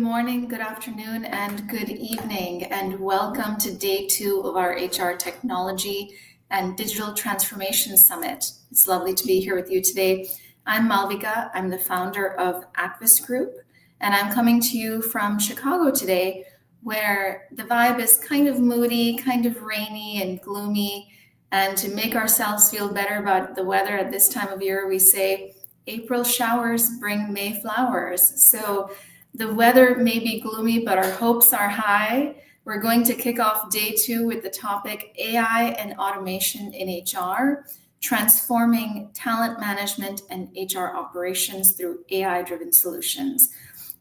morning, good afternoon, and good evening, and welcome to day 2 of our HR Technology and Digital Transformation Summit. It's lovely to be here with you today. I'm Malvika. I'm the founder of Acvis Group, and I'm coming to you from Chicago today, where the vibe is kind of moody, kind of rainy and gloomy. And to make ourselves feel better about the weather at this time of year, we say, April showers bring May flowers. So the weather may be gloomy, but our hopes are high. We're going to kick off day 2 with the topic AI and automation in HR, transforming talent management and HR operations through AI-driven solutions.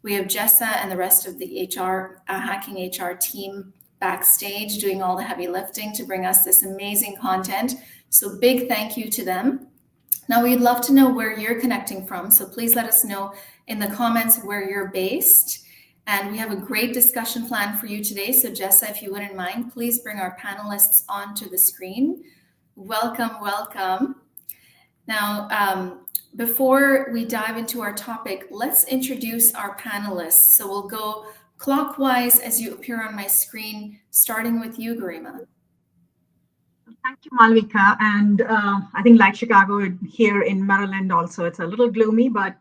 We have Jessa and the rest of the Hacking HR team backstage doing all the heavy lifting to bring us this amazing content. So big thank you to them. Now, we'd love to know where you're connecting from, so please let us know in the comments where you're based. And we have a great discussion plan for you today. So Jessa, if you wouldn't mind, please bring our panelists onto the screen. Welcome, welcome. Now, before we dive into our topic, let's introduce our panelists. So we'll go clockwise as you appear on my screen, starting with you, Garima. Thank you, Malvika. And I think like Chicago, here in Maryland also, it's a little gloomy, but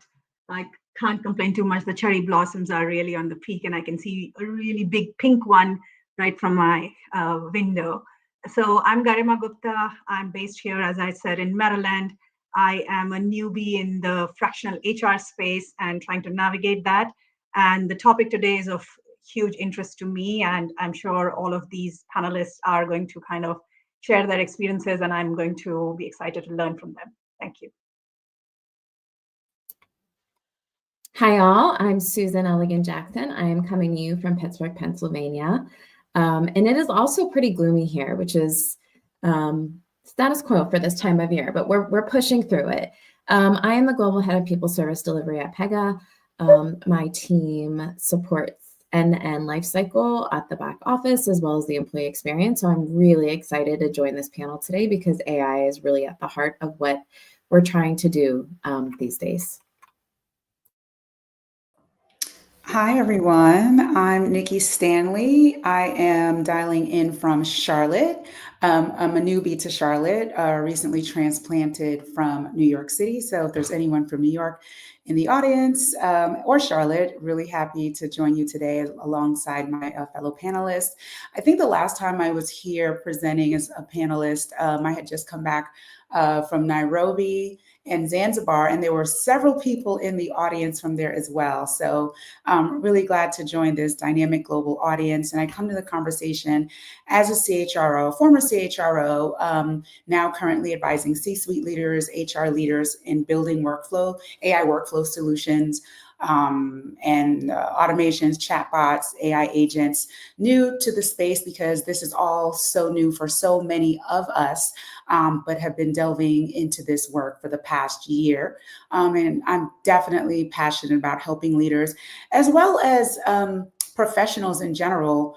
I can't complain too much. The cherry blossoms are really on the peak, and I can see a really big pink one right from my window. So I'm Garima Gupta. I'm based here, as I said, in Maryland. I am a newbie in the fractional HR space and trying to navigate that. And the topic today is of huge interest to me, and I'm sure all of these panelists are going to kind of share their experiences, and I'm going to be excited to learn from them. Thank you. Hi all, I'm Susan Elligan Jackson. I am coming to you from Pittsburgh, Pennsylvania. And it is also pretty gloomy here, which is status quo for this time of year, but we're pushing through it. I am the Global Head of People Service Delivery at Pega. My team supports end-to-end life cycle at the back office as well as the employee experience. So I'm really excited to join this panel today because AI is really at the heart of what we're trying to do these days. Hi, everyone. I'm Nikki Stanley. I am dialing in from Charlotte. I'm a newbie to Charlotte, recently transplanted from New York City. So if there's anyone from New York in the audience or Charlotte, really happy to join you today alongside my fellow panelists. I think the last time I was here presenting as a panelist, I had just come back from Nairobi and Zanzibar, and there were several people in the audience from there as well. So I'm really glad to join this dynamic global audience. And I come to the conversation as a CHRO, former CHRO, now currently advising C-suite leaders, HR leaders in building AI workflow solutions, and automations, chatbots, AI agents, new to the space because this is all so new for so many of us, but have been delving into this work for the past year. And I'm definitely passionate about helping leaders as well as professionals in general,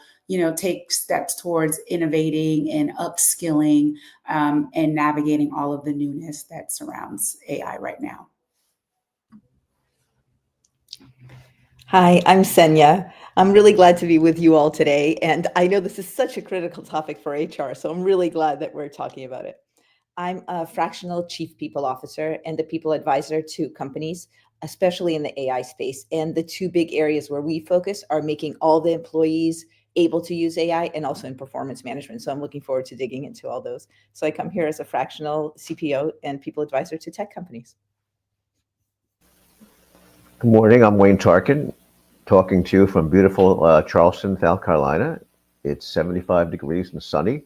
take steps towards innovating and upskilling and navigating all of the newness that surrounds AI right now. Hi, I'm Senya. I'm really glad to be with you all today. And I know this is such a critical topic for HR, so I'm really glad that we're talking about it. I'm a fractional chief people officer and the people advisor to companies, especially in the AI space. And the two big areas where we focus are making all the employees able to use AI and also in performance management. So I'm looking forward to digging into all those. So I come here as a fractional CPO and people advisor to tech companies. Good morning, I'm Wayne Tarkin, talking to you from beautiful Charleston, South Carolina. It's 75 degrees and sunny.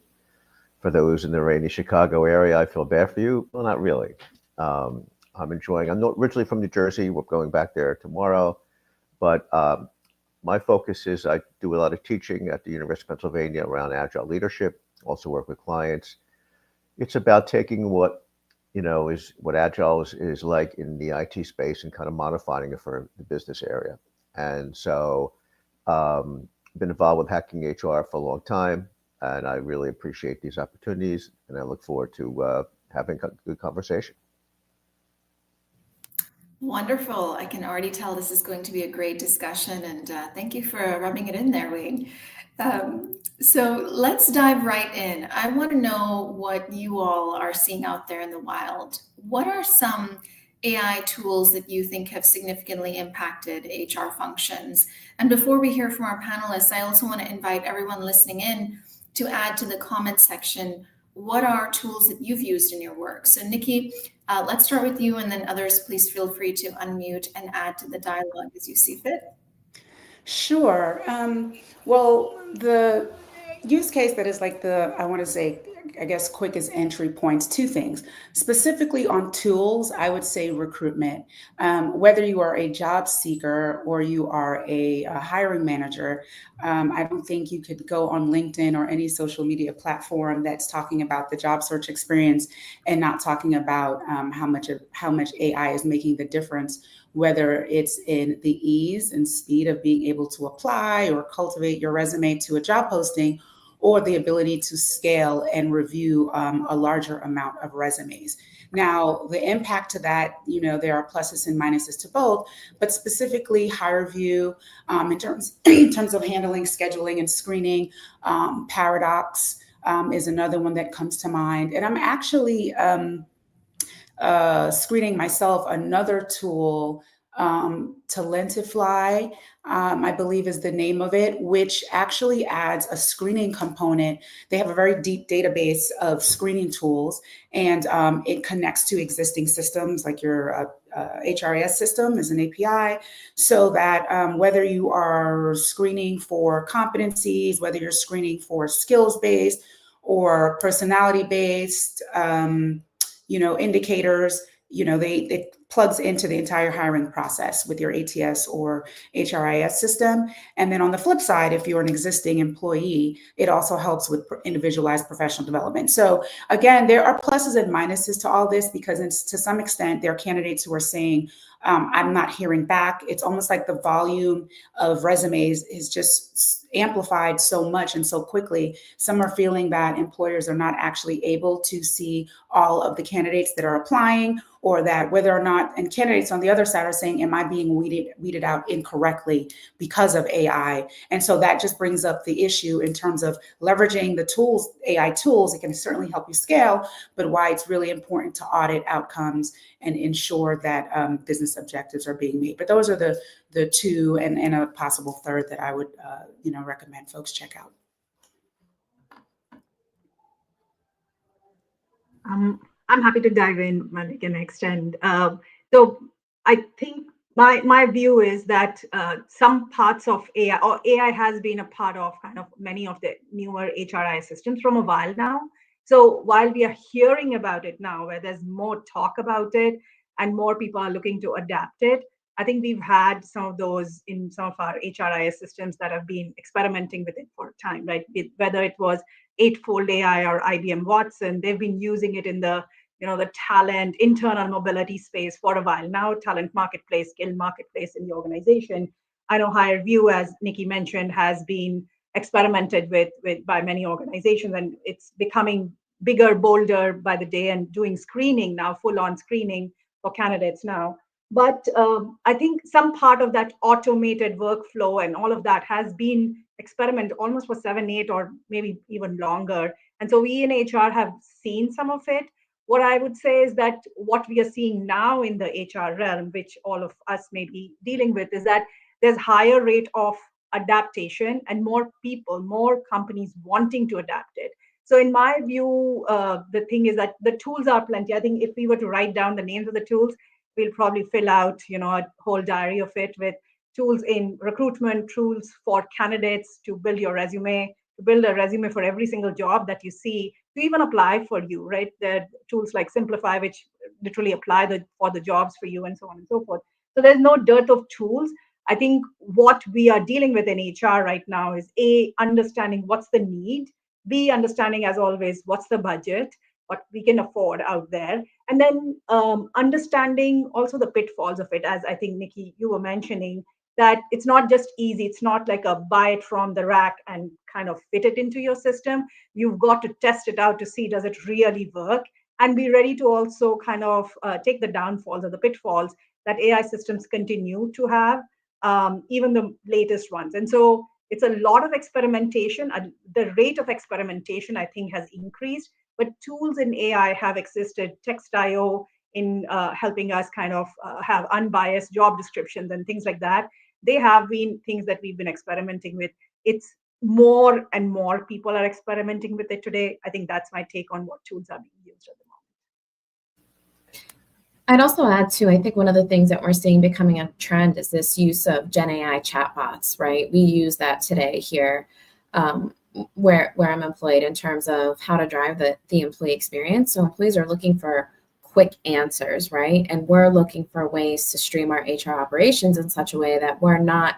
For those in the rainy Chicago area, I feel bad for you. Well, not really. I'm not originally from New Jersey. We're going back there tomorrow. But my focus is I do a lot of teaching at the University of Pennsylvania around agile leadership, also work with clients. It's about taking what is what agile is like in the IT space and kind of modifying it for the business area. And so been involved with Hacking HR for a long time, and I really appreciate these opportunities, and I look forward to having a good conversation. Wonderful. I can already tell this is going to be a great discussion, and thank you for rubbing it in there, Wayne. So let's dive right in. I want to know what you all are seeing out there in the wild. What are some AI tools that you think have significantly impacted HR functions? And before we hear from our panelists, I also want to invite everyone listening in to add to the comment section, what are tools that you've used in your work? So Nikki, let's start with you, and then others, please feel free to unmute and add to the dialogue as you see fit. Sure. Well, the use case that is like I want to say, I guess, quickest entry points, two things. Specifically on tools, I would say recruitment. Whether you are a job seeker or you are a hiring manager, I don't think you could go on LinkedIn or any social media platform that's talking about the job search experience and not talking about how much AI is making the difference, whether it's in the ease and speed of being able to apply or cultivate your resume to a job posting, or the ability to scale and review a larger amount of resumes. Now, the impact to that, there are pluses and minuses to both, but specifically HireVue in terms of handling, scheduling, and screening. Paradox is another one that comes to mind. And I'm actually screening myself another tool, Talentify, I believe is the name of it, which actually adds a screening component. They have a very deep database of screening tools, and it connects to existing systems like your HRIS system as an API, so that whether you are screening for competencies, whether you're screening for skills-based or personality-based, indicators, it plugs into the entire hiring process with your ATS or HRIS system. And then on the flip side, if you're an existing employee, it also helps with individualized professional development. So again, there are pluses and minuses to all this, because to some extent, there are candidates who are saying, I'm not hearing back. It's almost like the volume of resumes is just amplified so much and so quickly. Some are feeling that employers are not actually able to see all of the candidates that are applying, or that whether or not, and candidates on the other side are saying, am I being weeded out incorrectly because of AI? And so that just brings up the issue in terms of leveraging the tools, AI tools. It can certainly help you scale, but why it's really important to audit outcomes and ensure that business objectives are being made. But those are the two, and a possible third that I would recommend folks check out. I'm happy to dive in, Malika, and extend. So I think my view is that some parts of AI, or AI has been a part of kind of many of the newer HRIS systems from a while now. So while we are hearing about it now, where there's more talk about it and more people are looking to adapt it, I think we've had some of those in some of our HRIS systems that have been experimenting with it for a time, right? Whether it was Eightfold AI or IBM Watson, they've been using it in the talent, internal mobility space for a while now, talent marketplace, skill marketplace in the organization. I know HireVue, as Nikki mentioned, has been experimented with by many organizations, and it's becoming bigger, bolder by the day, and doing screening now, full-on screening for candidates now. But I think some part of that automated workflow and all of that has been experimented almost for 7, 8, or maybe even longer. And so we in HR have seen some of it. What I would say is that what we are seeing now in the HR realm, which all of us may be dealing with, is that there's higher rate of adaptation and more people, more companies wanting to adapt it. So in my view, the thing is that the tools are plenty. I think if we were to write down the names of the tools, we'll probably fill out, a whole diary of it, with tools in recruitment, tools for candidates to build your resume, to build a resume for every single job that you see, to even apply for you, right? There are tools like Simplify, which literally apply for the jobs for you, and so on and so forth. So there's no dearth of tools. I think what we are dealing with in HR right now is A, understanding what's the need, B, understanding, as always, what's the budget, what we can afford out there, and then understanding also the pitfalls of it, as I think, Nikki, you were mentioning, that it's not just easy. It's not like a buy it from the rack and kind of fit it into your system. You've got to test it out to see, does it really work? And be ready to also kind of take the downfalls or the pitfalls that AI systems continue to have, even the latest ones. And so it's a lot of experimentation. The rate of experimentation, I think, has increased, but tools in AI have existed. Text.io in helping us kind of have unbiased job descriptions and things like that. They have been things that we've been experimenting with. It's more and more people are experimenting with it today. I think that's my take on what tools are being used at the moment. I'd also add to, I think one of the things that we're seeing becoming a trend is this use of Gen AI chatbots, right? We use that today here where I'm employed in terms of how to drive the employee experience. So employees are looking for quick answers, right? And we're looking for ways to stream our HR operations in such a way that we're not,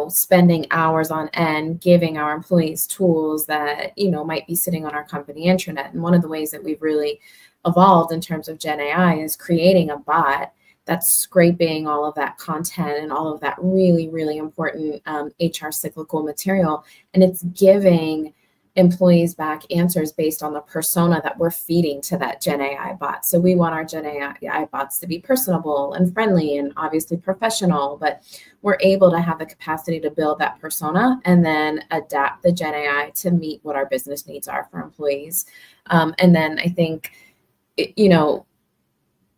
spending hours on end giving our employees tools that, might be sitting on our company intranet. And one of the ways that we've really evolved in terms of Gen AI is creating a bot that's scraping all of that content and all of that really, really important HR cyclical material. And it's giving employees back answers based on the persona that we're feeding to that Gen AI bot. So we want our Gen AI bots to be personable and friendly and obviously professional, but we're able to have the capacity to build that persona and then adapt the Gen AI to meet what our business needs are for employees. And then I think,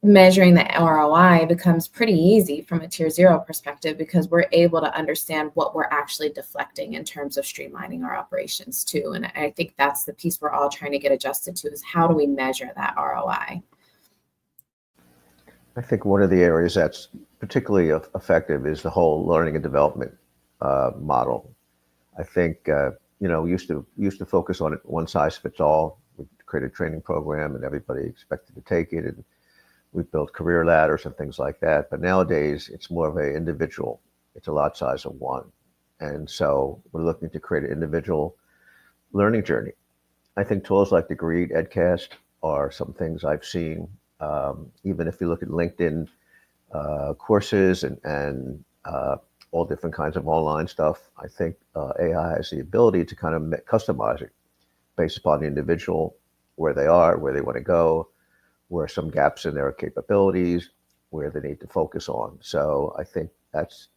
measuring the ROI becomes pretty easy from a tier 0 perspective because we're able to understand what we're actually deflecting in terms of streamlining our operations too. And I think that's the piece we're all trying to get adjusted to is how do we measure that ROI? I think one of the areas that's particularly effective is the whole learning and development model. I think, used to focus on it one size fits all. We created a training program and everybody expected to take it. And we built career ladders and things like that. But nowadays, it's more of an individual. It's a lot size of one. And so we're looking to create an individual learning journey. I think tools like Degreed, Edcast are some things I've seen. Even if you look at LinkedIn courses and all different kinds of online stuff, I think AI has the ability to kind of customize it based upon the individual, where they are, where they want to go, where some gaps in their capabilities, where they need to focus on. So I think that's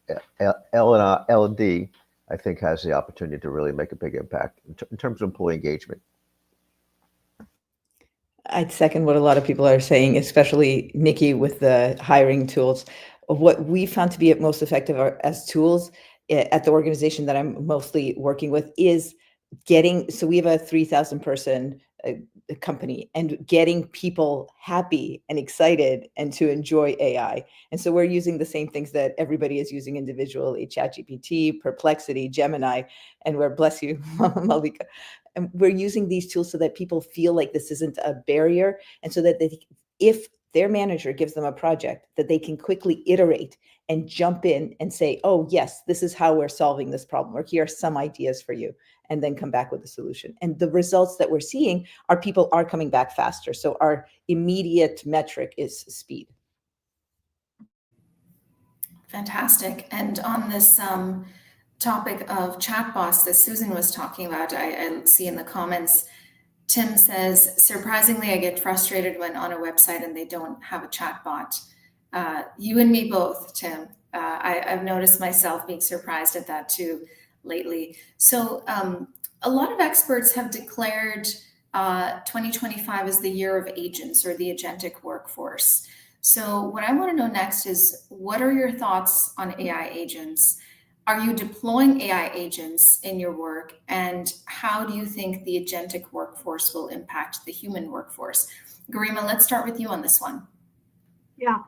L&D, I think, has the opportunity to really make a big impact in terms of employee engagement. I'd second what a lot of people are saying, especially Nikki with the hiring tools. What we found to be most effective as tools at the organization that I'm mostly working with is so we have a 3,000 person company, and getting people happy and excited and to enjoy AI. And so we're using the same things that everybody is using individually: ChatGPT, Perplexity, Gemini, and we're, bless you, Malvika. And we're using these tools so that people feel like this isn't a barrier, and so that if their manager gives them a project, that they can quickly iterate and jump in and say, oh, yes, this is how we're solving this problem, or here are some ideas for you, and then come back with a solution. And the results that we're seeing are people are coming back faster. So our immediate metric is speed. Fantastic. And on this topic of chatbots that Susan was talking about, I see in the comments, Tim says, surprisingly, I get frustrated when on a website and they don't have a chatbot. You and me both, Tim. I've noticed myself being surprised at that too lately. So a lot of experts have declared 2025 as the year of agents, or the agentic workforce. So what I want to know next is, what are your thoughts on AI agents? Are you deploying AI agents in your work? And how do you think the agentic workforce will impact the human workforce? Garima, let's start with you on this one. Yeah,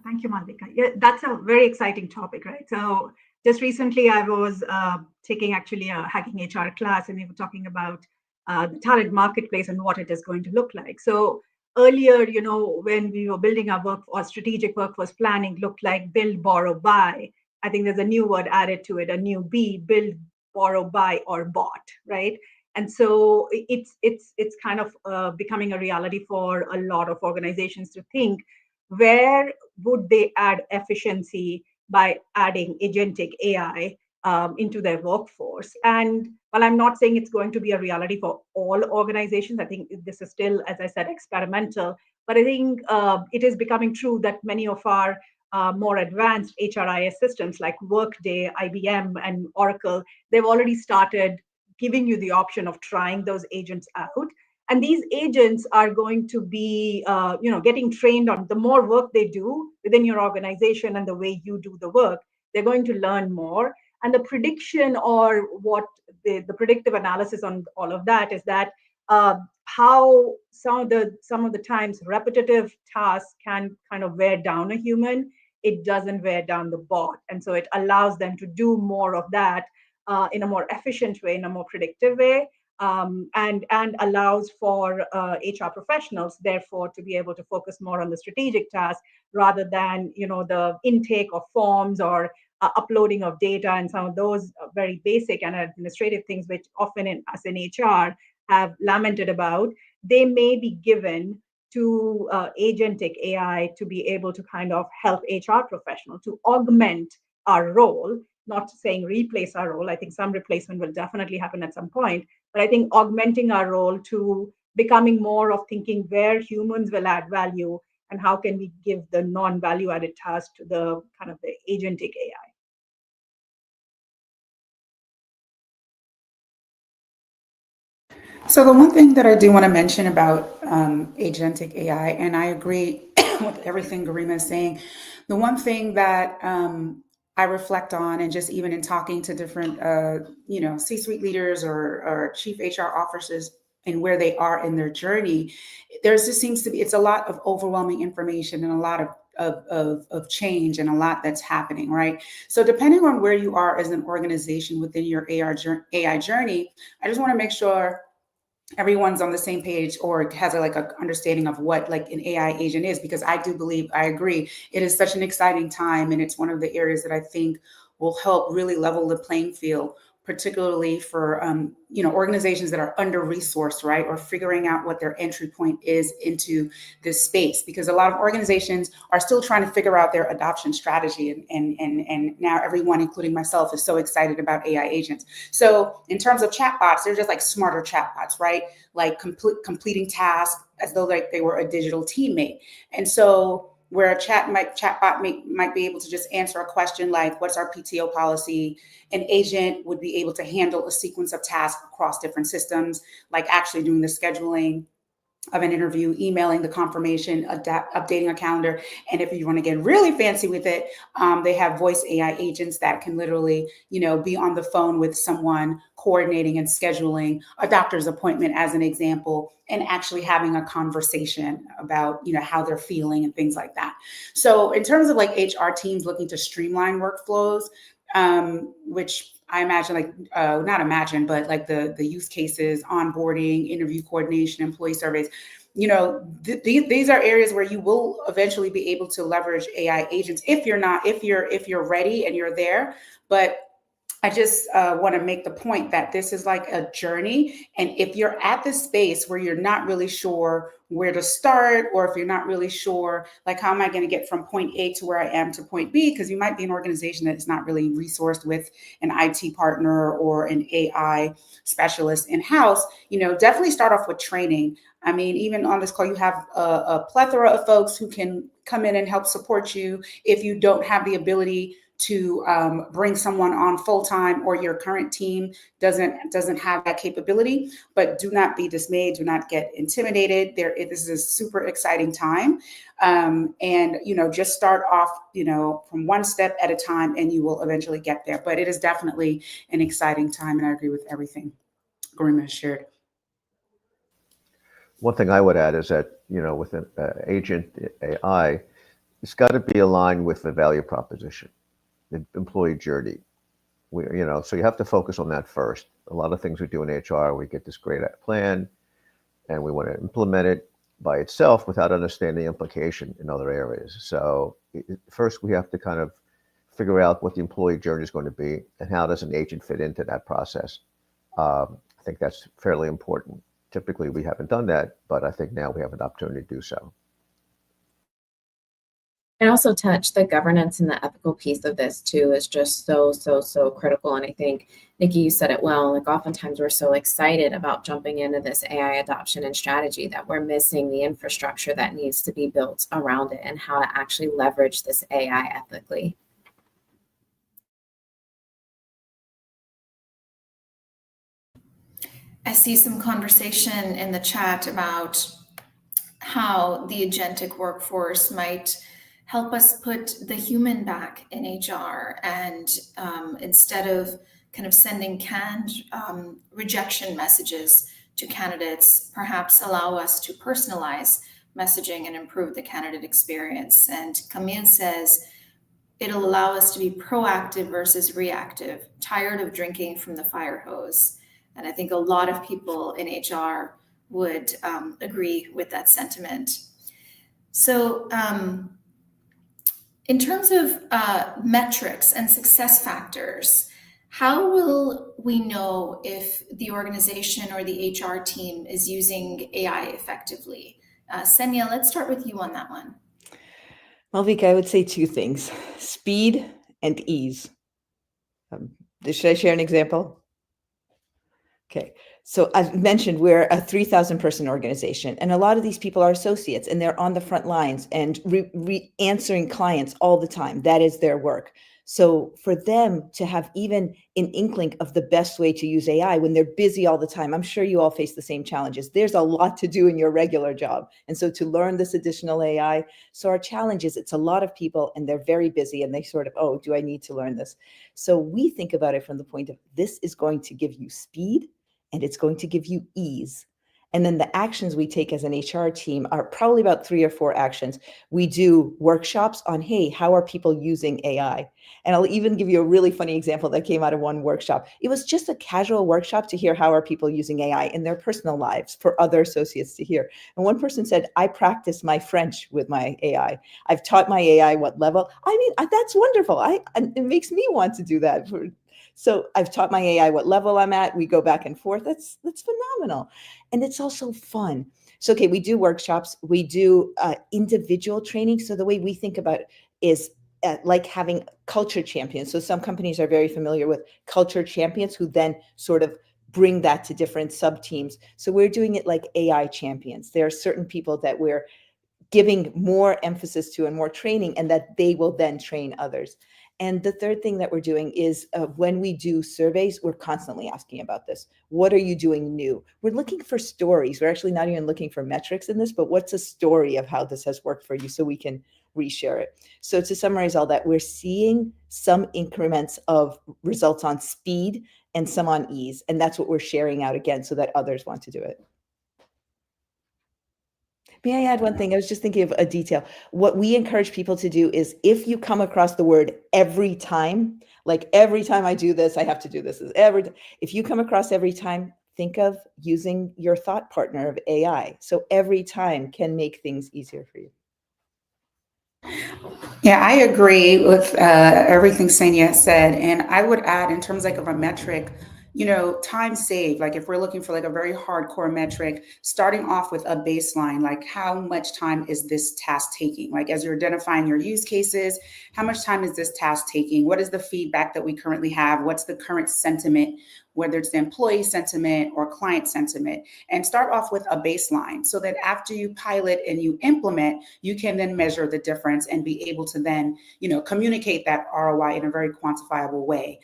thank you, Malvika. Yeah, that's a very exciting topic, right? So just recently, I was taking actually a hacking HR class, and we were talking about the talent marketplace and what it is going to look like. So earlier, when we were building our strategic workforce planning, looked like build, borrow, buy. I think there's a new word added to it, a new B: build, borrow, buy, or bought, right? And so it's kind of becoming a reality for a lot of organizations to think, where would they add efficiency by adding agentic AI into their workforce? And while I'm not saying it's going to be a reality for all organizations, I think this is still, as I said, experimental. But I think it is becoming true that many of our more advanced HRIS systems like Workday, IBM, and Oracle, they've already started giving you the option of trying those agents out. And these agents are going to be, getting trained on the more work they do within your organization and the way you do the work, they're going to learn more. And the prediction or what the predictive analysis on all of that is that how some of the times repetitive tasks can kind of wear down a human. It doesn't wear down the bot, and so it allows them to do more of that in a more efficient way, in a more predictive way, and allows for HR professionals, therefore, to be able to focus more on the strategic tasks rather than the intake of forms or uploading of data and some of those very basic and administrative things, which often us in HR have lamented about. They may be given to agentic AI to be able to kind of help HR professionals to augment our role, not saying replace our role. I think some replacement will definitely happen at some point, but I think augmenting our role to becoming more of thinking where humans will add value and how can we give the non-value added task to the kind of the agentic AI. So the one thing that I do want to mention about agentic AI, and I agree with everything Garima is saying, the one thing that I reflect on, and just even in talking to different, C-suite leaders or chief HR officers and where they are in their journey, it's a lot of overwhelming information and a lot of change and a lot that's happening, right? So depending on where you are as an organization within your AI journey, I just want to make sure everyone's on the same page or has a understanding of what like an AI agent is, because I agree, it is such an exciting time, and it's one of the areas that I think will help really level the playing field, particularly for organizations that are under resourced, right, or figuring out what their entry point is into this space, because a lot of organizations are still trying to figure out their adoption strategy, and now everyone, including myself, is so excited about AI agents. So in terms of chatbots, they're just like smarter chatbots, right, like completing tasks as though like they were a digital teammate. And so where a chatbot might be able to just answer a question like, what's our PTO policy? An agent would be able to handle a sequence of tasks across different systems, like actually doing the scheduling of an interview, emailing the confirmation, updating a calendar. And if you want to get really fancy with it, they have voice AI agents that can literally, be on the phone with someone, coordinating and scheduling a doctor's appointment as an example, and actually having a conversation about, how they're feeling and things like that. So in terms of like HR teams looking to streamline workflows, which I imagine not imagine, but like the use cases, onboarding, interview coordination, employee surveys, these are areas where you will eventually be able to leverage AI agents if you're ready and you're there. But I just want to make the point that this is like a journey. And if you're at this space where you're not really sure where to start, or if you're not really sure, like, how am I going to get from point A to where I am to point B? Because you might be an organization that is not really resourced with an IT partner or an AI specialist in-house, definitely start off with training. I mean, even on this call, you have a plethora of folks who can come in and help support you if you don't have the ability to bring someone on full-time, or your current team doesn't have that capability. But do not be dismayed. Do not get intimidated. This is a super exciting time. And, just start off, from one step at a time, and you will eventually get there. But it is definitely an exciting time. And I agree with everything Garima has shared. One thing I would add is that, with an agent AI, it's got to be aligned with the value proposition, the employee journey. So you have to focus on that first. A lot of things we do in HR, we get this great plan and we want to implement it by itself without understanding the implication in other areas. So first we have to kind of figure out what the employee journey is going to be and how does an agent fit into that process. I think that's fairly important. Typically we haven't done that, but I think now we have an opportunity to do so. And also touch the governance and the ethical piece of this too is just so critical. And I think, Nikki, you said it well, like oftentimes we're so excited about jumping into this AI adoption and strategy that we're missing the infrastructure that needs to be built around it and how to actually leverage this AI ethically. I see some conversation in the chat about how the agentic workforce might help us put the human back in HR, and instead of kind of sending canned rejection messages to candidates, perhaps allow us to personalize messaging and improve the candidate experience. And Camille says, it'll allow us to be proactive versus reactive, tired of drinking from the fire hose. And I think a lot of people in HR would agree with that sentiment. So in terms of metrics and success factors, how will we know if the organization or the HR team is using AI effectively? Senya, let's start with you on that one. Malvika, I would say two things: speed and ease. Should I share an example? Okay. So I've mentioned we're a 3,000 person organization, and a lot of these people are associates and they're on the front lines and answering clients all the time. That is their work. So for them to have even an inkling of the best way to use AI when they're busy all the time, I'm sure you all face the same challenges. There's a lot to do in your regular job. And so to learn this additional AI, so our challenge is it's a lot of people and they're very busy and they sort of, oh, do I need to learn this? So we think about it from the point of this is going to give you speed and it's going to give you ease. And then the actions we take as an HR team are probably about 3 or 4 actions. We do workshops on, hey, how are people using AI? And I'll even give you a really funny example that came out of one workshop. It was just a casual workshop to hear how are people using AI in their personal lives for other associates to hear. And one person said, I practice my French with my AI. I've taught my AI what level. I mean, that's wonderful. It makes me want to do that. So I've taught my AI what level I'm at. We go back and forth. That's phenomenal. And it's also fun. So, okay, we do workshops. We do individual training. So the way we think about it is like having culture champions. So some companies are very familiar with culture champions who then sort of bring that to different sub teams. So we're doing it like AI champions. There are certain people that we're giving more emphasis to and more training, and that they will then train others. And the third thing that we're doing is when we do surveys, we're constantly asking about this. What are you doing new? We're looking for stories. We're actually not even looking for metrics in this, but what's a story of how this has worked for you so we can reshare it. So to summarize all that, we're seeing some increments of results on speed and some on ease. And that's what we're sharing out again so that others want to do it. May I add one thing? I was just thinking of a detail. What we encourage people to do is if you come across the word every time, like every time I do this, I have to do this. If you come across every time, think of using your thought partner of AI. So every time can make things easier for you. Yeah, I agree with everything Senya said. And I would add in terms like of a metric, time saved, like if we're looking for like a very hardcore metric, starting off with a baseline, like how much time is this task taking? Like as you're identifying your use cases, how much time is this task taking? What is the feedback that we currently have? What's the current sentiment, whether it's the employee sentiment or client sentiment? And start off with a baseline so that after you pilot and you implement, you can then measure the difference and be able to then, communicate that ROI in a very quantifiable way.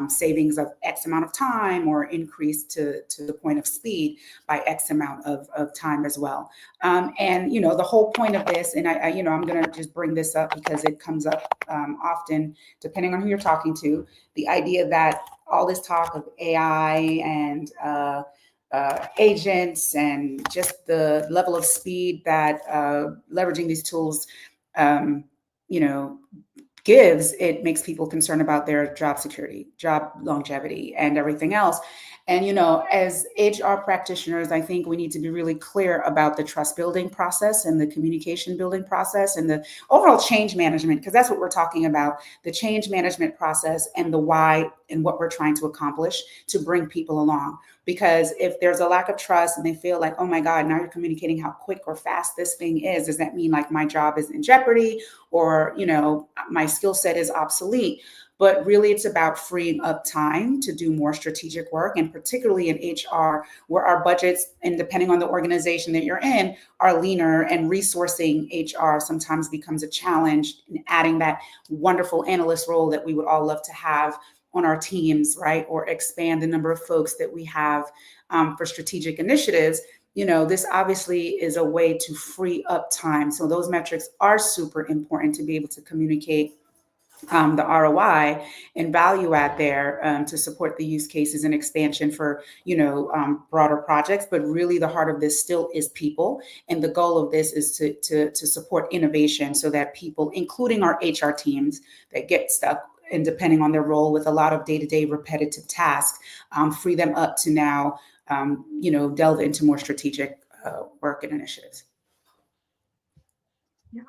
Savings of X amount of time or increase to the point of speed by X amount of time as well. And the whole point of this, and I'm going to just bring this up because it comes up often, depending on who you're talking to, the idea that all this talk of AI and agents and just the level of speed that leveraging these tools, gives, it makes people concerned about their job security, job longevity, and everything else. And, as HR practitioners, I think we need to be really clear about the trust building process and the communication building process and the overall change management, because that's what we're talking about, the change management process and the why and what we're trying to accomplish to bring people along. Because if there's a lack of trust and they feel like, oh my God, now you're communicating how quick or fast this thing is, does that mean like my job is in jeopardy or, my skill set is obsolete? But really, it's about freeing up time to do more strategic work, and particularly in HR, where our budgets, and depending on the organization that you're in, are leaner, and resourcing HR sometimes becomes a challenge in adding that wonderful analyst role that we would all love to have on our teams, right? Or expand the number of folks that we have for strategic initiatives. This obviously is a way to free up time. So those metrics are super important to be able to communicate the ROI and value add there to support the use cases and expansion for, broader projects. But really the heart of this still is people. And the goal of this is to support innovation so that people, including our HR teams that get stuck and depending on their role with a lot of day-to-day repetitive tasks, free them up to now, delve into more strategic work and initiatives. Yeah.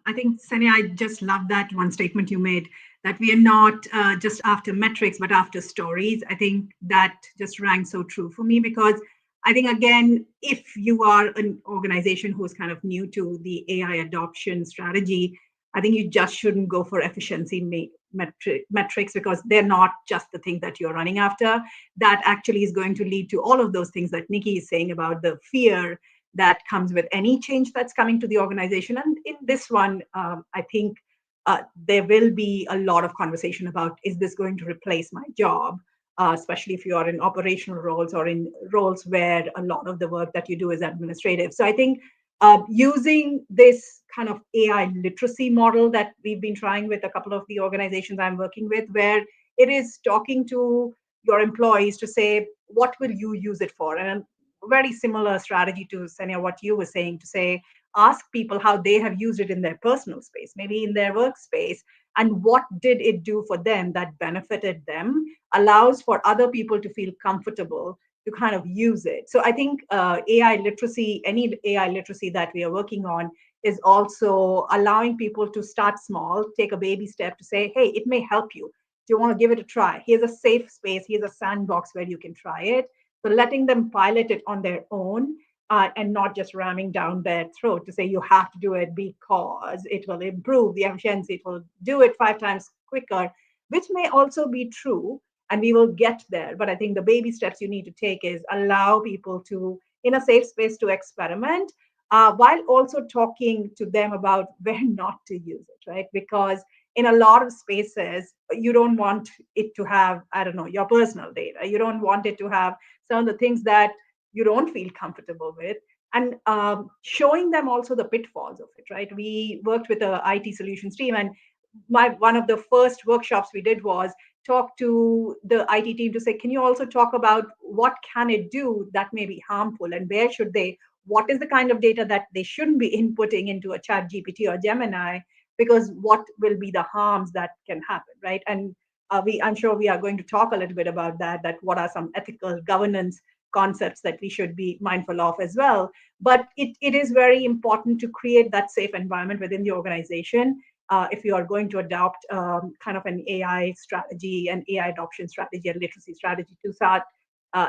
I think, Sanya, I just love that one statement you made, that we are not just after metrics, but after stories. I think that just rang so true for me, because I think, again, if you are an organization who is kind of new to the AI adoption strategy, I think you just shouldn't go for efficiency metrics, because they're not just the thing that you're running after. That actually is going to lead to all of those things that Nikki is saying about the fear that comes with any change that's coming to the organization. And in this one, I think there will be a lot of conversation about, is this going to replace my job? Especially if you are in operational roles or in roles where a lot of the work that you do is administrative. So I think using this kind of AI literacy model that we've been trying with a couple of the organizations I'm working with, where it is talking to your employees to say, what will you use it for? And very similar strategy to, Sanya, what you were saying, to say, ask people how they have used it in their personal space, maybe in their workspace, and what did it do for them that benefited them, allows for other people to feel comfortable to kind of use it. So I think AI literacy, any AI literacy that we are working on, is also allowing people to start small, take a baby step to say, hey, it may help you. Do you want to give it a try? Here's a safe space. Here's a sandbox where you can try it. So letting them pilot it on their own and not just ramming down their throat to say you have to do it because it will improve the efficiency, it will do it 5 times quicker, which may also be true, and we will get there. But I think the baby steps you need to take is allow people to, in a safe space, to experiment, while also talking to them about where not to use it, right? Because in a lot of spaces, you don't want it to have, I don't know, your personal data. You don't want it to have some of the things that you don't feel comfortable with. And showing them also the pitfalls of it, right? We worked with the IT solutions team, and one of the first workshops we did was talk to the IT team to say, can you also talk about what can it do that may be harmful, and where should they, what is the kind of data that they shouldn't be inputting into a Chat GPT or Gemini, because what will be the harms that can happen, right? And I'm sure we are going to talk a little bit about that what are some ethical governance concepts that we should be mindful of as well. But it is very important to create that safe environment within the organization if you are going to adopt kind of an AI strategy, an AI adoption strategy, and literacy strategy, to start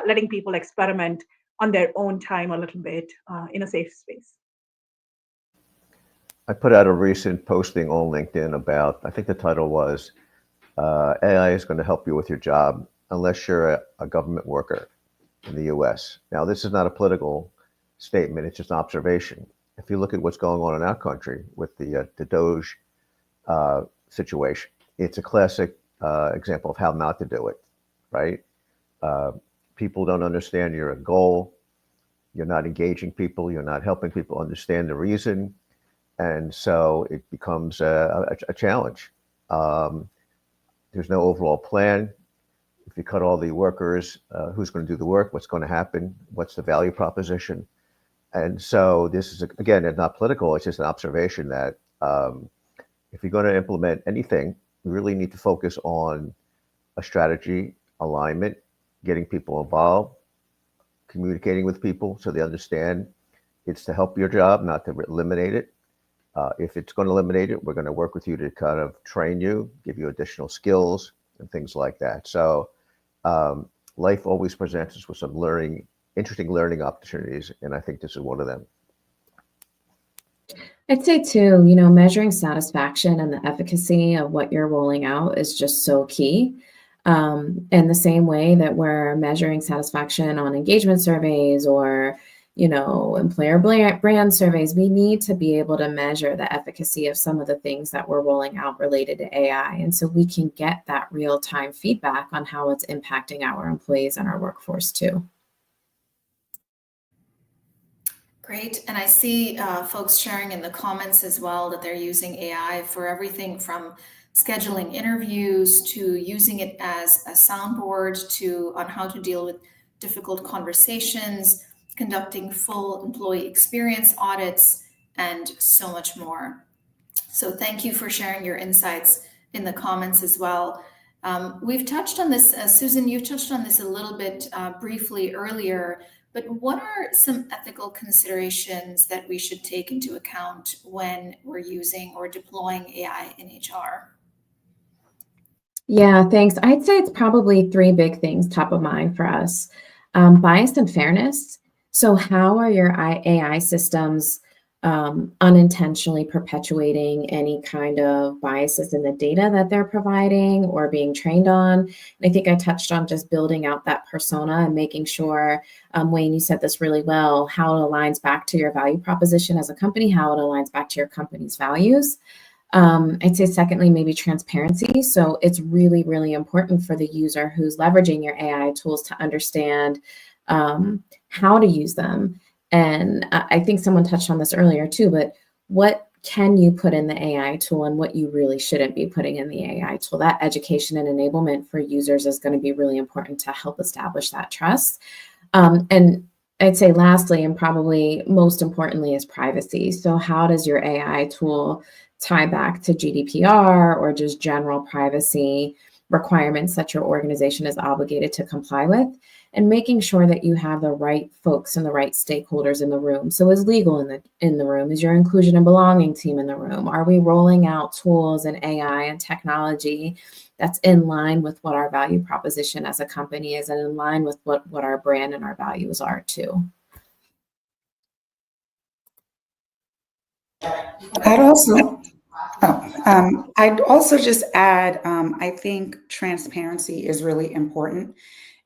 letting people experiment on their own time a little bit in a safe space. I put out a recent posting on LinkedIn about, I think the title was, AI is going to help you with your job unless you're a government worker in the US. Now, this is not a political statement, it's just an observation. If you look at what's going on in our country with the Doge situation, it's a classic example of how not to do it, right? People don't understand your goal, you're not engaging people, you're not helping people understand the reason, and so it becomes a challenge. There's no overall plan. If you cut all the workers, who's going to do the work? What's going to happen? What's the value proposition? And so this is, again, it's not political. It's just an observation that if you're going to implement anything, you really need to focus on a strategy, alignment, getting people involved, communicating with people so they understand it's to help your job, not to eliminate it. If it's going to eliminate it, we're going to work with you to kind of train you, give you additional skills and things like that. So life always presents us with some interesting learning opportunities, and I think this is one of them. I'd say too, measuring satisfaction and the efficacy of what you're rolling out is just so key. In the same way that we're measuring satisfaction on engagement surveys or, employer brand surveys, we need to be able to measure the efficacy of some of the things that we're rolling out related to AI. And so we can get that real-time feedback on how it's impacting our employees and our workforce too. Great. And I see folks sharing in the comments as well that they're using AI for everything from scheduling interviews to using it as a soundboard on how to deal with difficult conversations, conducting full employee experience audits, and so much more. So thank you for sharing your insights in the comments as well. We've touched on this, Susan, you touched on this a little bit briefly earlier, but what are some ethical considerations that we should take into account when we're using or deploying AI in HR? Yeah, thanks. I'd say it's probably three big things top of mind for us. Bias and fairness. So how are your AI systems unintentionally perpetuating any kind of biases in the data that they're providing or being trained on? And I think I touched on just building out that persona and making sure, Wayne, you said this really well, how it aligns back to your value proposition as a company, how it aligns back to your company's values. I'd say secondly, maybe transparency. So it's really, really important for the user who's leveraging your AI tools to understand how to use them. And I think someone touched on this earlier too, but what can you put in the AI tool and what you really shouldn't be putting in the AI tool? That education and enablement for users is going to be really important to help establish that trust. And I'd say lastly, and probably most importantly, is privacy. So how does your AI tool tie back to GDPR or just general privacy requirements that your organization is obligated to comply with? And making sure that you have the right folks and the right stakeholders in the room. So is legal in the room? Is your inclusion and belonging team in the room? Are we rolling out tools and AI and technology that's in line with what our value proposition as a company is and in line with what our brand and our values are too? I'd also just add, I think transparency is really important.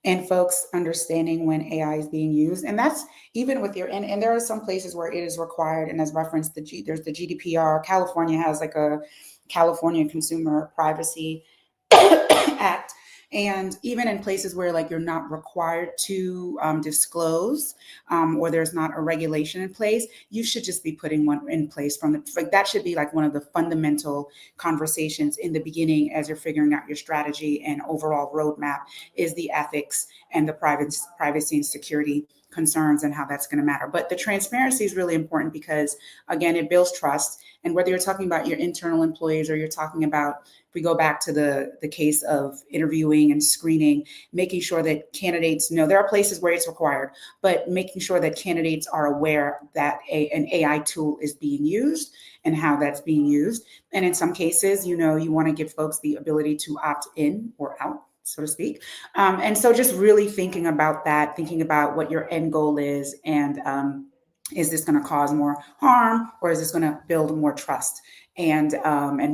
And folks understanding when AI is being used. And that's even with and there are some places where it is required. And as referenced, there's the GDPR. California has like a California Consumer Privacy Act. And even in places where like you're not required to disclose or there's not a regulation in place, you should just be putting one in place that should be like one of the fundamental conversations in the beginning as you're figuring out your strategy and overall roadmap is the ethics and the privacy and security concerns and how that's going to matter. But the transparency is really important because, again, it builds trust. And whether you're talking about your internal employees or you're talking about, if we go back to the case of interviewing and screening, making sure that candidates know there are places where it's required, but making sure that candidates are aware that an AI tool is being used and how that's being used. And in some cases, you want to give folks the ability to opt in or out, so to speak. And so just really thinking about that, thinking about what your end goal is and is this going to cause more harm or is this going to build more trust? And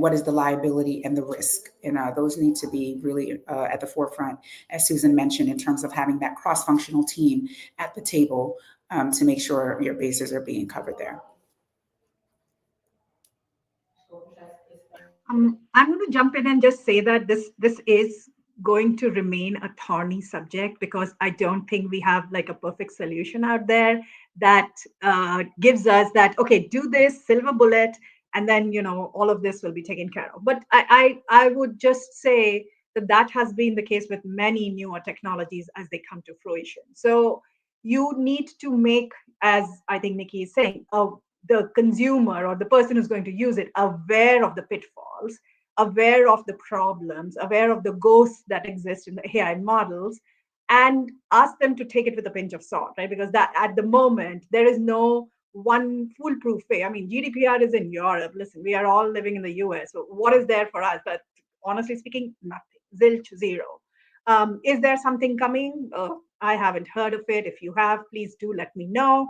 what is the liability and the risk? And those need to be really at the forefront, as Susan mentioned, in terms of having that cross-functional team at the table to make sure your bases are being covered there. I'm going to jump in and just say that this is going to remain a thorny subject because I don't think we have like a perfect solution out there that gives us that, okay, do this silver bullet, and then, all of this will be taken care of. But I would just say that has been the case with many newer technologies as they come to fruition. So you need to make, as I think Nikki is saying, the consumer or the person who's going to use it aware of the pitfalls, aware of the problems, aware of the ghosts that exist in the AI models, and ask them to take it with a pinch of salt, right? Because that at the moment, there is no one foolproof way. I mean, GDPR is in Europe. Listen, we are all living in the US. So what is there for us? But honestly speaking, nothing. Zilch, zero. Is there something coming? I haven't heard of it. If you have, please do let me know.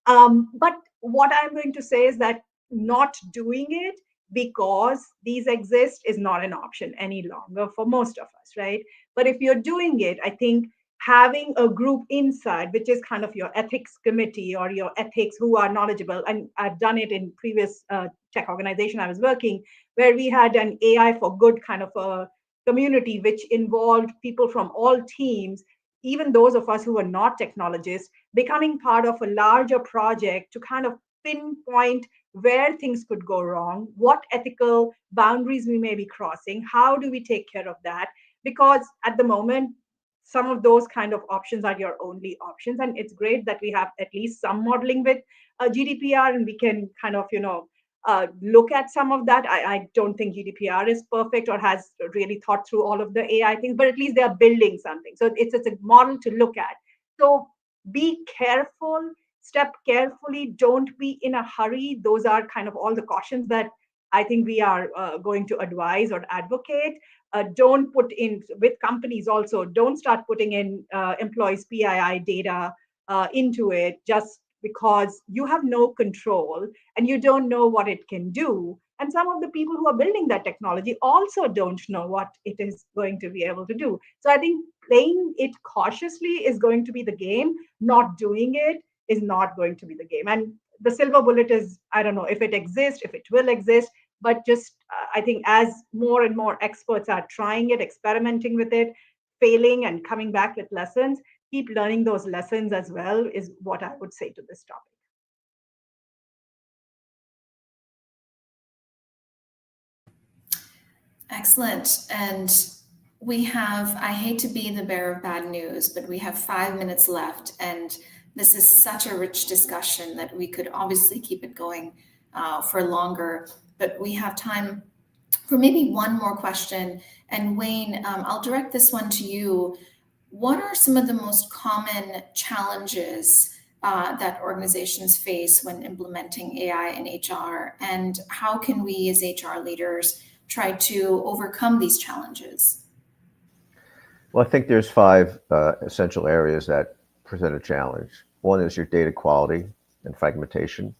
But what I'm going to say is that not doing it because these exist is not an option any longer for most of us, right? But if you're doing it, I think having a group inside, which is kind of your ethics committee or your ethics who are knowledgeable, and I've done it in previous tech organization I was working, where we had an AI for good kind of a community, which involved people from all teams, even those of us who are not technologists, becoming part of a larger project to kind of pinpoint where things could go wrong, what ethical boundaries we may be crossing, how do we take care of that? Because at the moment, some of those kind of options are your only options. And it's great that we have at least some modeling with GDPR, and we can kind of, look at some of that. I don't think GDPR is perfect or has really thought through all of the AI things, but at least they are building something. So it's a model to look at. So be careful, step carefully, don't be in a hurry. Those are kind of all the cautions that I think we are going to advise or advocate. Don't put in with companies also, don't start putting in employees' PII data into it just because you have no control and you don't know what it can do. And some of the people who are building that technology also don't know what it is going to be able to do. So I think playing it cautiously is going to be the game. Not doing it is not going to be the game. And the silver bullet is, I don't know if it exists, if it will exist, but just I think as more and more experts are trying it, experimenting with it, failing and coming back with lessons, keep learning those lessons as well is what I would say to this topic. Excellent. And we have, I hate to be the bearer of bad news, but we have 5 minutes left. And this is such a rich discussion that we could obviously keep it going for longer. But we have time for maybe one more question. And Wayne, I'll direct this one to you. What are some of the most common challenges that organizations face when implementing AI in HR? And how can we as HR leaders try to overcome these challenges? Well, I think there's 5 essential areas that present a challenge. One is your data quality and fragmentation.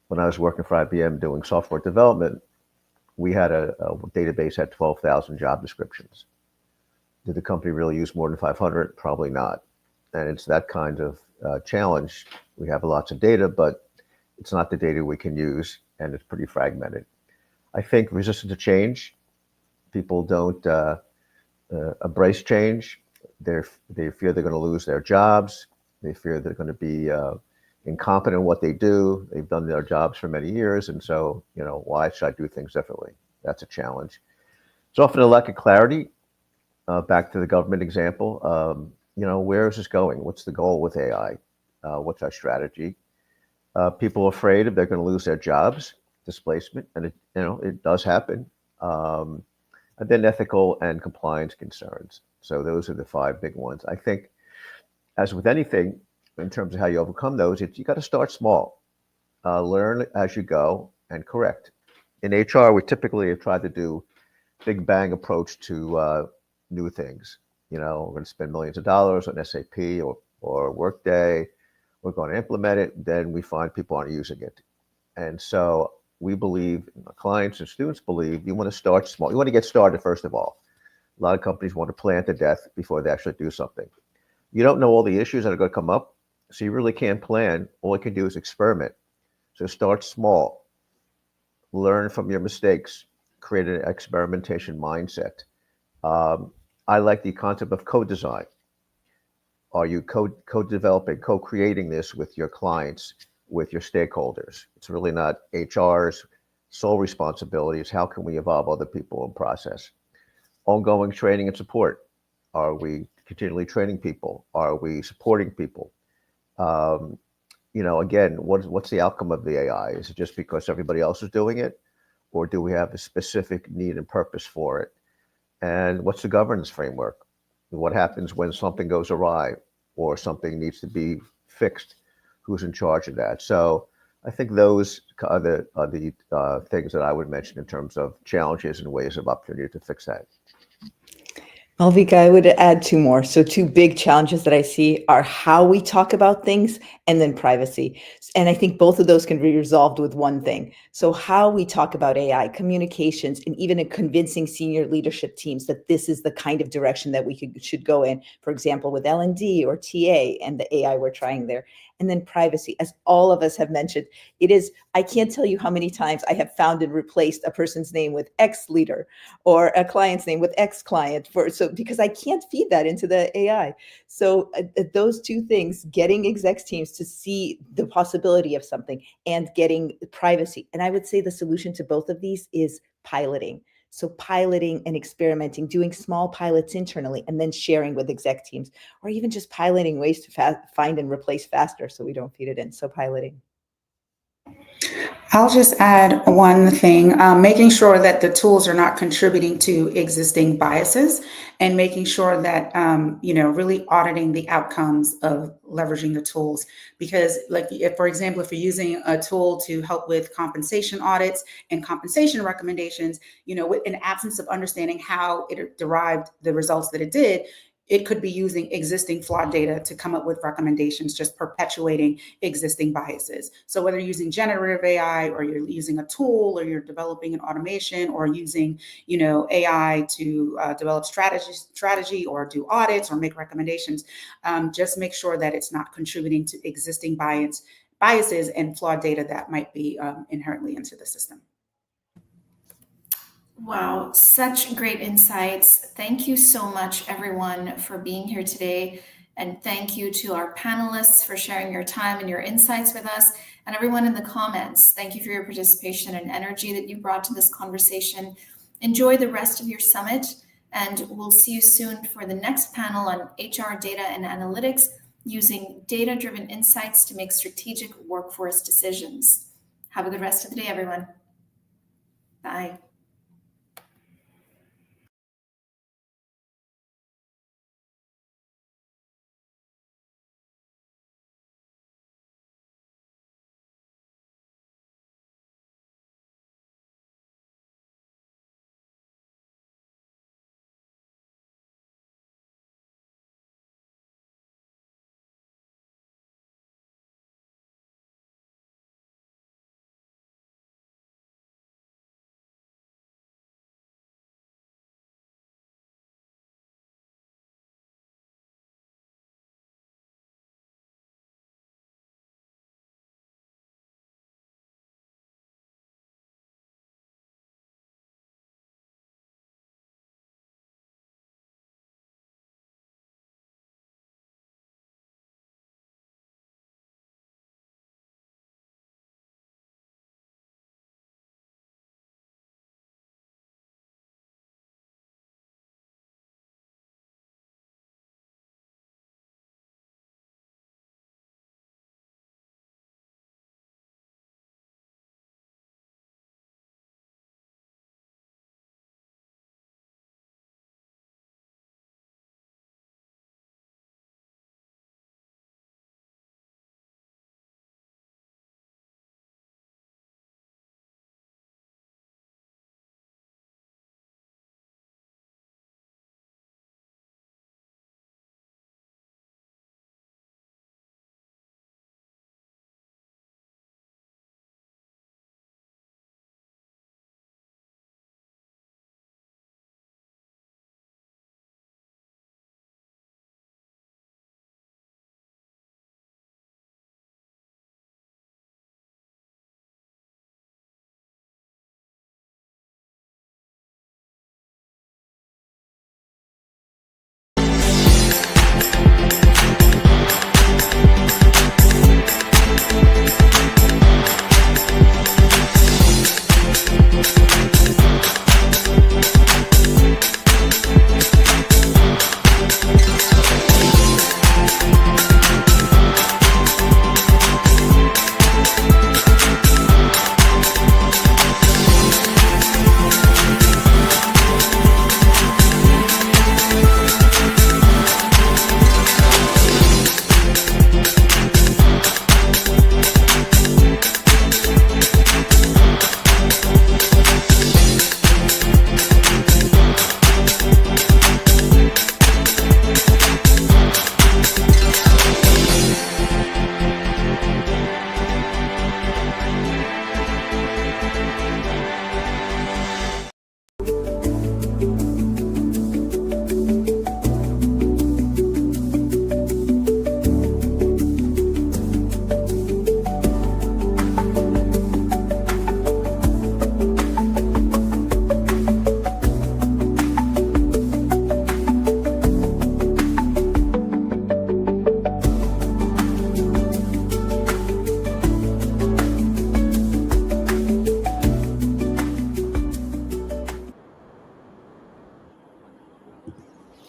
When I was working for IBM doing software development, we had a database had 12,000 job descriptions. Did the company really use more than 500? Probably not. And it's that kind of challenge. We have lots of data, but it's not the data we can use, and it's pretty fragmented. I think resistance to change. People don't embrace change. They fear they're going to lose their jobs. They fear they're going to be incompetent in what they do. They've done their jobs for many years, and so why should I do things differently? That's a challenge. It's often a lack of clarity. Back to the government example, where is this going? What's the goal with AI? What's our strategy? People are afraid if they're going to lose their jobs, displacement, and it does happen. And then ethical and compliance concerns. So those are the 5 big ones. I think, as with anything, in terms of how you overcome those, you got to start small, learn as you go, and correct. In HR, we typically have tried to do big bang approach to new things. We're going to spend millions of dollars on SAP or Workday. We're going to implement it. Then we find people aren't using it. And so we believe, clients and students believe, you want to start small. You want to get started first of all. A lot of companies want to plan to death before they actually do something. You don't know all the issues that are going to come up, so you really can't plan. All you can do is experiment. So start small. Learn from your mistakes. Create an experimentation mindset. I like the concept of co-design. Are you co-developing, co-creating this with your clients, with your stakeholders? It's really not HR's sole responsibility. It's how can we involve other people in process? Ongoing training and support. Are we continually training people? Are we supporting people? Again, what's the outcome of the AI? Is it just because everybody else is doing it? Or do we have a specific need and purpose for it? And what's the governance framework? What happens when something goes awry or something needs to be fixed? Who's in charge of that? So I think those are the things that I would mention in terms of challenges and ways of opportunity to fix that. Malvika, I would add two more. So two big challenges that I see are how we talk about things and then privacy. And I think both of those can be resolved with one thing. So how we talk about AI, communications, and even in convincing senior leadership teams that this is the kind of direction that we should go in, for example, with L&D or TA and the AI we're trying there. And then privacy, as all of us have mentioned, I can't tell you how many times I have found and replaced a person's name with X leader or a client's name with X client because I can't feed that into the AI. So those two things, getting execs teams to see the possibility of something and getting privacy. And I would say the solution to both of these is piloting. So piloting and experimenting, doing small pilots internally and then sharing with exec teams, or even just piloting ways to find and replace faster so we don't feed it in. So piloting. I'll just add one thing, making sure that the tools are not contributing to existing biases and making sure that, really auditing the outcomes of leveraging the tools. Because like, for example, if you're using a tool to help with compensation audits and compensation recommendations, in absence of understanding how it derived the results that it did, it could be using existing flawed data to come up with recommendations, just perpetuating existing biases. So whether you're using generative AI or you're using a tool or you're developing an automation or using, AI to develop strategy or do audits or make recommendations, just make sure that it's not contributing to existing biases and flawed data that might be inherently into the system. Wow, such great insights. Thank you so much, everyone, for being here today. And thank you to our panelists for sharing your time and your insights with us. And everyone in the comments, thank you for your participation and energy that you brought to this conversation. Enjoy the rest of your summit, and we'll see you soon for the next panel on HR data and analytics, using data-driven insights to make strategic workforce decisions. Have a good rest of the day, everyone. Bye.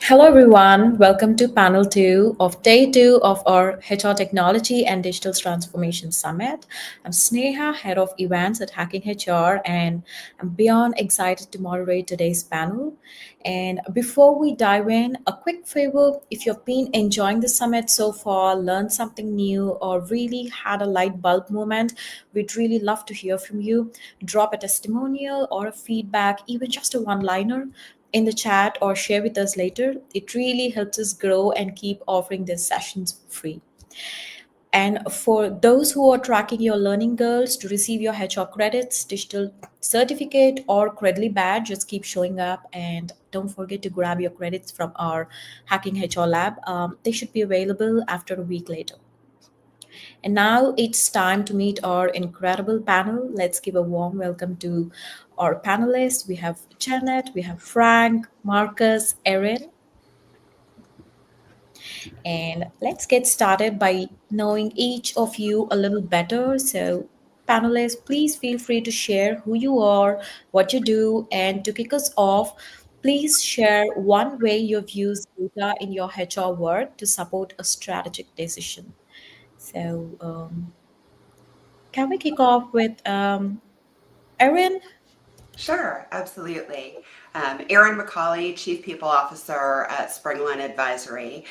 Hello, everyone. Welcome to panel 2 of day 2 of our HR Technology and Digital Transformation Summit. I'm Sneha, head of events at Hacking HR, and I'm beyond excited to moderate today's panel. And before we dive in, a quick favor: if you've been enjoying the summit so far, learned something new, or really had a light bulb moment, we'd really love to hear from you. Drop a testimonial or a feedback, even just a one-liner, in the chat or share with us later. It really helps us grow and keep offering these sessions free. And for those who are tracking your learning goals, to receive your HR credits, digital certificate, or Credly badge, just keep showing up. And don't forget to grab your credits from our Hacking HR Lab. They should be available after a week later. And now it's time to meet our incredible panel. Let's give a warm welcome to our panelists. We have Janet, we have Frank, Marcus, Erin. And let's get started by knowing each of you a little better. So, panelists, please feel free to share who you are, what you do, and to kick us off, please share one way you've used data in your HR work to support a strategic decision. So, can we kick off with Erin? Sure, absolutely. Erin McCauley, Chief People Officer at Springline Advisory.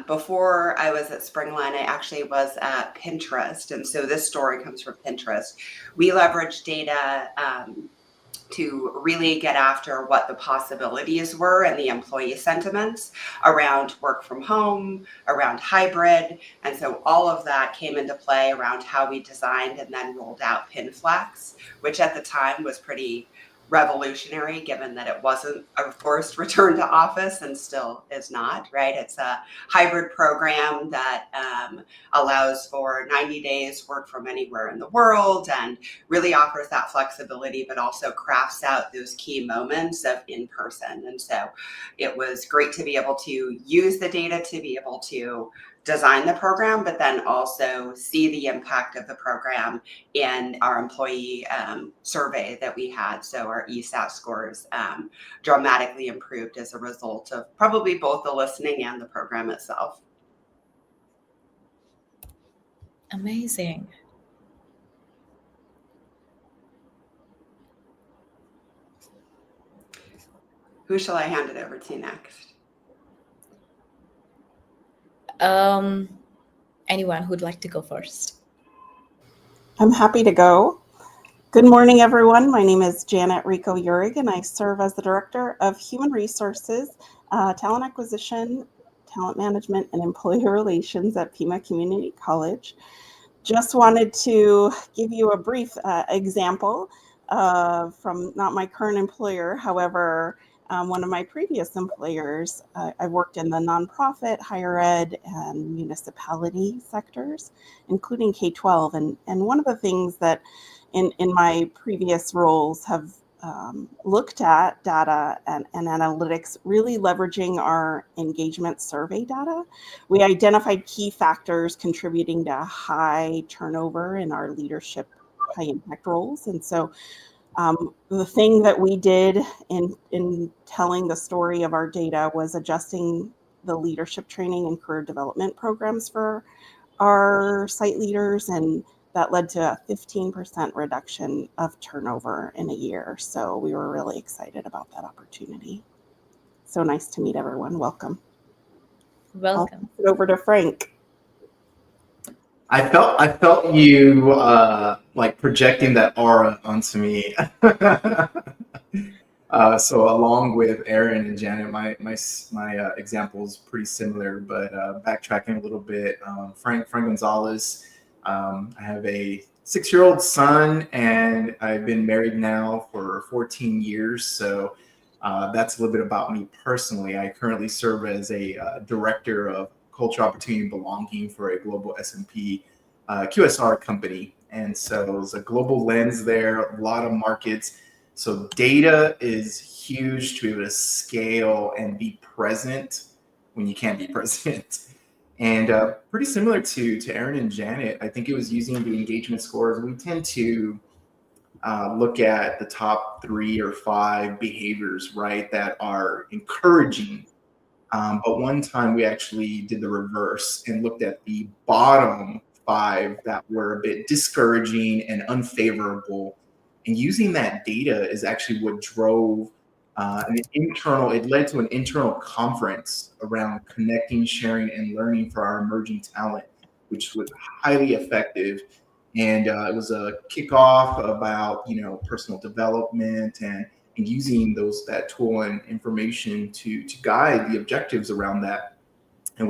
Before I was at Springline, I actually was at Pinterest. And so this story comes from Pinterest. We leverage data to really get after what the possibilities were and the employee sentiments around work from home, around hybrid. And so all of that came into play around how we designed and then rolled out PinFlex, which at the time was pretty revolutionary, given that it wasn't a forced return to office and still is not, right? It's a hybrid program that allows for 90 days work from anywhere in the world and really offers that flexibility, but also crafts out those key moments of in-person. And so it was great to be able to use the data to be able to design the program, but then also see the impact of the program in our employee survey that we had. So our ESAT scores dramatically improved as a result of probably both the listening and the program itself. Amazing. Who shall I hand it over to next? Anyone who'd like to go first? I'm happy to go. Good morning, everyone. My name is Janet Rico Urig, and I serve as the Director of Human Resources, Talent Acquisition, Talent Management, and Employee Relations at Pima Community College. Just wanted to give you a brief example from not my current employer. However, one of my previous employers, I worked in the nonprofit, higher ed, and municipality sectors, including K-12. And one of the things that in my previous roles have looked at data and analytics, really leveraging our engagement survey data. We identified key factors contributing to high turnover in our leadership high impact roles. And so the thing that we did in telling the story of our data was adjusting the leadership training and career development programs for our site leaders, and that led to a 15% reduction of turnover in a year. So we were really excited about that opportunity. So nice to meet everyone. Welcome. Welcome. I'll pass it over to Frank. I felt you like projecting that aura onto me. So along with Erin and Janet, my example is pretty similar, but backtracking a little bit, Frank Gonzalez. I have a 6-year-old son, and I've been married now for 14 years. So that's a little bit about me personally. I currently serve as a director of culture, opportunity, and belonging for a global S&P QSR company. And so there's a global lens there, a lot of markets. So data is huge to be able to scale and be present when you can't be present. And pretty similar to Erin and Janet, I think it was using the engagement scores. We tend to look at the top 3 or 5 behaviors, right, that are encouraging But one time we actually did the reverse and looked at the bottom 5 that were a bit discouraging and unfavorable. And using that data is actually what drove it led to an internal conference around connecting, sharing, and learning for our emerging talent, which was highly effective. And it was a kickoff about, personal development and using that tool and information to guide the objectives around that. And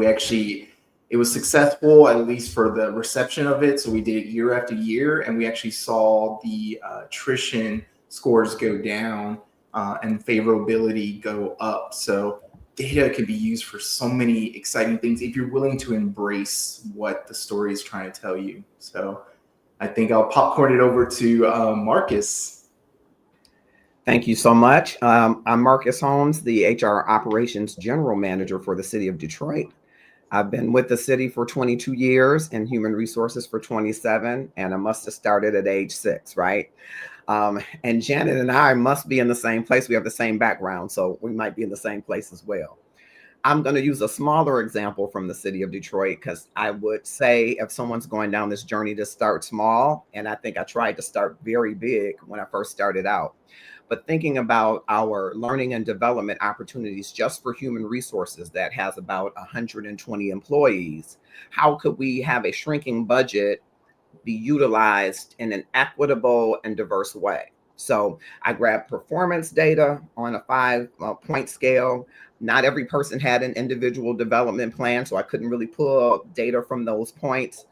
it was successful, at least for the reception of it. So we did it year after year, and we actually saw the attrition scores go down and favorability go up. So data can be used for so many exciting things if you're willing to embrace what the story is trying to tell you. So I think I'll popcorn it over to Marcus. Thank you so much. I'm Marcus Holmes, the HR Operations General Manager for the City of Detroit. I've been with the city for 22 years and human resources for 27, and I must have started at age 6, right? And Janet and I must be in the same place. We have the same background, so we might be in the same place as well. I'm going to use a smaller example from the city of Detroit, because I would say if someone's going down this journey to start small, and I think I tried to start very big when I first started out, but thinking about our learning and development opportunities just for human resources that has about 120 employees, how could we have a shrinking budget be utilized in an equitable and diverse way? So I grabbed performance data on a 5-point scale. Not every person had an individual development plan, so I couldn't really pull data from those points.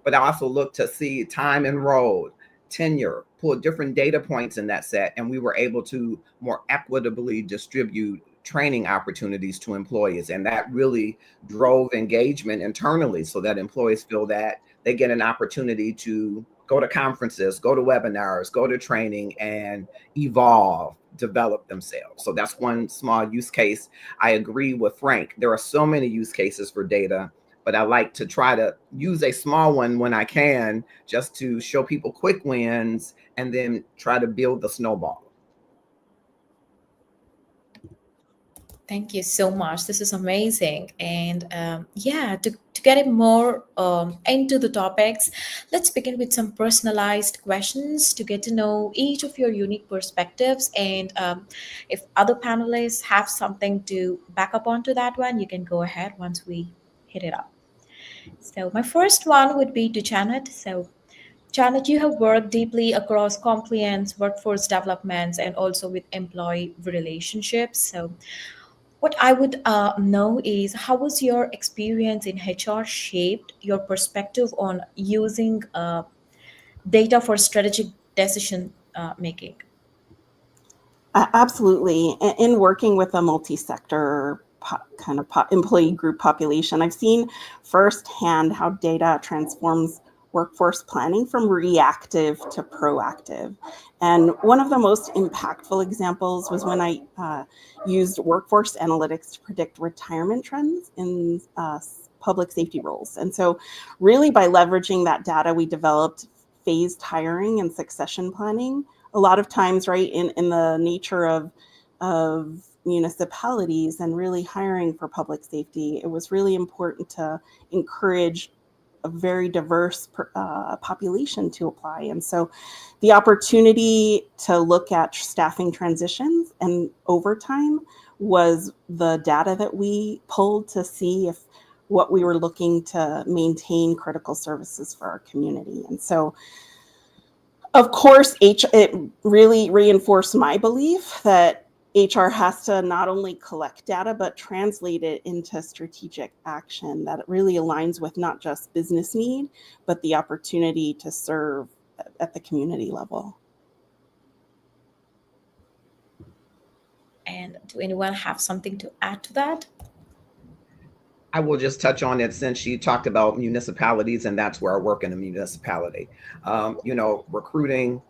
But I also looked to see time enrolled, tenure, pull different data points in that set, and we were able to more equitably distribute training opportunities to employees. And that really drove engagement internally, so that employees feel that they get an opportunity to go to conferences, go to webinars, go to training, and evolve, develop themselves. So that's one small use case. I agree with Frank. There are so many use cases for data, but I like to try to use a small one when I can, just to show people quick wins and then try to build the snowball. Thank you so much. This is amazing. And to get it more into the topics, let's begin with some personalized questions to get to know each of your unique perspectives. And if other panelists have something to back up onto that one, you can go ahead once we hit it up. So my first one would be to Janet. So Janet, you have worked deeply across compliance, workforce developments, and also with employee relationships. So what I would know is, how was your experience in HR shaped your perspective on using data for strategic decision making? Absolutely. In working with a multi-sector employee group population, I've seen firsthand how data transforms workforce planning from reactive to proactive. And one of the most impactful examples was when I used workforce analytics to predict retirement trends in public safety roles. And so really by leveraging that data, we developed phased hiring and succession planning. A lot of times, right, in the nature of municipalities and really hiring for public safety, it was really important to encourage a very diverse population to apply. And so the opportunity to look at staffing transitions and overtime was the data that we pulled to see if what we were looking to maintain critical services for our community. And so, of course, it really reinforced my belief that HR has to not only collect data, but translate it into strategic action that really aligns with not just business need, but the opportunity to serve at the community level. And do anyone have something to add to that? I will just touch on it since you talked about municipalities, and that's where I work in a municipality. Recruiting,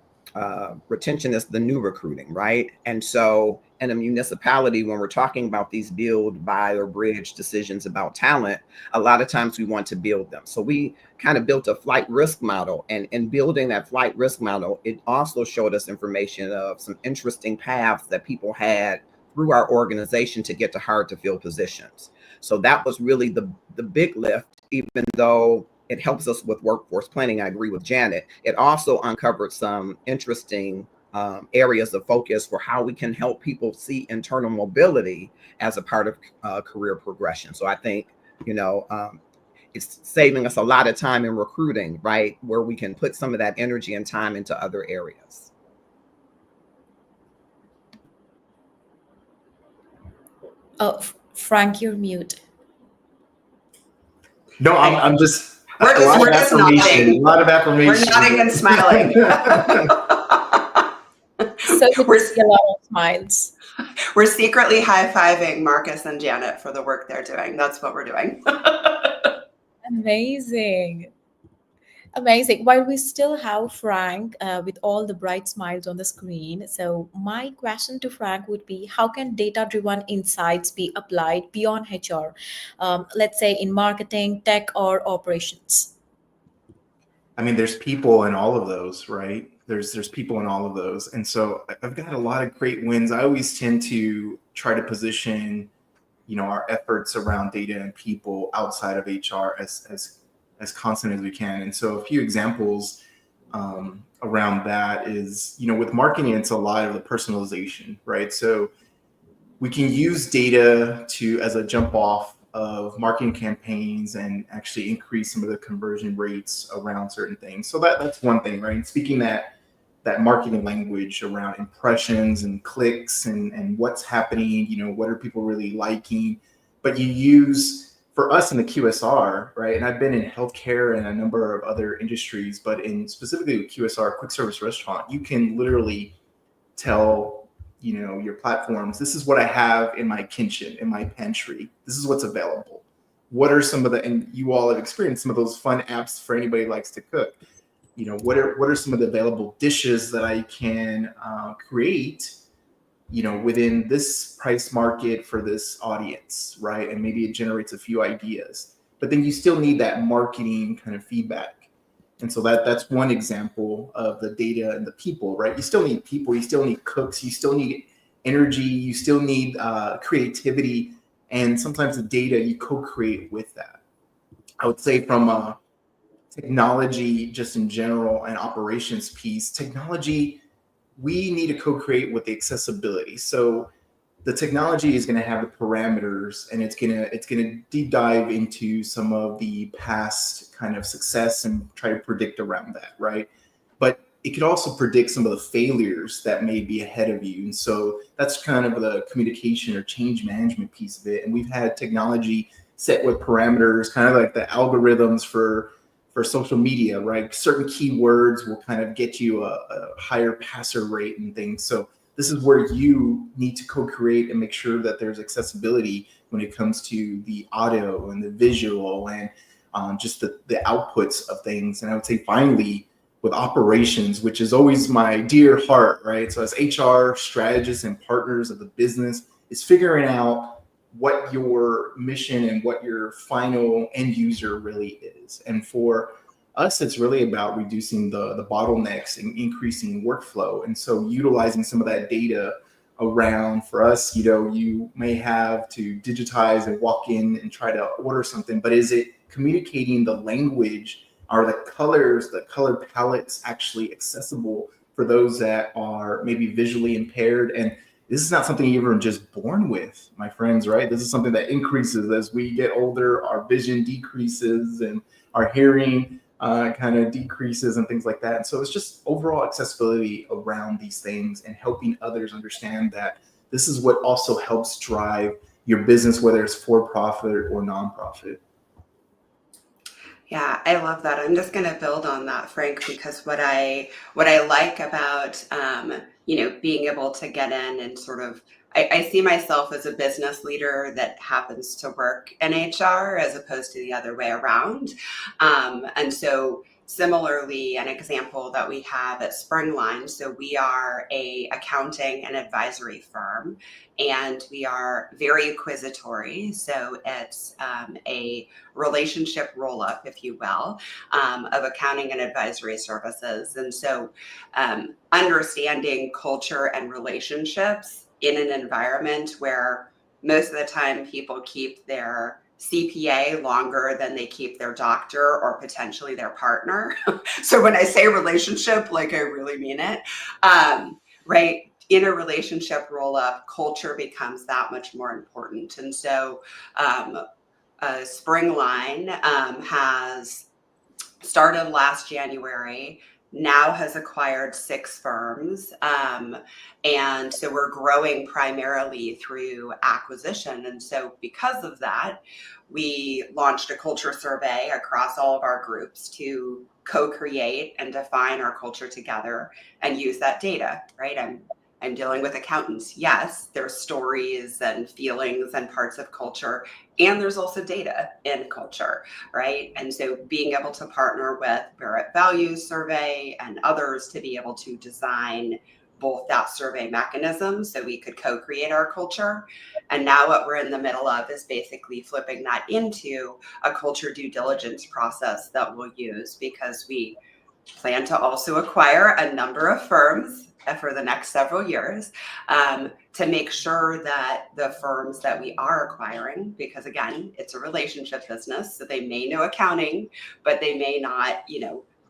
retention is the new recruiting, right? And so in a municipality, when we're talking about these build, buy, or bridge decisions about talent, a lot of times we want to build them. So we kind of built a flight risk model, and in building that flight risk model, it also showed us information of some interesting paths that people had through our organization to get to hard to fill positions. So that was really the big lift, even though it helps us with workforce planning. I agree with Janet. It also uncovered some interesting areas of focus for how we can help people see internal mobility as a part of career progression. So I think, it's saving us a lot of time in recruiting, right? Where we can put some of that energy and time into other areas. Oh, Frank, you're mute. No, I'm just. We're just nodding. A lot of affirmation. We're nodding and smiling. So we see a lot of smiles. We're secretly high-fiving Marcus and Janet for the work they're doing. That's what we're doing. Amazing. Amazing. While we still have Frank with all the bright smiles on the screen, so my question to Frank would be, how can data-driven insights be applied beyond HR, let's say in marketing, tech, or operations? I mean, there's people in all of those, right? There's people in all of those. And so I've got a lot of great wins. I always tend to try to position, our efforts around data and people outside of HR as constant as we can. And so a few examples around that is, with marketing, it's a lot of the personalization, right? So we can use data as a jump off of marketing campaigns and actually increase some of the conversion rates around certain things. So that's one thing, right? And speaking that marketing language around impressions and clicks and what's happening, what are people really liking? But you use, for us in the QSR, right? And I've been in healthcare and a number of other industries, but in specifically with QSR, quick service restaurant, you can literally tell, your platforms, this is what I have in my kitchen, in my pantry. This is what's available. What are some of and you all have experienced some of those fun apps for anybody who likes to cook. What are some of the available dishes that I can create, within this price market for this audience, right? And maybe it generates a few ideas, but then you still need that marketing kind of feedback. And so that's one example of the data and the people, right? You still need people, you still need cooks, you still need energy, you still need creativity, and sometimes the data you co-create with that. I would say from technology, just in general, and operations piece, technology, we need to co-create with the accessibility. So the technology is going to have the parameters, and it's going to deep dive into some of the past kind of success and try to predict around that, right? But it could also predict some of the failures that may be ahead of you. And so that's kind of the communication or change management piece of it. And we've had technology set with parameters, kind of like the algorithms for social media, right? Certain keywords will kind of get you a higher passer rate and things. So this is where you need to co-create and make sure that there's accessibility when it comes to the audio and the visual and just the outputs of things. And I would say finally, with operations, which is always my dear heart, right? So as HR strategists and partners of the business, is figuring out what your mission and what your final end user really is. And for us, it's really about reducing the bottlenecks and increasing workflow. And so utilizing some of that data around, for us, you may have to digitize and walk in and try to order something, but is it communicating the language? Are the colors, the color palettes actually accessible for those that are maybe visually impaired? And this is not something you're just born with, my friends, right? This is something that increases as we get older, our vision decreases and our hearing kind of decreases and things like that. And so it's just overall accessibility around these things and helping others understand that this is what also helps drive your business, whether it's for-profit or nonprofit. Yeah, I love that. I'm just going to build on that, Frank, because what I like about being able to get in and sort of, I see myself as a business leader that happens to work in HR as opposed to the other way around. And so similarly, an example that we have at Springline, so we are a accounting and advisory firm, and we are very acquisitory. So it's a relationship roll-up, if you will, of accounting and advisory services. And so understanding culture and relationships in an environment where most of the time people keep their CPA longer than they keep their doctor or potentially their partner. So when I say relationship, like I really mean it, right? In a relationship roll up, culture becomes that much more important. And so Springline has started last January, now has acquired 6 firms. And so we're growing primarily through acquisition. And so because of that, we launched a culture survey across all of our groups to co-create and define our culture together and use that data, right? I'm dealing with accountants. Yes, there's stories and feelings and parts of culture, and there's also data in culture, right? And so being able to partner with Barrett Values Survey and others to be able to design both that survey mechanism so we could co-create our culture. And now what we're in the middle of is basically flipping that into a culture due diligence process that we'll use, because we plan to also acquire a number of firms for the next several years to make sure that the firms that we are acquiring, because again, it's a relationship business, so they may know accounting, but they may not,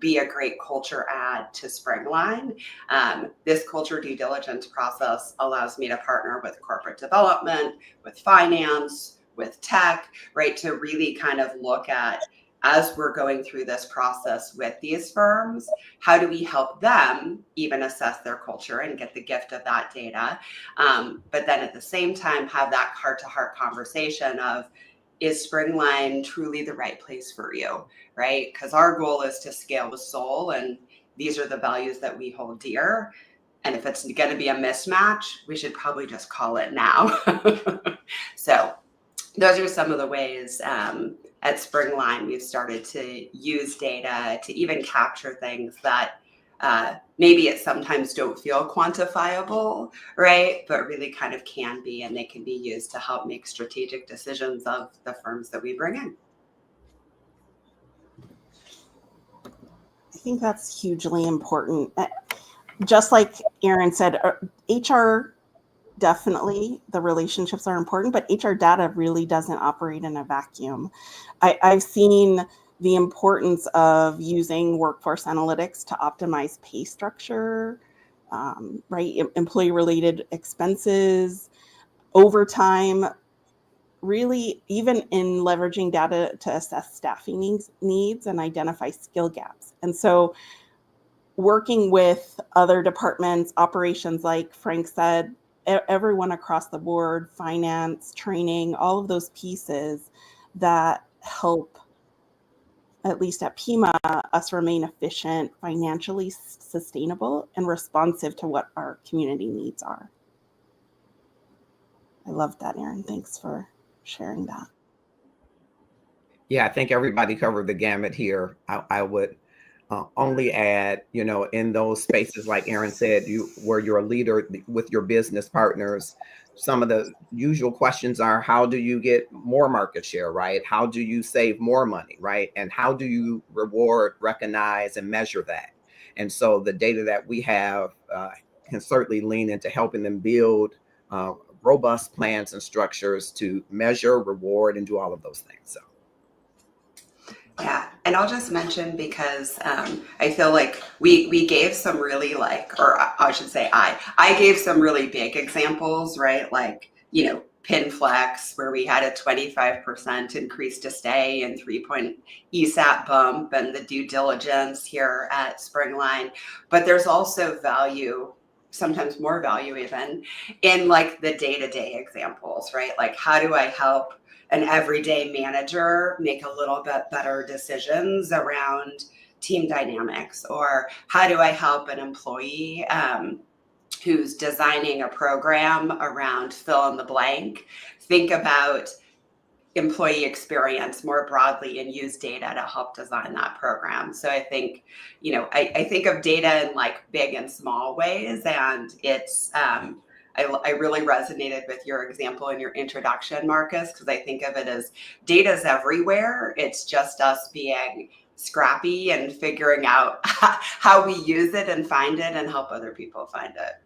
be a great culture add to Springline. This culture due diligence process allows me to partner with corporate development, with finance, with tech, right, to really kind of look at, as we're going through this process with these firms, how do we help them even assess their culture and get the gift of that data? But then at the same time, have that heart-to-heart conversation of, is Springline truly the right place for you, right? Because our goal is to scale with soul, and these are the values that we hold dear. And if it's going to be a mismatch, we should probably just call it now. So those are some of the ways at Springline we've started to use data to even capture things that maybe it sometimes don't feel quantifiable, right? But really kind of can be, and they can be used to help make strategic decisions of the firms that we bring in. I think that's hugely important. Just like Erin said, HR, definitely the relationships are important, but HR data really doesn't operate in a vacuum. I've seen the importance of using workforce analytics to optimize pay structure, right? Employee-related expenses, overtime, really even in leveraging data to assess staffing needs and identify skill gaps. And so working with other departments, operations, like Frank said, everyone across the board, finance, training, all of those pieces that help, at least at Pima, us remain efficient, financially sustainable, and responsive to what our community needs are. I love that, Erin. Thanks for sharing that. Yeah, I think everybody covered the gamut here. I would only add, in those spaces, like Erin said, where you're a leader with your business partners, some of the usual questions are, how do you get more market share, right? How do you save more money, right? And how do you reward, recognize, and measure that? And so the data that we have can certainly lean into helping them build robust plans and structures to measure, reward, and do all of those things. So. Yeah, and I'll just mention, because I feel like we gave some really I should say I gave some really big examples, right? Like, PinFlex, where we had a 25% increase to stay and 3-point ESAT bump, and the due diligence here at Springline. But there's also value, sometimes more value even, in like the day-to-day examples, right? Like, how do I help an everyday manager make a little bit better decisions around team dynamics? Or how do I help an employee who's designing a program around fill in the blank think about employee experience more broadly and use data to help design that program? So I think, I think of data in like big and small ways, and it's, I really resonated with your example in your introduction, Marcus, because I think of it as data's everywhere. It's just us being scrappy and figuring out how we use it and find it and help other people find it.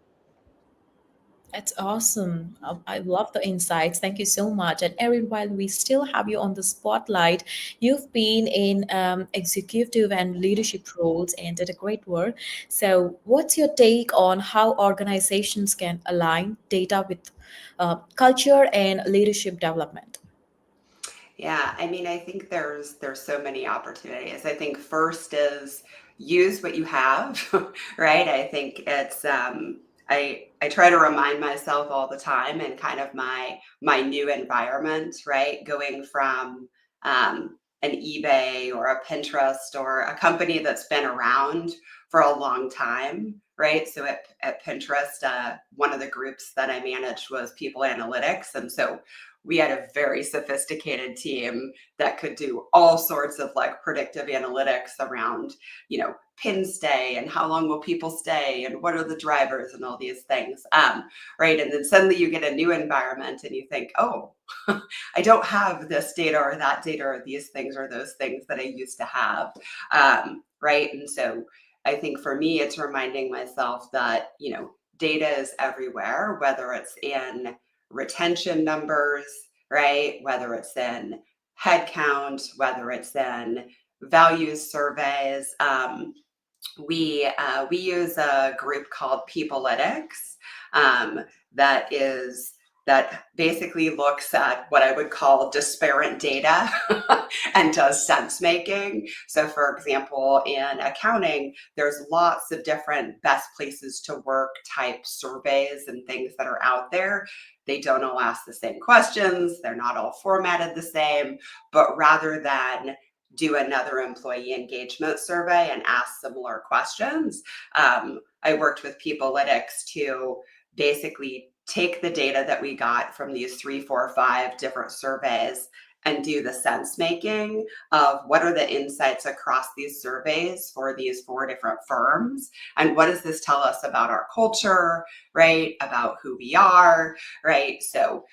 That's awesome. I love the insights. Thank you so much. And Erin, while we still have you on the spotlight, you've been in executive and leadership roles and did a great work. So, what's your take on how organizations can align data with culture and leadership development? Yeah, I mean, I think there's so many opportunities. I think first is use what you have, right? I think it's I try to remind myself all the time in kind of my new environment, right? Going from an eBay or a Pinterest or a company that's been around for a long time, right? So at Pinterest, one of the groups that I managed was people analytics, and so we had a very sophisticated team that could do all sorts of like predictive analytics around, pin stay and how long will people stay and what are the drivers and all these things. Right. And then suddenly you get a new environment and you think, oh, I don't have this data or that data or these things or those things that I used to have. Right. And so I think for me, it's reminding myself that, data is everywhere, whether it's in retention numbers, right? Whether it's in headcount, whether it's in values surveys. We use a group called Peoplelytics um, that is that basically looks at what I would call disparate data and does sense making. So, for example, in accounting, there's lots of different best places to work type surveys and things that are out there. They don't all ask the same questions. They're not all formatted the same, but rather than do another employee engagement survey and ask similar questions, I worked with Peoplelytics to basically take the data that we got from these 3, 4, 5 different surveys and do the sense making of what are the insights across these surveys for these 4 different firms, and what does this tell us about our culture, right? About who we are, right? So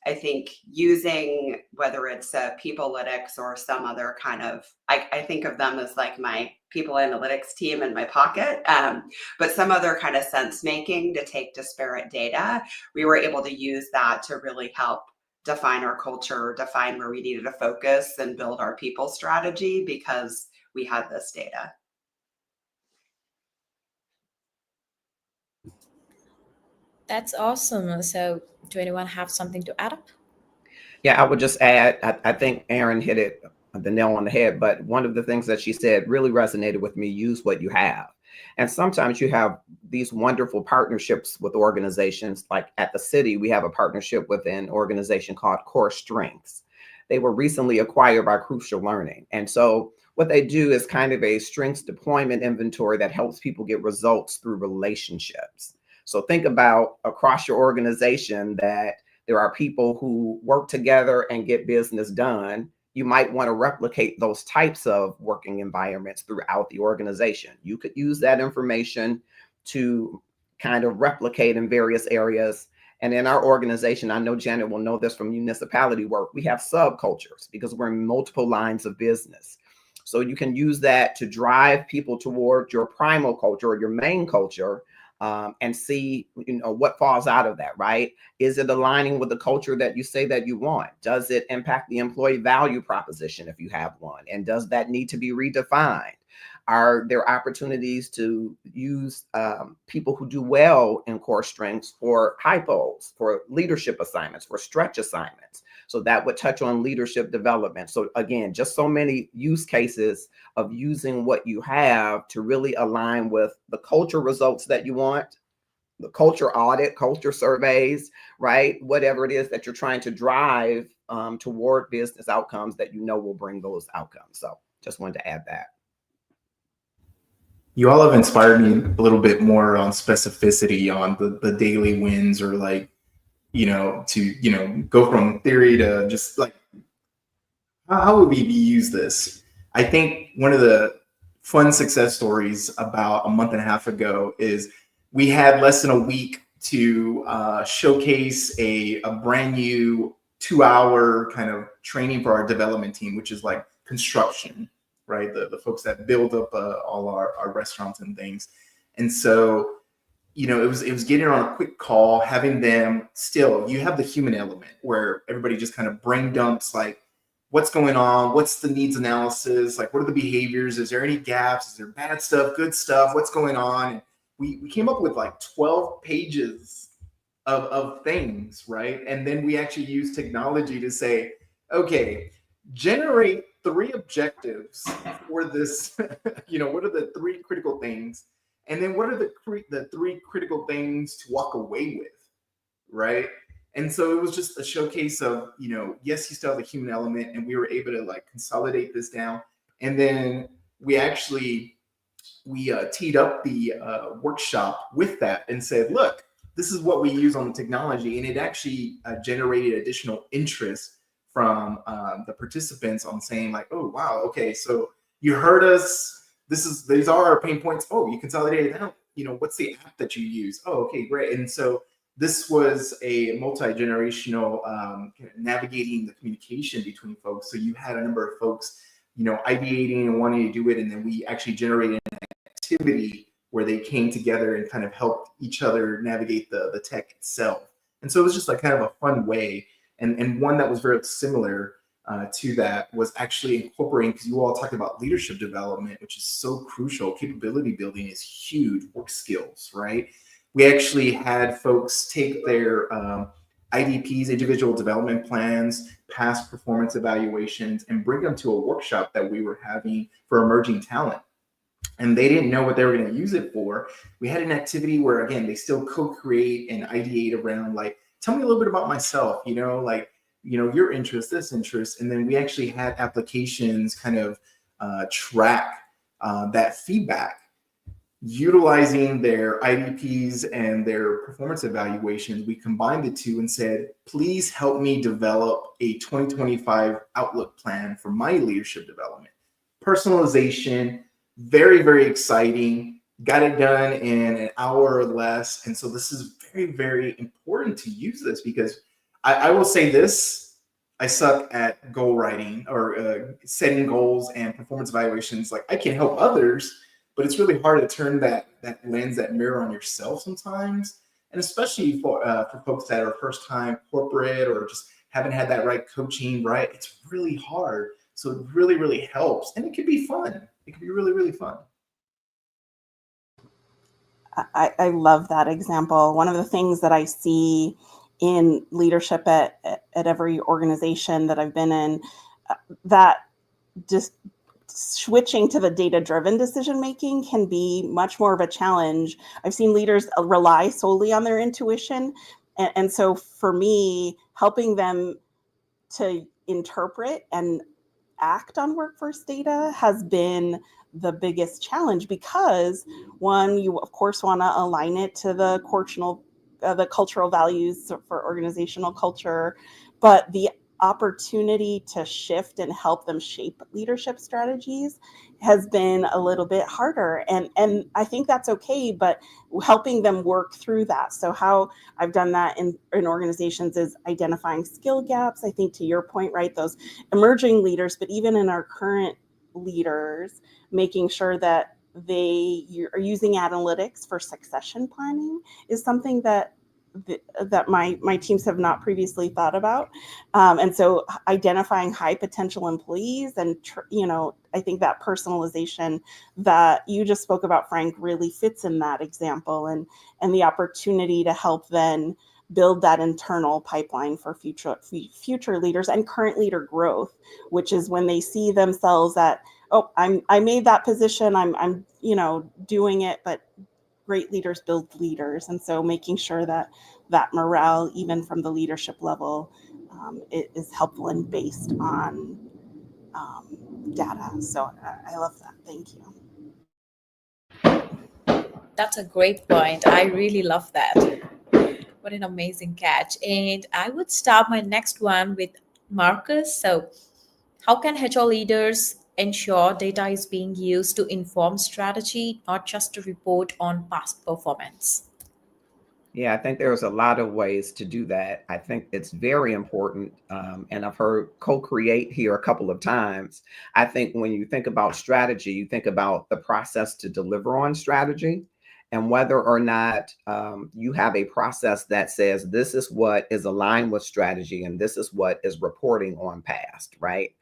I think using whether it's Peoplelytics or some other kind of, I think of them as like my people analytics team in my pocket, but some other kind of sense making to take disparate data, we were able to use that to really help define our culture, define where we needed to focus and build our people strategy because we had this data. That's awesome. So, do anyone have something to add up? Yeah, I would just add, I think Erin hit it the nail on the head, but one of the things that she said really resonated with me: use what you have. And sometimes you have these wonderful partnerships with organizations. Like at the city, we have a partnership with an organization called Core Strengths. They were recently acquired by Crucial Learning. And so what they do is kind of a strengths deployment inventory that helps people get results through relationships. So think about across your organization that there are people who work together and get business done. You might want to replicate those types of working environments throughout the organization. You could use that information to kind of replicate in various areas. And in our organization, I know Janet will know this from municipality work, we have subcultures because we're in multiple lines of business. So you can use that to drive people toward your primal culture or your main culture, and see, what falls out of that, right? Is it aligning with the culture that you say that you want? Does it impact the employee value proposition if you have one? And does that need to be redefined? Are there opportunities to use people who do well in core strengths for hypos, for leadership assignments, for stretch assignments? So that would touch on leadership development. So again, just so many use cases of using what you have to really align with the culture results that you want, the culture audit, culture surveys, right? Whatever it is that you're trying to drive toward business outcomes that will bring those outcomes. So just wanted to add that. You all have inspired me a little bit more on specificity on the daily wins, or like, to go from theory to just like, how would we use this? I think one of the fun success stories about a month and a half ago is we had less than a week to showcase a brand new 2-hour kind of training for our development team, which is like construction, right? The folks that build up all our restaurants and things. And so it was getting on a quick call, having them still, you have the human element where everybody just kind of brain dumps, like, what's going on? What's the needs analysis? Like, what are the behaviors? Is there any gaps? Is there bad stuff, good stuff? What's going on? And we came up with like 12 pages of things, right? And then we actually use technology to say, okay, generate 3 objectives for this. What are the 3 critical things? And then what are the 3 critical things to walk away with, right? And so it was just a showcase of, yes, you still have the human element, and we were able to like consolidate this down. And then we teed up the workshop with that and said, look, this is what we use on the technology. And it actually generated additional interest from the participants on saying like, oh, wow, okay, so you heard us. These are our pain points. Oh, you consolidated out. What's the app that you use? Oh, okay, great. And so this was a multi-generational navigating the communication between folks. So you had a number of folks, ideating and wanting to do it. And then we actually generated an activity where they came together and kind of helped each other navigate the tech itself. And so it was just like kind of a fun way. And one that was very similar to that was actually incorporating, because you all talked about leadership development, which is so crucial. Capability building is huge. Work skills, right? We actually had folks take their IDPs, individual development plans, past performance evaluations, and bring them to a workshop that we were having for emerging talent. And they didn't know what they were going to use it for. We had an activity where, again, they still co-create and ideate around, like, tell me a little bit about myself, your interest, this interest. And then we actually had applications kind of track that feedback, utilizing their IDPs and their performance evaluations. We combined the two and said, please help me develop a 2025 outlook plan for my leadership development. Personalization, very, very exciting. Got it done in an hour or less. And so this is very, very important to use this, because I will say this, I suck at goal writing or setting goals and performance evaluations. Like, I can help others, but it's really hard to turn that lens, that mirror on yourself sometimes. And especially for folks that are first time corporate or just haven't had that right coaching, right? It's really hard. So it really, really helps. And it can be fun. It can be really, really fun. I love that example. One of the things that I see in leadership at every organization that I've been in, that just switching to the data-driven decision-making can be much more of a challenge. I've seen leaders rely solely on their intuition. And so for me, helping them to interpret and act on workforce data has been the biggest challenge, because one, you of course want to align it to the cultural values for organizational culture, but the opportunity to shift and help them shape leadership strategies has been a little bit harder. And I think that's okay, but helping them work through that. So how I've done that in organizations is identifying skill gaps. I think to your point, right, those emerging leaders, but even in our current leaders, making sure that they are using analytics for succession planning is something that my teams have not previously thought about. And so identifying high potential employees and, I think that personalization that you just spoke about, Frank, really fits in that example, and the opportunity to help then build that internal pipeline for future leaders and current leader growth, which is when they see themselves at, oh, I made that position, I'm doing it, but great leaders build leaders. And so making sure that morale, even from the leadership level, is helpful and based on data. So I love that. Thank you. That's a great point. I really love that. What an amazing catch. And I would start my next one with Marcus. So how can HR leaders ensure data is being used to inform strategy, not just to report on past performance? Yeah, I think there's a lot of ways to do that. I think it's very important. And I've heard co-create here a couple of times. I think when you think about strategy, you think about the process to deliver on strategy. and whether or not you have a process that says this is what is aligned with strategy and this is what is reporting on past, right?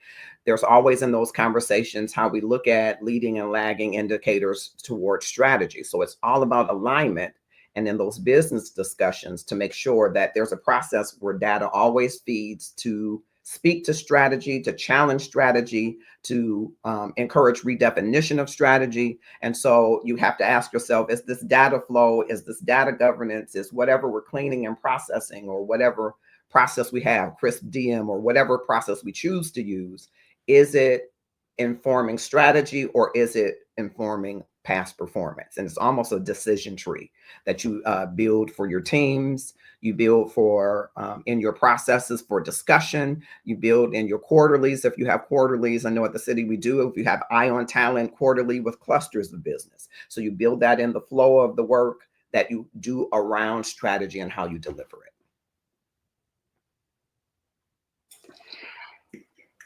There's always in those conversations how we look at leading and lagging indicators towards strategy. So it's all about alignment. And in those business discussions, to make sure that there's a process where data always feeds to speak to strategy, to challenge strategy, to encourage redefinition of strategy. And so you have to ask yourself, is this data flow, is this data governance, is whatever we're cleaning and processing, or whatever process we have, CRISP DM, or whatever process we choose to use, is it informing strategy or is it informing past performance? And it's almost a decision tree that you build for your teams, you build for in your processes for discussion, you build in your quarterlies if you have quarterlies. I know at the city we do, if you have Eye on Talent quarterly with clusters of business. So you build that in the flow of the work that you do around strategy and how you deliver it.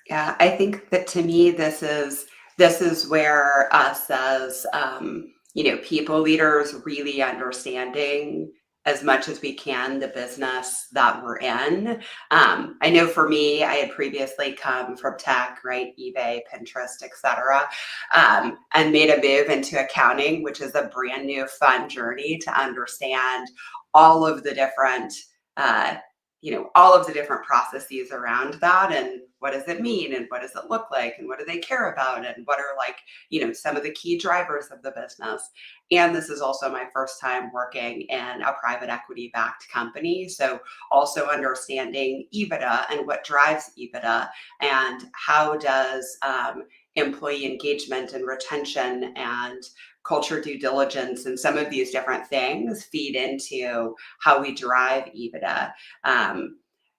Yeah, I think that to me, this is where us as people leaders really understanding as much as we can the business that we're in. I know for me, I had previously come from tech, right? eBay, Pinterest, etc., and made a move into accounting, which is a brand new fun journey to understand all of the different processes around that, and what does it mean, and what does it look like, and what do they care about, and what are some of the key drivers of the business. And this is also my first time working in a private equity backed company, so also understanding EBITDA and what drives EBITDA, and how does employee engagement and retention and culture due diligence and some of these different things feed into how we drive EBITDA.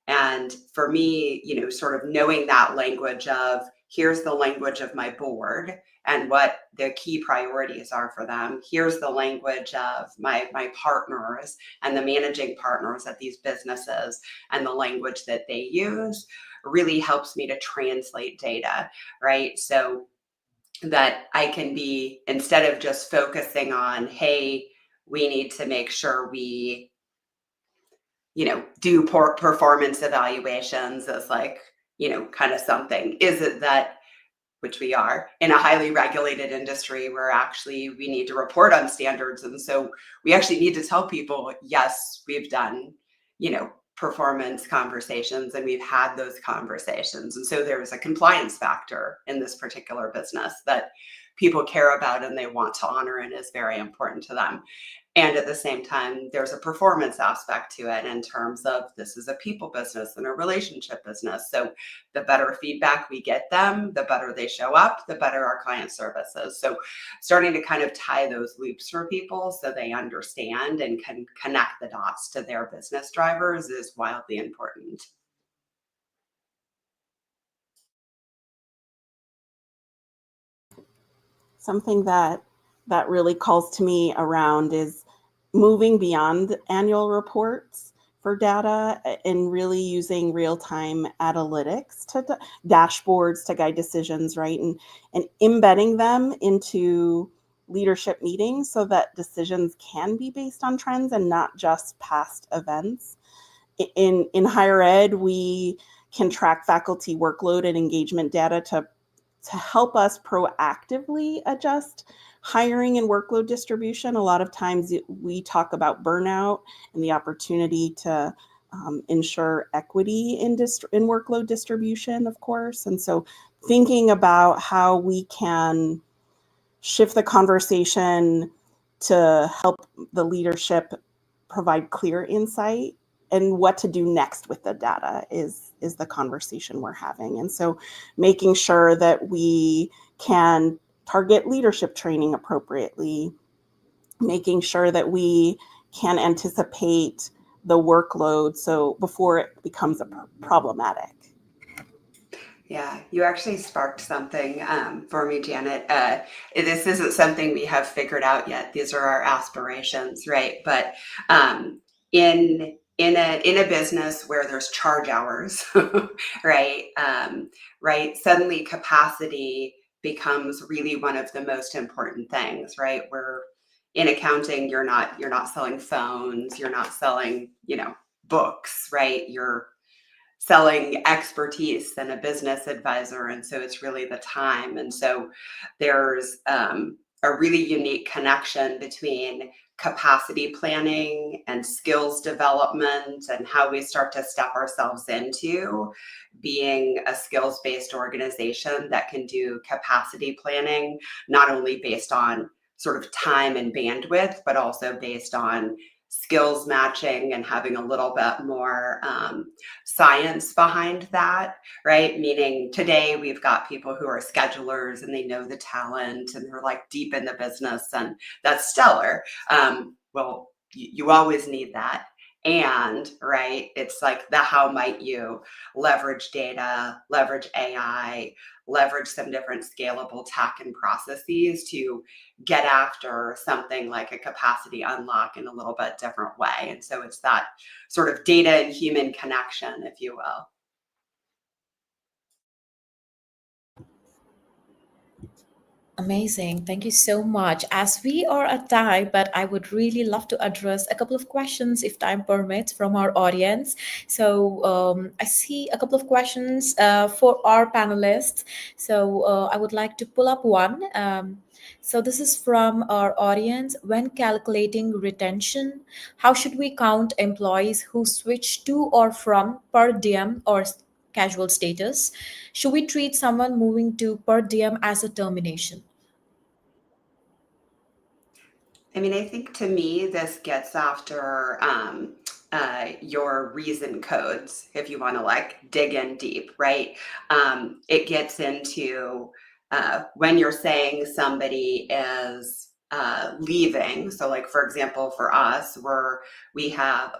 And for me, sort of knowing that language of, here's the language of my board and what the key priorities are for them. Here's the language of my partners and the managing partners at these businesses and the language that they use really helps me to translate data, right? So that I can be, instead of just focusing on, hey, we need to make sure we do performance evaluations as kind of something. Is it that, which we are in a highly regulated industry where actually we need to report on standards. And so we actually need to tell people, yes, we've done, performance conversations and we've had those conversations. And so there's a compliance factor in this particular business that people care about and they want to honor and is very important to them. And at the same time, there's a performance aspect to it in terms of this is a people business and a relationship business. So the better feedback we get them, the better they show up, the better our client service is. So starting to kind of tie those loops for people so they understand and can connect the dots to their business drivers is wildly important. Something that really calls to me around is moving beyond annual reports for data and really using real-time analytics to dashboards to guide decisions, right? And embedding them into leadership meetings so that decisions can be based on trends and not just past events. In higher ed, we can track faculty workload and engagement data to help us proactively adjust hiring and workload distribution. A lot of times we talk about burnout and the opportunity to ensure equity in workload distribution, of course. And so thinking about how we can shift the conversation to help the leadership provide clear insight and what to do next with the data is the conversation we're having. And so making sure that we can target leadership training appropriately, making sure that we can anticipate the workload so before it becomes problematic. Yeah, you actually sparked something for me, Janet. This isn't something we have figured out yet. These are our aspirations, right? But in a business where there's charge hours, right? Suddenly capacity becomes really one of the most important things, right? We're in accounting, you're not selling phones, you're not selling, books, right? You're selling expertise and a business advisor. And so it's really the time. And so there's a really unique connection between capacity planning and skills development and how we start to step ourselves into being a skills-based organization that can do capacity planning, not only based on sort of time and bandwidth, but also based on skills matching and having a little bit more science behind that, right? Meaning today we've got people who are schedulers and they know the talent and they're like deep in the business, and that's stellar. Well, you always need that. And right, it's like the how might you leverage data, leverage AI, leverage some different scalable tech and processes to get after something like a capacity unlock in a little bit different way. And so it's that sort of data and human connection, if you will. Amazing. Thank you so much. As we are at time, but I would really love to address a couple of questions, if time permits, from our audience. So I see a couple of questions for our panelists. So I would like to pull up one. So this is from our audience. When calculating retention, how should we count employees who switch to or from per diem or casual status? Should we treat someone moving to per diem as a termination? I mean, I think to me, this gets after your reason codes, if you want to like dig in deep, right? It gets into when you're saying somebody is leaving. So like, for example, for us, we have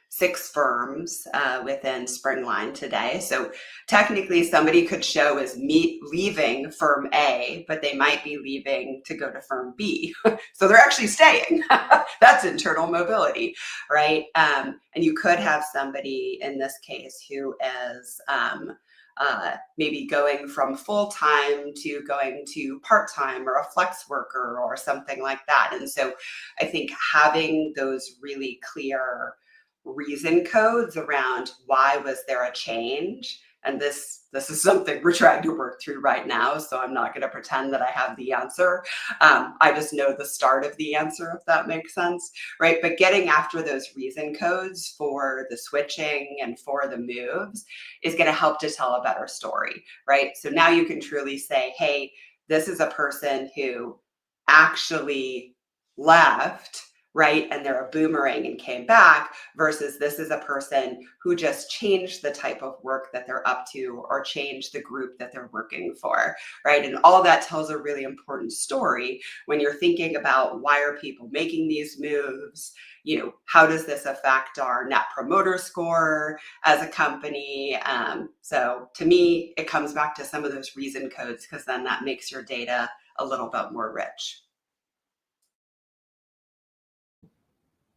6 firms within Springline today. So technically somebody could show as me leaving firm A, but they might be leaving to go to firm B. So they're actually staying. That's internal mobility, right? And you could have somebody in this case who is maybe going from full-time to going to part-time or a flex worker or something like that. And so I think having those really clear reason codes around why was there a change, and this is something we're trying to work through right now, so I'm not going to pretend that I have the answer. I just know the start of the answer, if that makes sense, right? But getting after those reason codes for the switching and for the moves is going to help to tell a better story, right? So now you can truly say, hey, this is a person who actually left, right? And they're a boomerang and came back, versus this is a person who just changed the type of work that they're up to or changed the group that they're working for, right? And all that tells a really important story when you're thinking about why are people making these moves? How does this affect our net promoter score as a company? So to me, it comes back to some of those reason codes, because then that makes your data a little bit more rich.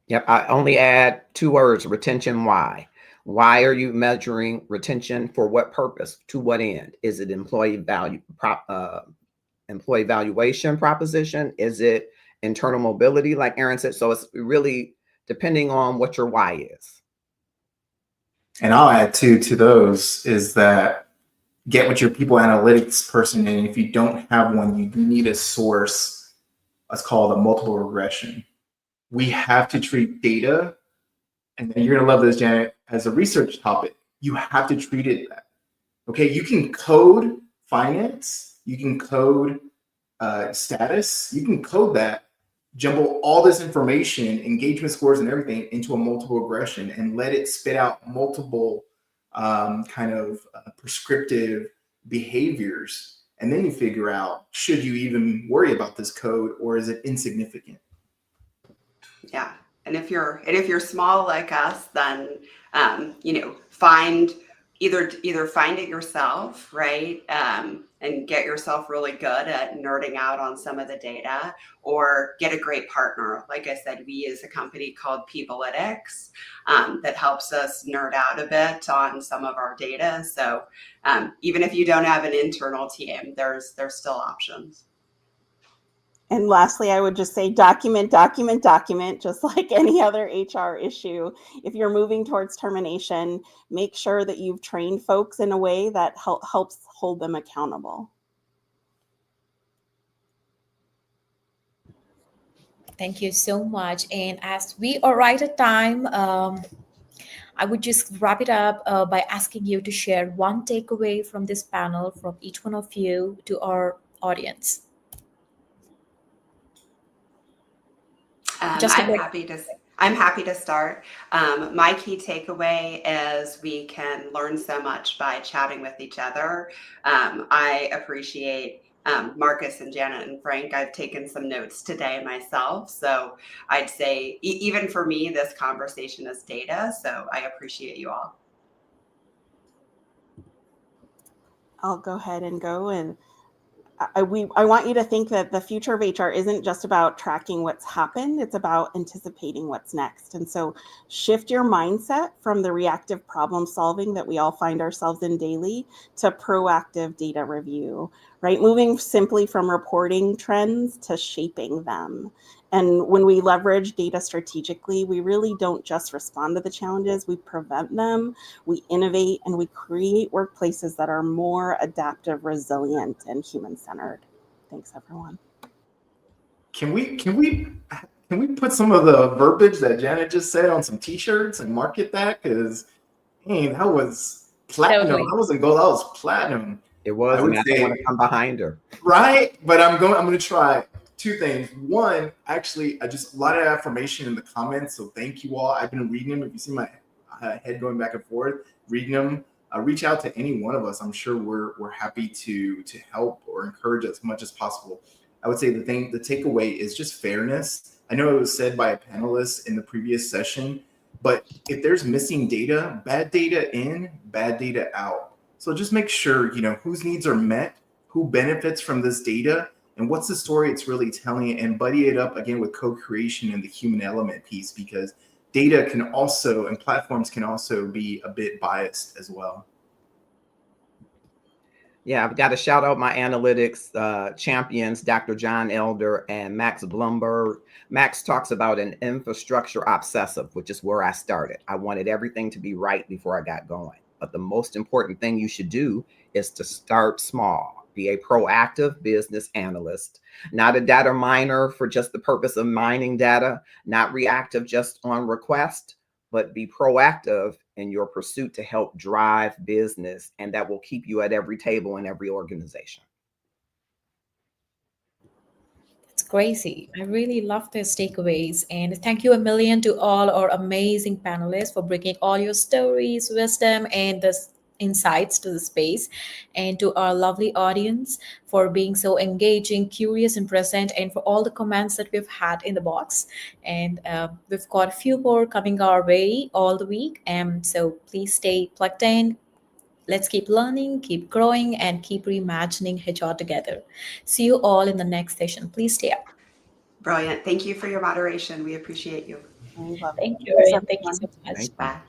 Yep, I only add 2 words: retention. Why? Why are you measuring retention? For what purpose? To what end? Is it employee valuation proposition? Is it internal mobility, like Aaron said? So it's really depending on what your why is. And I'll add to those is that get with your people analytics person, and if you don't have one, you need a source. Let's call it a multiple regression. We have to treat data, and then you're gonna love this, Janet, as a research topic. You have to treat it that. Okay, you can code finance, you can code status, you can code that, jumble all this information, engagement scores and everything into a multiple regression and let it spit out multiple prescriptive behaviors. And then you figure out, should you even worry about this code, or is it insignificant? Yeah, and if you're small like us, then find either find it yourself, right, and get yourself really good at nerding out on some of the data, or get a great partner. Like I said, we use a company called Peoplelytics that helps us nerd out a bit on some of our data. So even if you don't have an internal team, there's still options. And lastly, I would just say document, document, document, just like any other HR issue. If you're moving towards termination, make sure that you've trained folks in a way that helps hold them accountable. Thank you so much. And as we are right at time, I would just wrap it up by asking you to share one takeaway from this panel from each one of you to our audience. I'm Just a quick- happy to start. My key takeaway is we can learn so much by chatting with each other. I appreciate Marcus and Janet and Frank. I've taken some notes today myself. So I'd say even for me, this conversation is data. So I appreciate you all. I'll go ahead and go. And I want you to think that the future of HR isn't just about tracking what's happened, it's about anticipating what's next. And so shift your mindset from the reactive problem solving that we all find ourselves in daily to proactive data review, right? Moving simply from reporting trends to shaping them. And when we leverage data strategically, we really don't just respond to the challenges, we prevent them, we innovate, and we create workplaces that are more adaptive, resilient, and human-centered. Thanks, everyone. Can we put some of the verbiage that Janet just said on some T-shirts and market that? Because that was platinum. Totally. That wasn't gold. That was platinum. It was, I would and I say- don't want to come behind her. Right, but I'm going to try two things. One, actually, I just a lot of affirmation in the comments, so thank you all. I've been reading them. If you see my head going back and forth, reading them, reach out to any one of us. I'm sure we're happy to help or encourage as much as possible. I would say the takeaway is just fairness. I know it was said by a panelist in the previous session, but if there's missing data, bad data in, bad data out. So just make sure whose needs are met, who benefits from this data, and what's the story it's really telling, and buddy it up again with co-creation and the human element piece, because data can also, and platforms can also be a bit biased as well. Yeah, I've got to shout out my analytics champions, Dr. John Elder and Max Blumberg. Max talks about an infrastructure obsessive, which is where I started. I wanted everything to be right before I got going. But the most important thing you should do is to start small. Be a proactive business analyst, not a data miner for just the purpose of mining data, not reactive just on request, but be proactive in your pursuit to help drive business, and that will keep you at every table in every organization. It's crazy. I really love these takeaways. And thank you a million to all our amazing panelists for bringing all your stories, wisdom, and this insights to the space, and to our lovely audience for being so engaging, curious, and present, and for all the comments that we've had in the box. And we've got a few more coming our way all the week, and so please stay plugged in. Let's keep learning, keep growing, and keep reimagining HR together. See you all in the next session. Please stay up. Brilliant. Thank you for your moderation. We appreciate you. We love it. Thank you, Arian. Thank you so much. Thank you. Bye.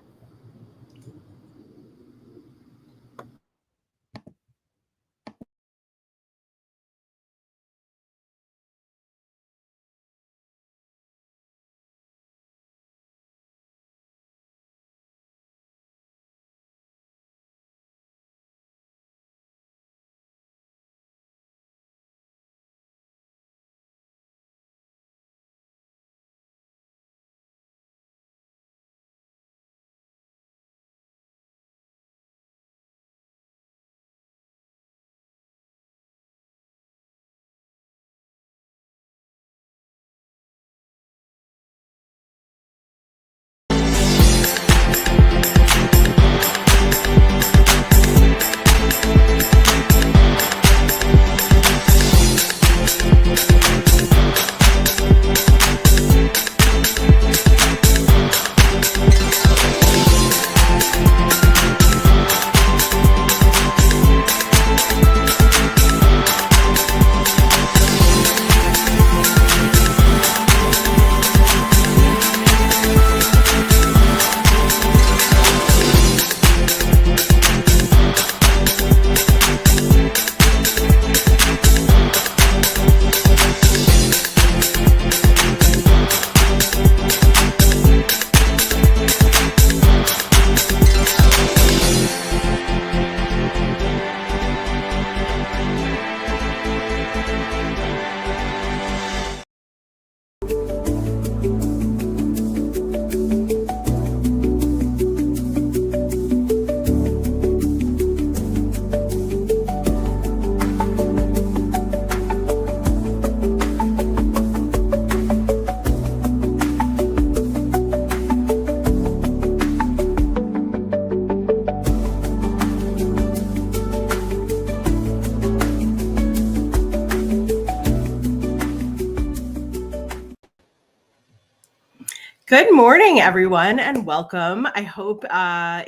Good morning, everyone, and welcome. I hope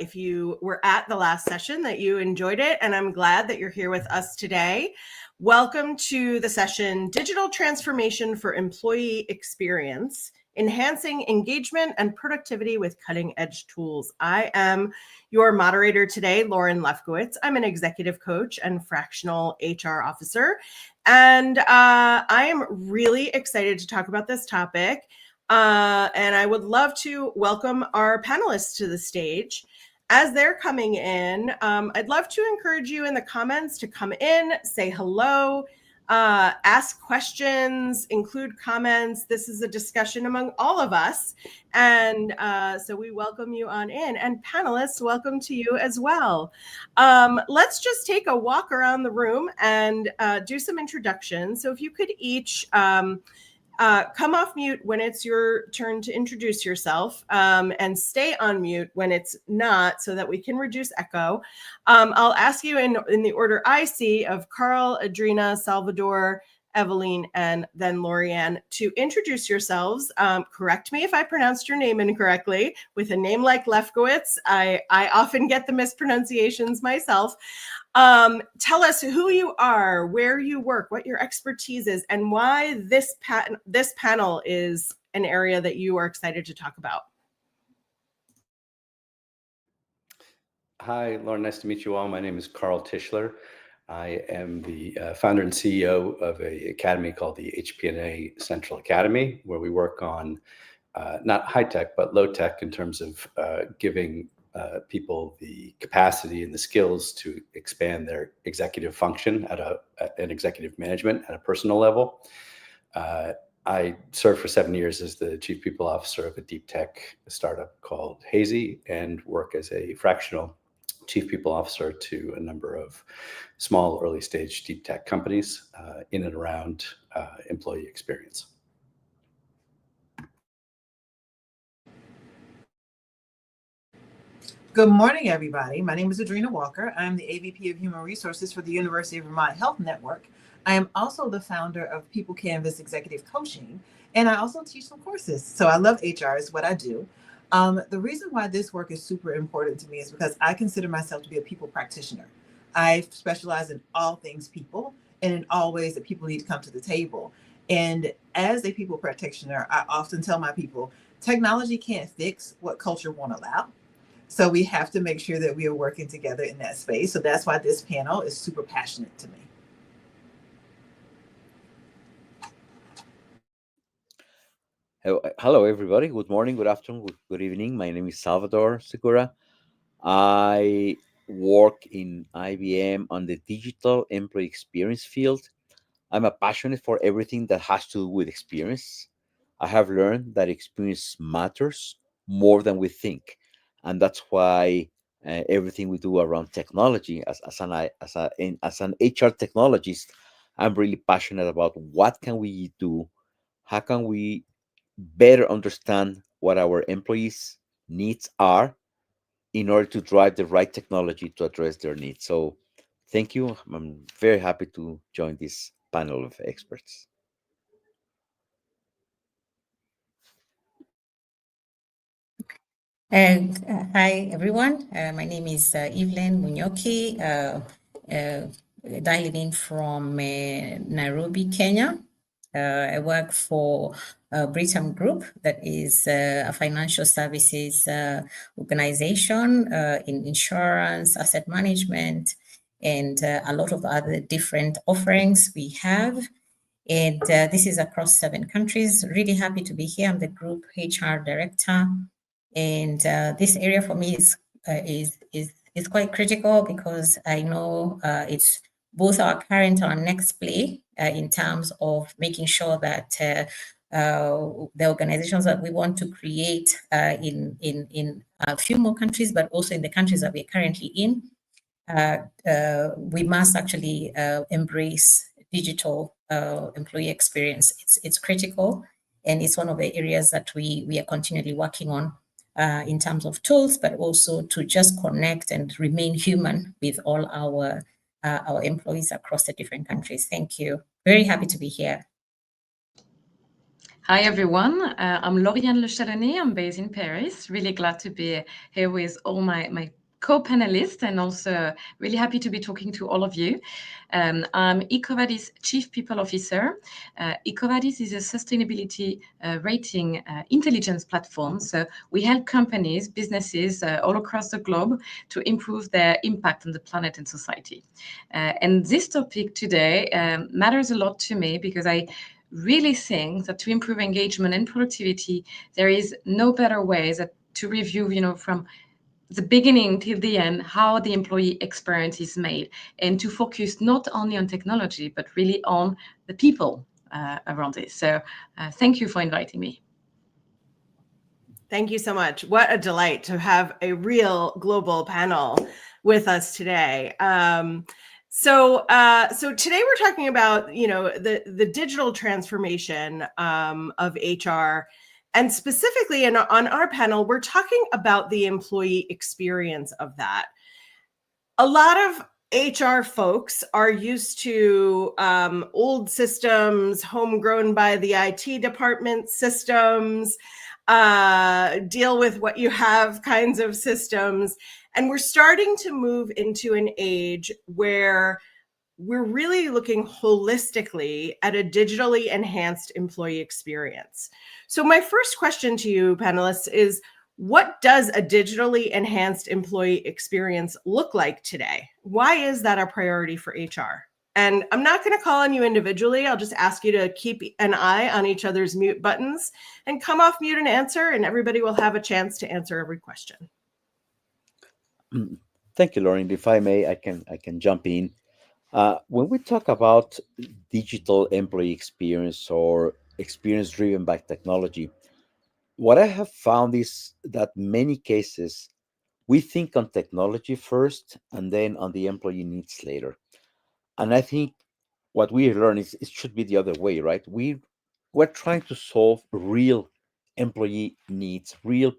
if you were at the last session that you enjoyed it, and I'm glad that you're here with us today. Welcome to the session, Digital Transformation for Employee Experience, Enhancing Engagement and Productivity with Cutting-Edge Tools. I am your moderator today, Lauren Lefkowitz. I'm an executive coach and fractional HR officer, and I am really excited to talk about this topic. And I would love to welcome our panelists to the stage. As they're coming in, I'd love to encourage you in the comments to come in, say hello, ask questions, include comments. This is a discussion among all of us. And so we welcome you on in. And panelists, welcome to you as well. Let's just take a walk around the room and do some introductions. So if you could each come off mute when it's your turn to introduce yourself, and stay on mute when it's not, so that we can reduce echo. I'll ask you in the order I see of Carl, Adrina, Salvador, Eveline, and then Lorianne to introduce yourselves. Correct me if I pronounced your name incorrectly. With a name like Lefkowitz, I often get the mispronunciations myself. Tell us who you are, where you work, what your expertise is, and why this panel is an area that you are excited to talk about. Hi, Lauren. Nice to meet you all. My name is Carl Tischler. I am the founder and CEO of an academy called the HPNA Central Academy, where we work on not high tech, but low tech in terms of giving people the capacity and the skills to expand their executive function at an executive management at a personal level. I served for 7 years as the chief people officer of a deep tech startup called Hazy, and work as a fractional chief people officer to a number of small early stage deep tech companies in and around employee experience. Good morning, everybody. My name is Adrina Walker. I'm the AVP of Human Resources for the University of Vermont Health Network. I am also the founder of People Canvas Executive Coaching, and I also teach some courses. So I love HR is what I do. The reason why this work is super important to me is because I consider myself to be a people practitioner. I specialize in all things people and in all ways that people need to come to the table. And as a people practitioner, I often tell my people, technology can't fix what culture won't allow. So we have to make sure that we are working together in that space. So that's why this panel is super passionate to me. Hello, everybody. Good morning, good afternoon, good evening. My name is Salvador Segura. I work in IBM on the digital employee experience field. I'm a passionate for everything that has to do with experience. I have learned that experience matters more than we think. And that's why everything we do around technology, as an HR technologist, I'm really passionate about what can we do, how can we better understand what our employees' needs are in order to drive the right technology to address their needs. So thank you. I'm very happy to join this panel of experts. Hi, everyone. My name is Evelyn Munyoki, dialing in from Nairobi, Kenya. I work for Britam Group, that is a financial services organization in insurance, asset management, and a lot of other different offerings we have. And this is across 7 countries. Really happy to be here. I'm the Group HR Director. And this area for me is quite critical because I know it's both our current and our next play in terms of making sure that the organizations that we want to create in a few more countries, but also in the countries that we're currently in, we must actually embrace digital employee experience. It's critical, and it's one of the areas that we are continually working on. In terms of tools, but also to just connect and remain human with all our employees across the different countries. Thank you. Very happy to be here. Hi, everyone. I'm Lauriane Le Chalonnet. I'm based in Paris. Really glad to be here with all my co-panelists and also really happy to be talking to all of you. I'm EcoVadis Chief People Officer. EcoVadis is a sustainability rating intelligence platform. So we help companies, businesses all across the globe to improve their impact on the planet and society. And this topic today matters a lot to me because I really think that to improve engagement and productivity, there is no better way than to review, from the beginning till the end, how the employee experience is made, and to focus not only on technology, but really on the people around this. So thank you for inviting me. Thank you so much. What a delight to have a real global panel with us today. So today we're talking about, the digital transformation of HR, and specifically on our panel, we're talking about the employee experience of that. A lot of HR folks are used to old systems, homegrown by the IT department systems, deal with what you have kinds of systems. And we're starting to move into an age where we're really looking holistically at a digitally enhanced employee experience. So my first question to you panelists is, what does a digitally enhanced employee experience look like today? Why is that a priority for HR? And I'm not going to call on you individually. I'll just ask you to keep an eye on each other's mute buttons and come off mute and answer, and everybody will have a chance to answer every question. Thank you, Lauren. If I may, I can jump in. When we talk about digital employee experience or experience driven by technology, what I have found is that many cases we think on technology first and then on the employee needs later. And I think what we learn is it should be the other way, right? We're trying to solve real employee needs, real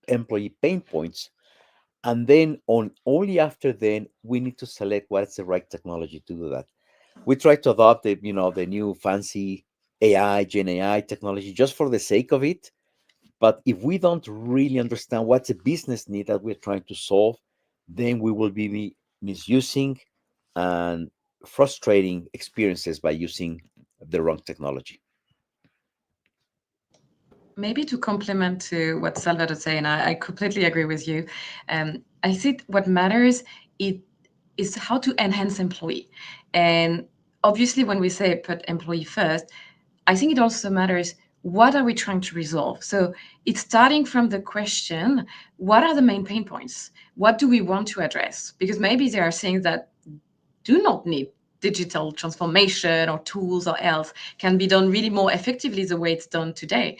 employee pain points. And then only after then, we need to select what is the right technology to do that. We try to adopt the new fancy AI, Gen AI technology just for the sake of it. But if we don't really understand what's a business need that we're trying to solve, then we will be misusing and frustrating experiences by using the wrong technology. Maybe to complement to what Salvador said, and I completely agree with you. I think what matters is how to enhance employee. And obviously, when we say put employee first, I think it also matters what are we trying to resolve. So it's starting from the question, what are the main pain points? What do we want to address? Because maybe there are things that do not need digital transformation or tools or else can be done really more effectively the way it's done today.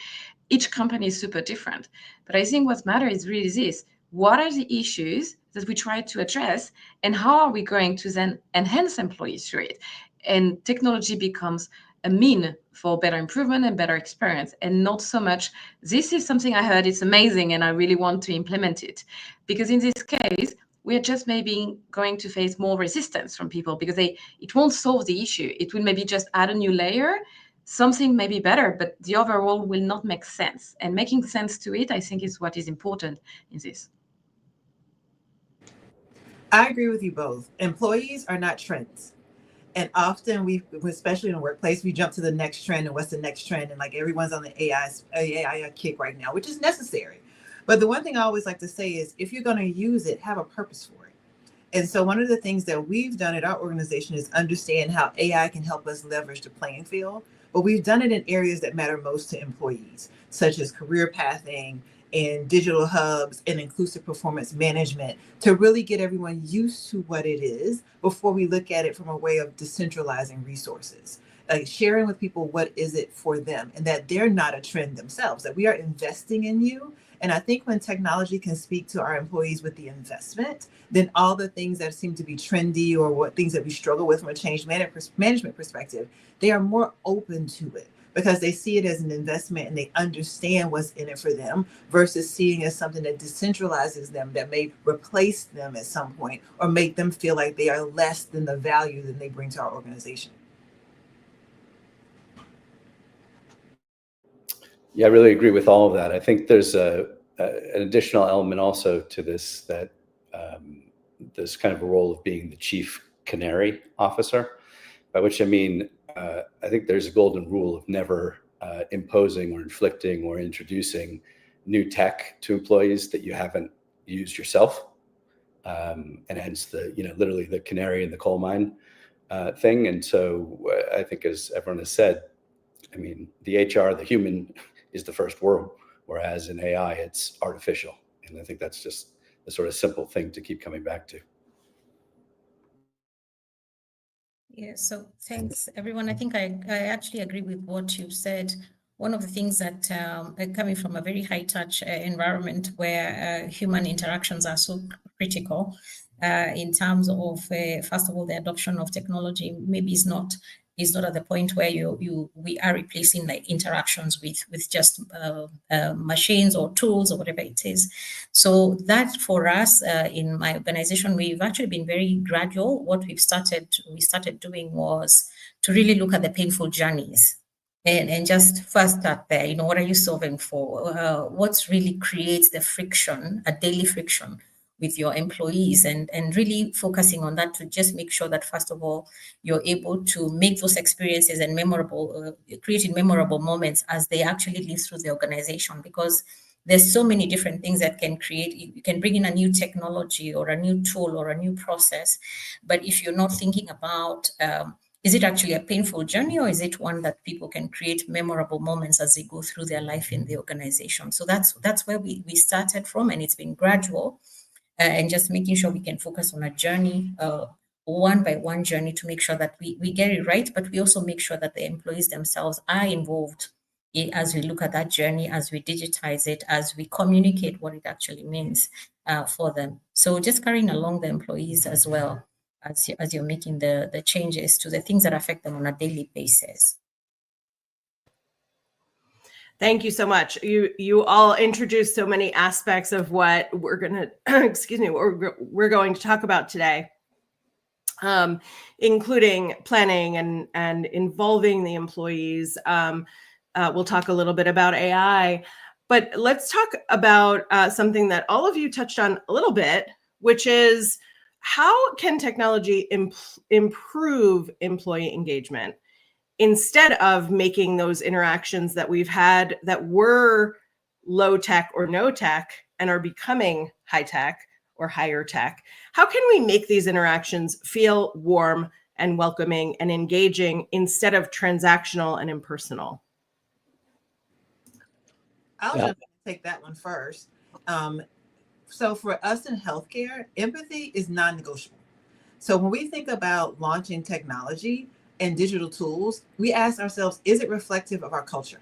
Each company is super different. But I think what matters is really this. What are the issues that we try to address, and how are we going to then enhance employees through it? And technology becomes a mean for better improvement and better experience, and not so much, this is something I heard, it's amazing, and I really want to implement it. Because in this case, we're just maybe going to face more resistance from people because it won't solve the issue. It will maybe just add a new layer, something may be better, but the overall will not make sense. And making sense to it, I think, is what is important in this. I agree with you both. Employees are not trends. And often especially in the workplace, we jump to the next trend and what's the next trend. And like everyone's on the AI kick right now, which is necessary. But the one thing I always like to say is if you're going to use it, have a purpose for it. And so one of the things that we've done at our organization is understand how AI can help us leverage the playing field. But we've done it in areas that matter most to employees, such as career pathing and digital hubs and inclusive performance management, to really get everyone used to what it is before we look at it from a way of decentralizing resources. Like sharing with people what is it for them, and that they're not a trend themselves, that we are investing in you. And I think when technology can speak to our employees with the investment, then all the things that seem to be trendy or what things that we struggle with from a change management perspective, they are more open to it because they see it as an investment and they understand what's in it for them versus seeing it as something that decentralizes them, that may replace them at some point or make them feel like they are less than the value that they bring to our organization. Yeah, I really agree with all of that. I think there's an additional element also to this, that there's kind of a role of being the chief canary officer, by which I mean, I think there's a golden rule of never imposing or inflicting or introducing new tech to employees that you haven't used yourself. And hence the, literally the canary in the coal mine thing. And so I think, as everyone has said, I mean, the HR, the human, is the first word, whereas in AI, it's artificial. And I think that's just the sort of simple thing to keep coming back to. Yeah, so thanks, everyone. I think I actually agree with what you said. One of the things that coming from a very high touch environment where human interactions are so critical in terms of, first of all, the adoption of technology maybe is not at the point where we are replacing like interactions with just machines or tools or whatever it is. So that for us in my organization, we've actually been very gradual. What we started doing was to really look at the painful journeys. And just first start there, what are you solving for? What really creates the friction, a daily friction with your employees, and really focusing on that to just make sure that, first of all, you're able to make those experiences and creating memorable moments as they actually live through the organization, because there's so many different things that can create. You can bring in a new technology or a new tool or a new process, but if you're not thinking about is it actually a painful journey, or is it one that people can create memorable moments as they go through their life in the organization? So that's where we started from, and it's been gradual, and just making sure we can focus on a journey, one by one journey, to make sure that we get it right, but we also make sure that the employees themselves are involved as we look at that journey, as we digitize it, as we communicate what it actually means for them. So just carrying along the employees as well, as you're making the changes to the things that affect them on a daily basis. Thank you so much. You all introduced so many aspects of what we're going to, we're going to talk about today, including planning and involving the employees. We'll talk a little bit about AI, but let's talk about something that all of you touched on a little bit, which is, how can technology improve employee engagement instead of making those interactions that we've had that were low tech or no tech and are becoming high tech or higher tech? How can we make these interactions feel warm and welcoming and engaging instead of transactional and impersonal? I'll jump in and take that one first. So for us in healthcare, empathy is non-negotiable. So when we think about launching technology and digital tools, we ask ourselves, is it reflective of our culture?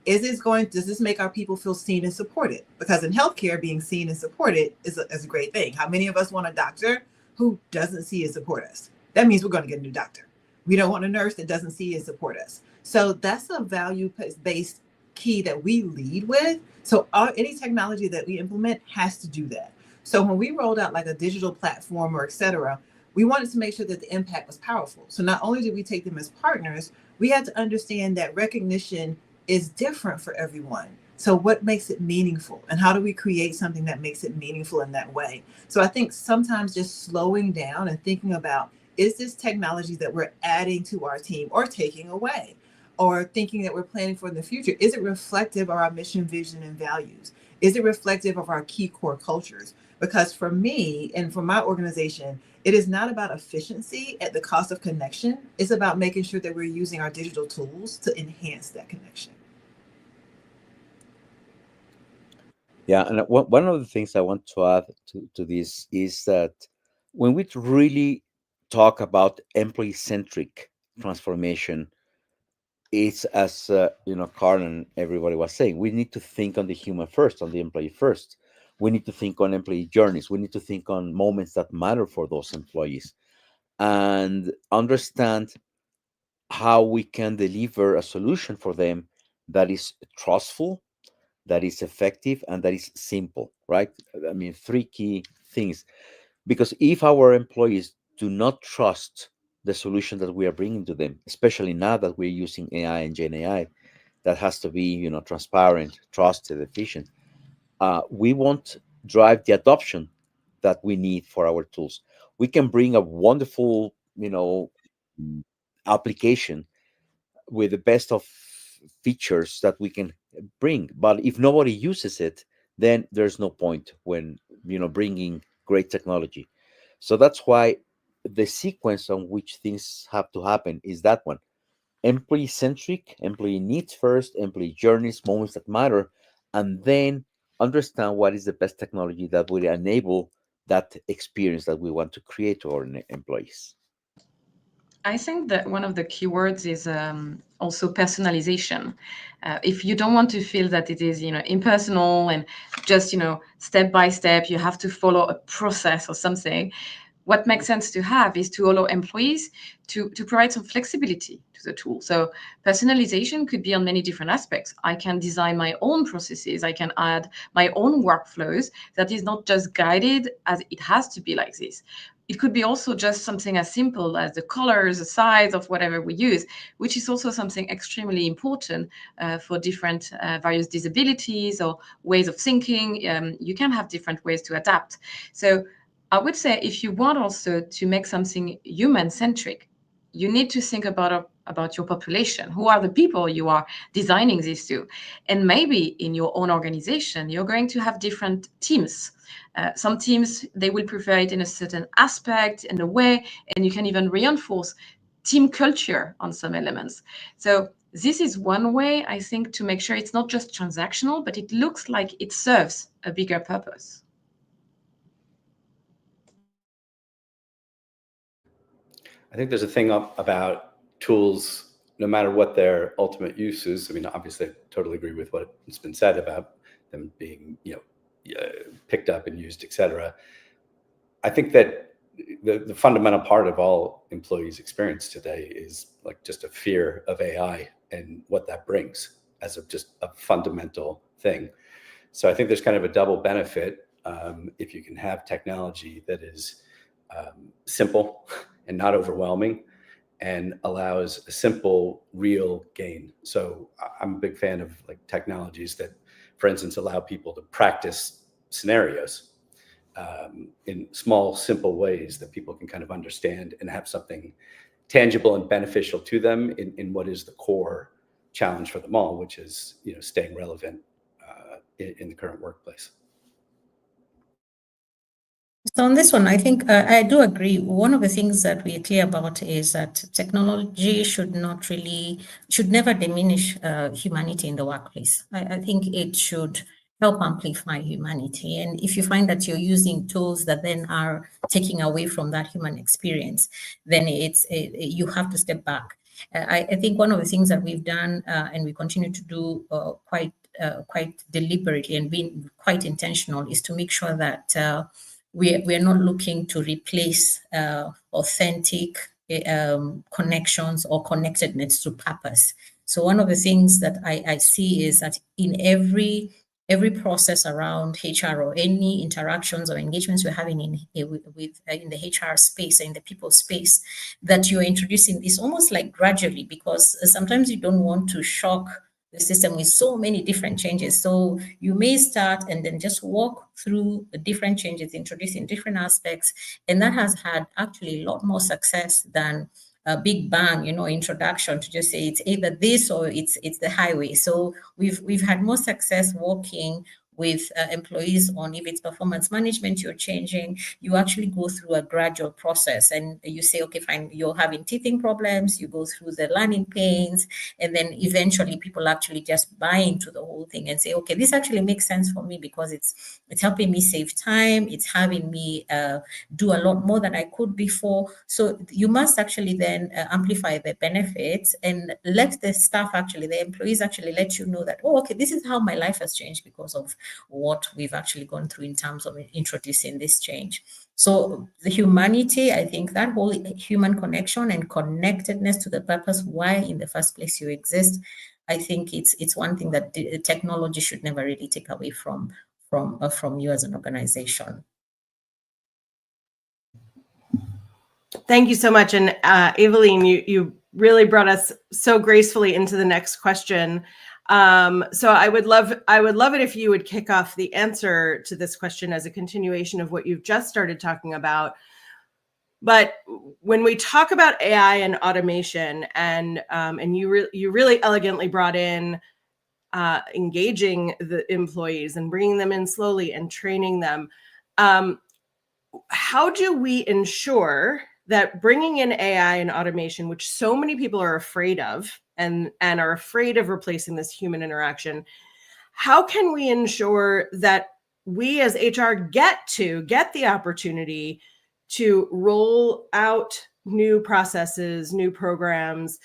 Does this make our people feel seen and supported? Because in healthcare, being seen and supported is a great thing. How many of us want a doctor who doesn't see and support us? That means we're going to get a new doctor. We don't want a nurse that doesn't see and support us. So that's a value-based key that we lead with. So any technology that we implement has to do that. So when we rolled out like a digital platform or et cetera, we wanted to make sure that the impact was powerful. So not only did we take them as partners, we had to understand that recognition is different for everyone. So what makes it meaningful, and how do we create something that makes it meaningful in that way? So I think sometimes just slowing down and thinking about, is this technology that we're adding to our team or taking away? Or thinking that we're planning for the future, is it reflective of our mission, vision, and values? Is it reflective of our key core cultures? Because for me and for my organization, it is not about efficiency at the cost of connection. It's about making sure that we're using our digital tools to enhance that connection. Yeah, and one of the things I want to add to this is that when we really talk about employee-centric transformation, it's as Carl and everybody was saying, we need to think on the human first, on the employee first. We need to think on employee journeys. We need to think on moments that matter for those employees, and understand how we can deliver a solution for them that is trustful, that is effective, and that is simple, right? I mean, 3 key things. Because if our employees do not trust the solution that we are bringing to them, especially now that we're using AI and Gen AI, that has to be, transparent, trusted, efficient. We won't drive the adoption that we need for our tools. We can bring a wonderful, application with the best of features that we can bring, but if nobody uses it, then there's no point when bringing great technology. So that's why the sequence on which things have to happen is that one: employee centric, employee needs first, employee journeys, moments that matter, and then understand what is the best technology that will enable that experience that we want to create to our employees. I think that one of the keywords is also personalization. If you don't want to feel that it is, impersonal and just, step by step, you have to follow a process or something. What makes sense to have is to allow employees to provide some flexibility to the tool. So personalization could be on many different aspects. I can design my own processes. I can add my own workflows that is not just guided as it has to be like this. It could be also just something as simple as the colors, the size of whatever we use, which is also something extremely important for different various disabilities or ways of thinking. You can have different ways to adapt. So I would say if you want also to make something human-centric, you need to think about your population. Who are the people you are designing this to? And maybe in your own organization, you're going to have different teams. Some teams, they will prefer it in a certain aspect, in a way, and you can even reinforce team culture on some elements. So this is one way, I think, to make sure it's not just transactional, but it looks like it serves a bigger purpose. I think there's a thing about tools, no matter what their ultimate use is. I mean, obviously, I totally agree with what has been said about them being, picked up and used, et cetera. I think that the fundamental part of all employees' experience today is like just a fear of AI and what that brings as just a fundamental thing. So I think there's kind of a double benefit if you can have technology that is simple and not overwhelming and allows a simple, real gain. So I'm a big fan of like technologies that, for instance, allow people to practice scenarios in small, simple ways that people can kind of understand and have something tangible and beneficial to them in what is the core challenge for them all, which is staying relevant in the current workplace. So on this one, I think I do agree. One of the things that we are clear about is that technology should never diminish humanity in the workplace. I think it should help amplify humanity. And if you find that you're using tools that then are taking away from that human experience, then you have to step back. I think one of the things that we've done and we continue to do quite deliberately and being quite intentional is to make sure that we are not looking to replace authentic connections or connectedness to purpose. So one of the things that I see is that in every process around HR or any interactions or engagements we're having in the HR space, in the people space, that you're introducing this almost like gradually, because sometimes you don't want to shock the system with so many different changes. So you may start and then just walk through the different changes, introducing different aspects. And that has had actually a lot more success than a big bang, introduction to just say it's either this or it's the highway. So we've had more success walking with employees on if it's performance management you're changing, you actually go through a gradual process and you say, okay, fine, you're having teething problems, you go through the learning pains, and then eventually people actually just buy into the whole thing and say, okay, this actually makes sense for me because it's helping me save time, it's having me do a lot more than I could before. So you must actually then amplify the benefits and let the staff the employees actually let you know that, oh, okay, this is how my life has changed because of what we've actually gone through in terms of introducing this change. So the humanity, I think that whole human connection and connectedness to the purpose, why in the first place you exist, I think it's one thing that the technology should never really take away from you as an organization. Thank you so much. And Eveline, you really brought us so gracefully into the next question. So I would love it if you would kick off the answer to this question as a continuation of what you've just started talking about. But when we talk about AI and automation, and you really elegantly brought in engaging the employees and bringing them in slowly and training them, how do we ensure that bringing in AI and automation, which so many people are afraid of and are afraid of replacing this human interaction, how can we ensure that we as HR get the opportunity to roll out new processes, new programs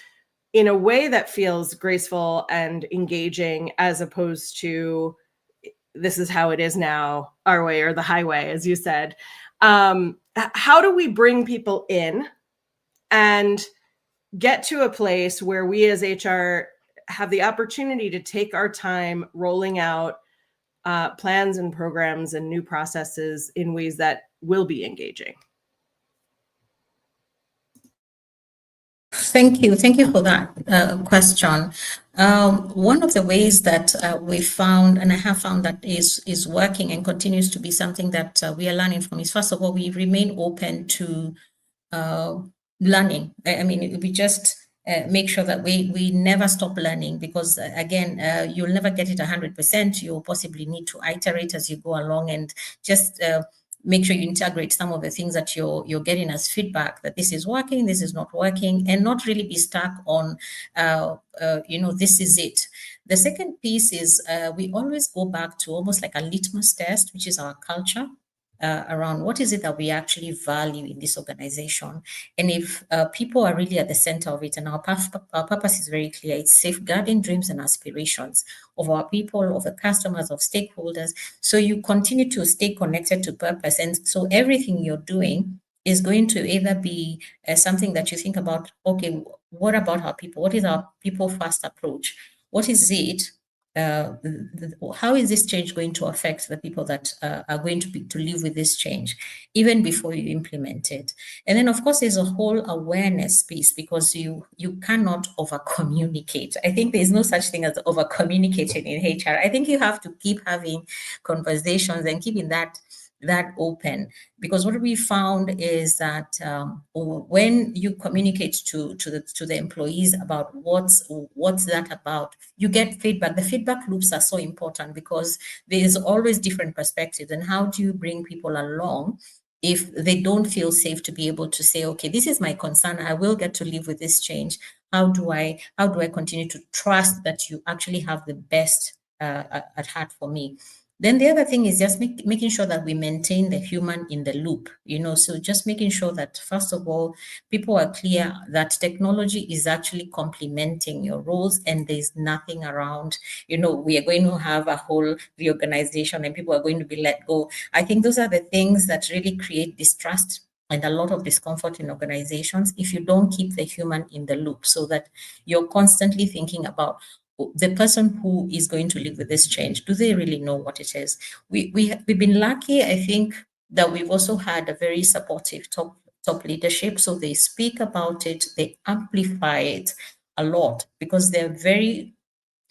in a way that feels graceful and engaging, as opposed to this is how it is now, our way or the highway, as you said? How do we bring people in and get to a place where we as HR have the opportunity to take our time rolling out plans and programs and new processes in ways that will be engaging? Thank you for that question. One of the ways that we found, and I have found that is working and continues to be something that we are learning from, is, first of all, we remain open to learning. I mean, we just make sure that we never stop learning, because again, you'll never get it 100%. You'll possibly need to iterate as you go along, and just make sure you integrate some of the things that you're getting as feedback, that this is working, this is not working, and not really be stuck on, this is it. The second piece is we always go back to almost like a litmus test, which is our culture. Around what is it that we actually value in this organization. And if people are really at the center of it, and our purpose is very clear, it's safeguarding dreams and aspirations of our people, of the customers, of stakeholders. So you continue to stay connected to purpose. And so everything you're doing is going to either be something that you think about, okay, what about our people? What is our people first approach? What is it? How is this change going to affect the people that are going to live with this change, even before you implement it? And then, of course, there's a whole awareness piece, because you cannot over-communicate. I think there's no such thing as over-communicating in HR. I think you have to keep having conversations and keeping that open, because what we found is that when you communicate to the employees about what's that about, you get feedback. The feedback loops are so important, because there is always different perspectives. And how do you bring people along if they don't feel safe to be able to say, okay, this is my concern, I will get to live with this change. How do I continue to trust that you actually have the best at heart for me? Then the other thing is just making sure that we maintain the human in the loop, so just making sure that, first of all, people are clear that technology is actually complementing your roles, and there's nothing around, we are going to have a whole reorganization and people are going to be let go. I think those are the things that really create distrust and a lot of discomfort in organizations if you don't keep the human in the loop, so that you're constantly thinking about the person who is going to live with this change. Do they really know what it is? We've been lucky, I think, that we've also had a very supportive top leadership. So they speak about it, they amplify it a lot, because they're very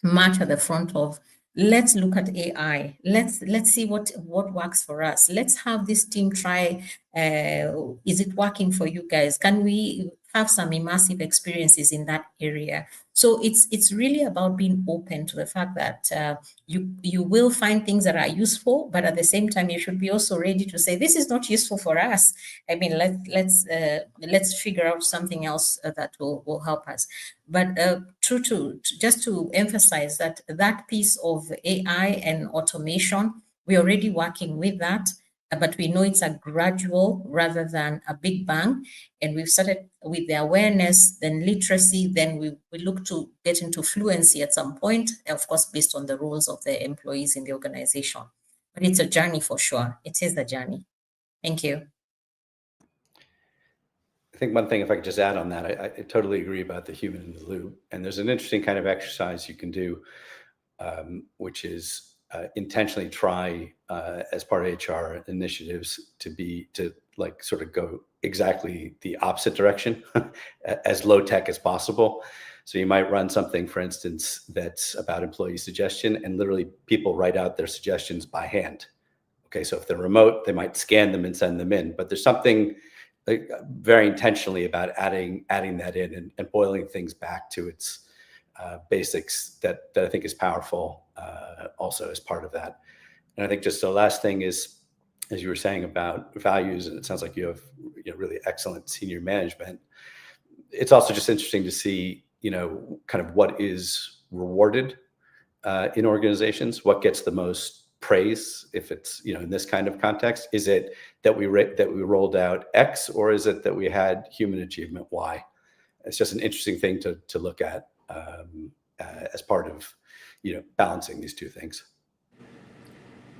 much at the front of, let's look at AI. Let's see what works for us. Let's have this team try. Is it working for you guys? Can we have some immersive experiences in that area? So it's really about being open to the fact that you will find things that are useful, but at the same time, you should be also ready to say, this is not useful for us. I mean, let's figure out something else that will help us. But just to emphasize that piece of AI and automation, we're already working with that. But we know it's a gradual rather than a big bang. And we've started with the awareness, then literacy, then we look to get into fluency at some point, of course, based on the roles of the employees in the organization. But it's a journey for sure. It is the journey. Thank you. I think one thing, if I could just add on that, I totally agree about the human in the loop. And there's an interesting kind of exercise you can do, which is intentionally try as part of HR initiatives to sort of go exactly the opposite direction, as low tech as possible. So you might run something, for instance, that's about employee suggestion, and literally people write out their suggestions by hand. Okay, so if they're remote, they might scan them and send them in. But there's something like very intentionally about adding that in and boiling things back to its basics that I think is powerful also as part of that. And I think just the last thing is, as you were saying about values, and it sounds like you have really excellent senior management. It's also just interesting to see, kind of what is rewarded in organizations, what gets the most praise if it's, in this kind of context. Is it that we rolled out X, or is it that we had human achievement Y? It's just an interesting thing to look at as part of, balancing these two things.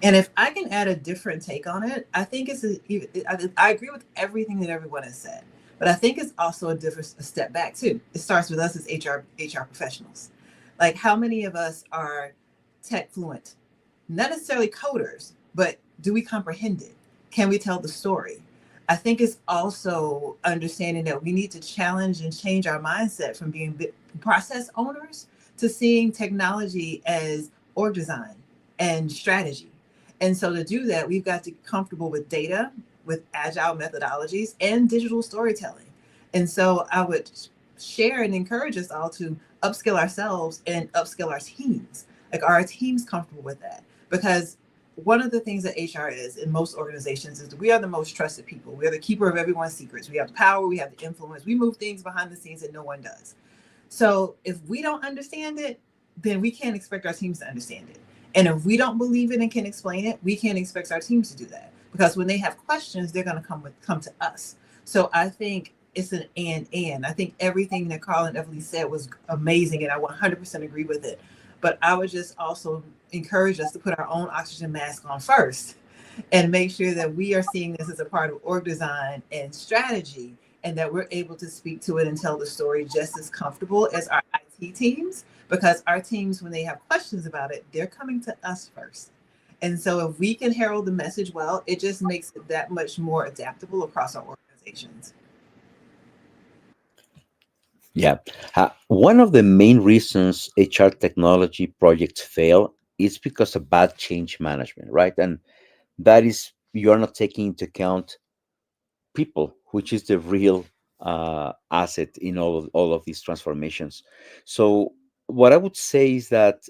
And if I can add a different take on it, I think I agree with everything that everyone has said, but I think it's also a step back too. It starts with us as HR professionals. Like, how many of us are tech fluent? Not necessarily coders, but do we comprehend it? Can we tell the story? I think it's also understanding that we need to challenge and change our mindset from being process owners to seeing technology as org design and strategy. And so to do that, we've got to be comfortable with data, with agile methodologies, and digital storytelling. And so I would share and encourage us all to upskill ourselves and upskill our teams. Like, are our teams comfortable with that? Because one of the things that HR is in most organizations is that we are the most trusted people. We are the keeper of everyone's secrets. We have the power, we have the influence. We move things behind the scenes that no one does. So if we don't understand it, then we can't expect our teams to understand it. And if we don't believe it and can explain it, we can't expect our teams to do that. Because when they have questions, they're going to come to us. So I think it's an and. I think everything that Carl and Evelyn said was amazing, and I 100% agree with it. But I would just also encourage us to put our own oxygen mask on first and make sure that we are seeing this as a part of org design and strategy, and that we're able to speak to it and tell the story just as comfortable as our IT teams, because our teams, when they have questions about it, they're coming to us first. And so if we can herald the message well, it just makes it that much more adaptable across our organizations. Yeah. One of the main reasons HR technology projects fail is because of bad change management, right? And that is, you're not taking into account people, which is the real asset in all of these transformations. So what I would say is that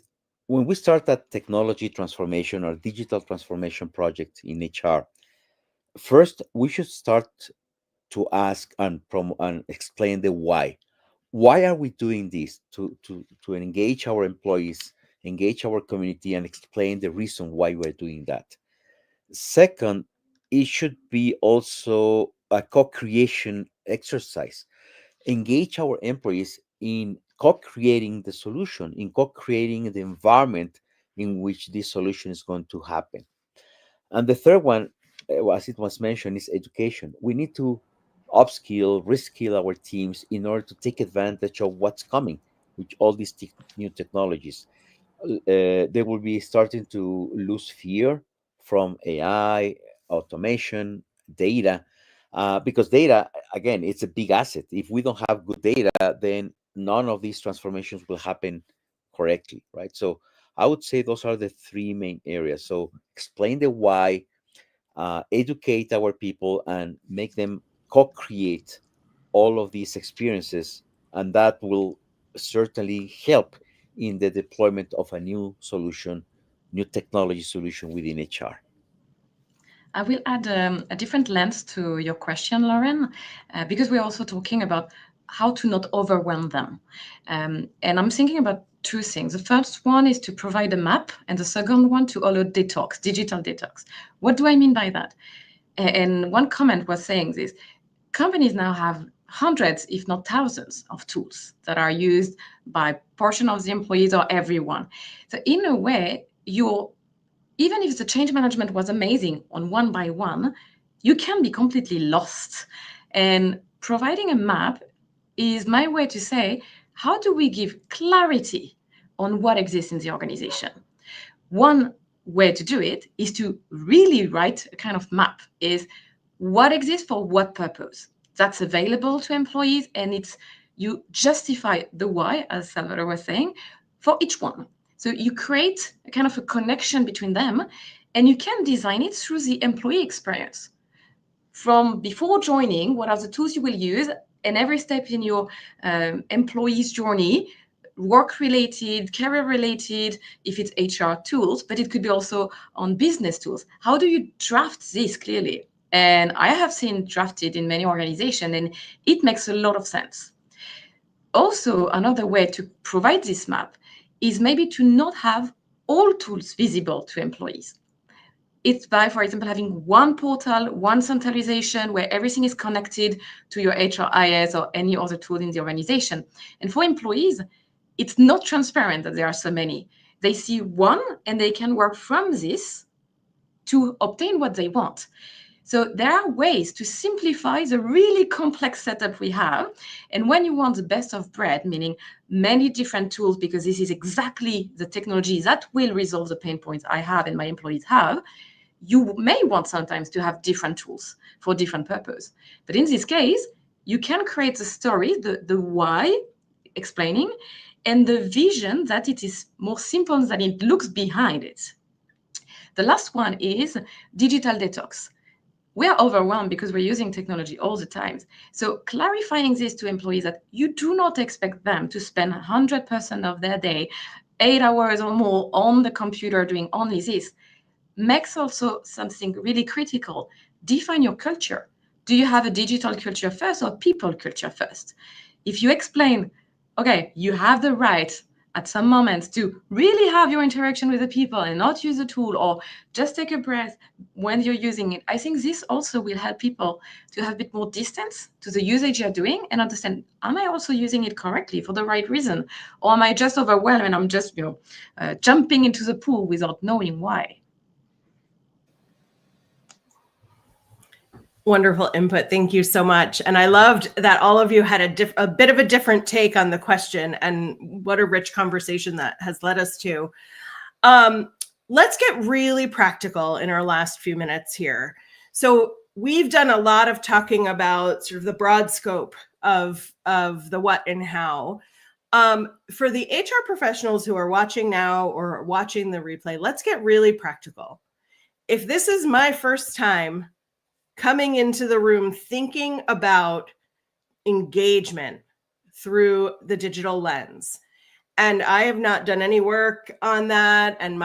when we start that technology transformation or digital transformation project in HR, first we should start to ask and explain the why. Why are we doing this? To engage our employees, engage our community, and explain the reason why we're doing that. Second, it should be also a co-creation exercise. Engage our employees in co-creating the solution, in co-creating the environment in which this solution is going to happen. And the third one, as it was mentioned, is education. We need to upskill, reskill our teams in order to take advantage of what's coming with all these new technologies. They will be starting to lose fear from AI, automation, data, because data, again, it's a big asset. If we don't have good data, then none of these transformations will happen correctly, right? So I would say those are the three main areas. So explain the why, educate our people, and make them co-create all of these experiences, and that will certainly help in the deployment of a new solution, new technology solution within HR. I will add a different lens to your question, Lauren, because we're also talking about how to not overwhelm them. And I'm thinking about two things. The first one is to provide a map, and the second one to allow detox, digital detox. What do I mean by that? And one comment was saying this: companies now have hundreds, if not thousands, of tools that are used by portion of the employees or everyone. So in a way, even if the change management was amazing on one by one, you can be completely lost. And providing a map is my way to say, how do we give clarity on what exists in the organization? One way to do it is to really write a kind of map, is what exists for what purpose. That's available to employees, and it's you justify the why, as Salvador was saying, for each one. So you create a kind of a connection between them, and you can design it through the employee experience. From before joining, what are the tools you will use, and every step in your employee's journey, work-related, career-related, if it's HR tools, but it could be also on business tools. How do you draft this clearly? And I have seen drafted in many organizations, and it makes a lot of sense. Also, another way to provide this map is maybe to not have all tools visible to employees. It's by, for example, having one portal, one centralization where everything is connected to your HRIS or any other tool in the organization. And for employees, it's not transparent that there are so many. They see one and they can work from this to obtain what they want. So there are ways to simplify the really complex setup we have. And when you want the best of breed, meaning many different tools, because this is exactly the technology that will resolve the pain points I have and my employees have, you may want sometimes to have different tools for different purpose. But in this case, you can create the story, the why, explaining, and the vision that it is more simple than it looks behind it. The last one is digital detox. We are overwhelmed because we're using technology all the time. So clarifying this to employees that you do not expect them to spend 100% of their day, 8 hours or more on the computer doing only this, makes also something really critical. Define your culture. Do you have a digital culture first or people culture first? If you explain, okay, you have the right at some moments to really have your interaction with the people and not use the tool, or just take a breath when you're using it, I think this also will help people to have a bit more distance to the usage you're doing and understand, am I also using it correctly for the right reason? Or am I just overwhelmed and I'm just jumping into the pool without knowing why? Wonderful input. Thank you so much. And I loved that all of you had a bit of a different take on the question, and what a rich conversation that has led us to. Let's get really practical in our last few minutes here. So we've done a lot of talking about sort of the broad scope of the what and how. For the HR professionals who are watching now or watching the replay, let's get really practical. If this is my first time coming into the room thinking about engagement through the digital lens, and I have not done any work on that, and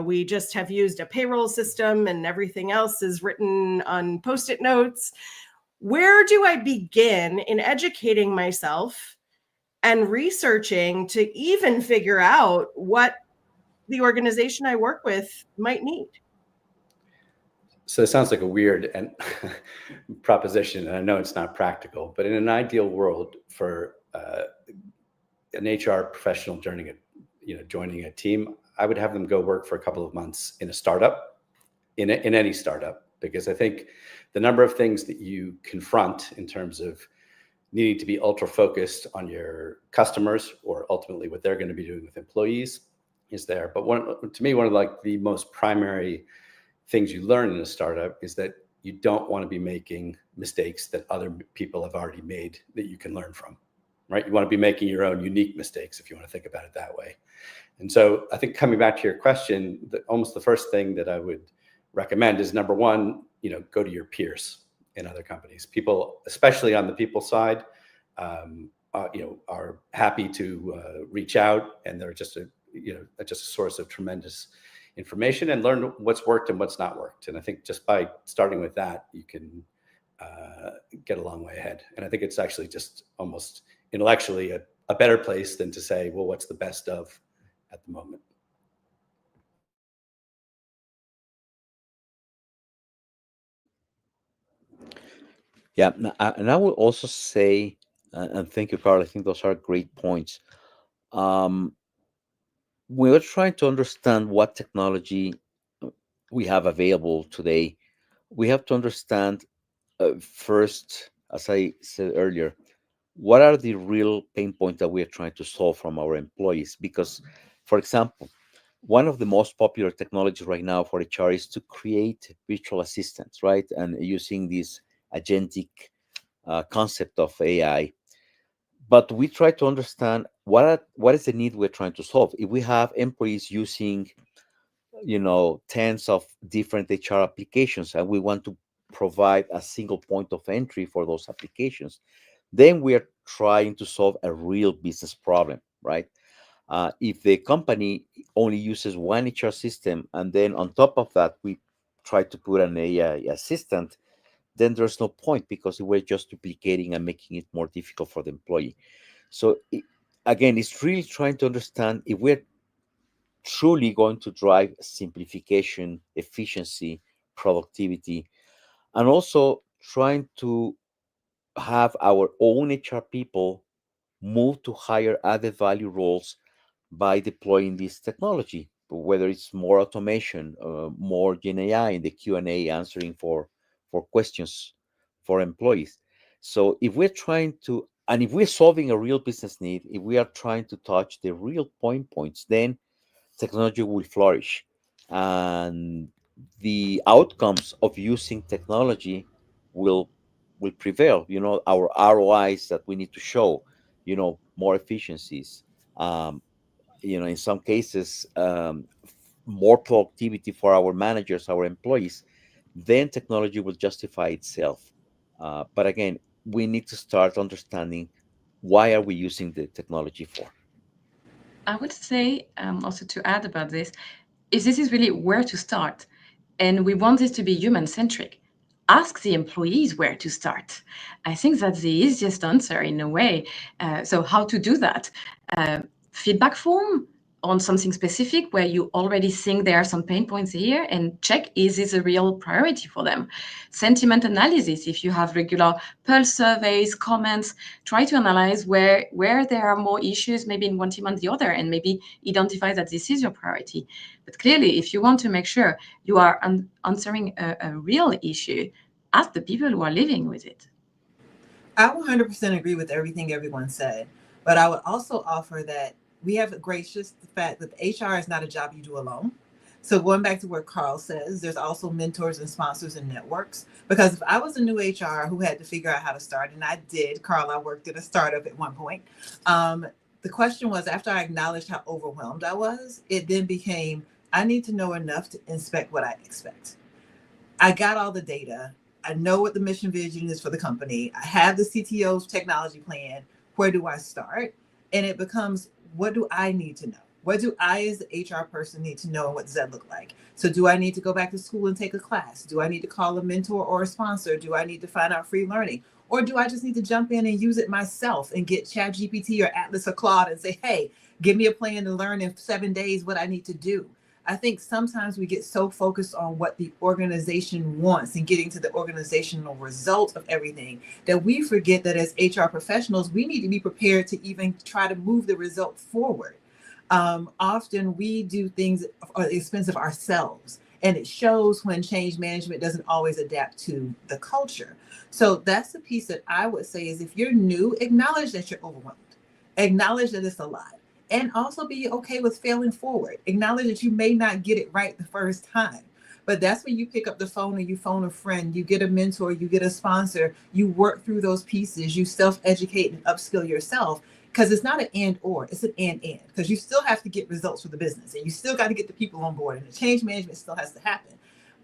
we just have used a payroll system and everything else is written on Post-it notes. Where do I begin in educating myself and researching to even figure out what the organization I work with might need? So it sounds like a weird and proposition, and I know it's not practical, but in an ideal world for an HR professional joining a team, I would have them go work for a couple of months in a startup, in any startup, because I think the number of things that you confront in terms of needing to be ultra focused on your customers or ultimately what they're going to be doing with employees is there. But to me, one of the most primary things you learn in a startup is that you don't want to be making mistakes that other people have already made that you can learn from, right? You want to be making your own unique mistakes, if you want to think about it that way. And so I think coming back to your question, almost the first thing that I would recommend is, number one, go to your peers in other companies. People, especially on the people side, are happy to reach out, and they're just a source of tremendous information and learn what's worked and what's not worked. And I think just by starting with that, you can get a long way ahead. And I think it's actually just almost intellectually a better place than to say, well, what's the best of at the moment? Yeah, and I will also say, and thank you, Carl, I think those are great points. We're trying to understand what technology we have available today. We have to understand first, as I said earlier, what are the real pain points that we are trying to solve from our employees? Because, for example, one of the most popular technologies right now for HR is to create virtual assistants, right? And using this agentic concept of AI. but we try to understand what is the need we're trying to solve. If we have employees using, tens of different HR applications, and we want to provide a single point of entry for those applications, then we are trying to solve a real business problem, right? If the company only uses one HR system, and then on top of that, we try to put an AI assistant, then there's no point, because we're just duplicating and making it more difficult for the employee. So again, it's really trying to understand if we're truly going to drive simplification, efficiency, productivity, and also trying to have our own HR people move to higher added value roles by deploying this technology, whether it's more automation, more Gen AI in the Q&A answering for questions for employees. So if we're trying to, and if we're solving a real business need, if we are trying to touch the real points, then technology will flourish. And the outcomes of using technology will prevail. Our ROIs that we need to show, more efficiencies, in some cases, more productivity for our managers, our employees, then technology will justify itself. But again, we need to start understanding, why are we using the technology for? I would say also to add about this, is this is really where to start. And we want this to be human-centric. Ask the employees where to start. I think that's the easiest answer in a way. So how to do that? Feedback form on something specific where you already think there are some pain points here, and check, is this a real priority for them? Sentiment analysis, if you have regular pulse surveys, comments, try to analyze where there are more issues, maybe in one team and the other, and maybe identify that this is your priority. But clearly, if you want to make sure you are answering a real issue, ask the people who are living with it. I 100% agree with everything everyone said, but I would also offer that we have a gracious fact that HR is not a job you do alone. So going back to what Carl says, there's also mentors and sponsors and networks. Because if I was a new HR who had to figure out how to start, and I did, Carl, I worked at a startup at one point. The question was, after I acknowledged how overwhelmed I was, it then became, I need to know enough to inspect what I expect. I got all the data. I know what the mission vision is for the company. I have the CTO's technology plan. Where do I start? And it becomes, what do I need to know? What do I as the HR person need to know, and what does that look like? So do I need to go back to school and take a class? Do I need to call a mentor or a sponsor? Do I need to find out free learning? Or do I just need to jump in and use it myself and get ChatGPT or Atlas or Claude and say, hey, give me a plan to learn in 7 days what I need to do? I think sometimes we get so focused on what the organization wants and getting to the organizational result of everything that we forget that as HR professionals, we need to be prepared to even try to move the result forward. Often we do things at the expense of ourselves, and it shows when change management doesn't always adapt to the culture. So that's the piece that I would say is, if you're new, acknowledge that you're overwhelmed. Acknowledge that it's a lot. And also be okay with failing forward. Acknowledge that you may not get it right the first time. But that's when you pick up the phone and you phone a friend, you get a mentor, you get a sponsor, you work through those pieces, you self-educate and upskill yourself. Because it's not an and or, it's an and. Because you still have to get results for the business, and you still got to get the people on board, and the change management still has to happen.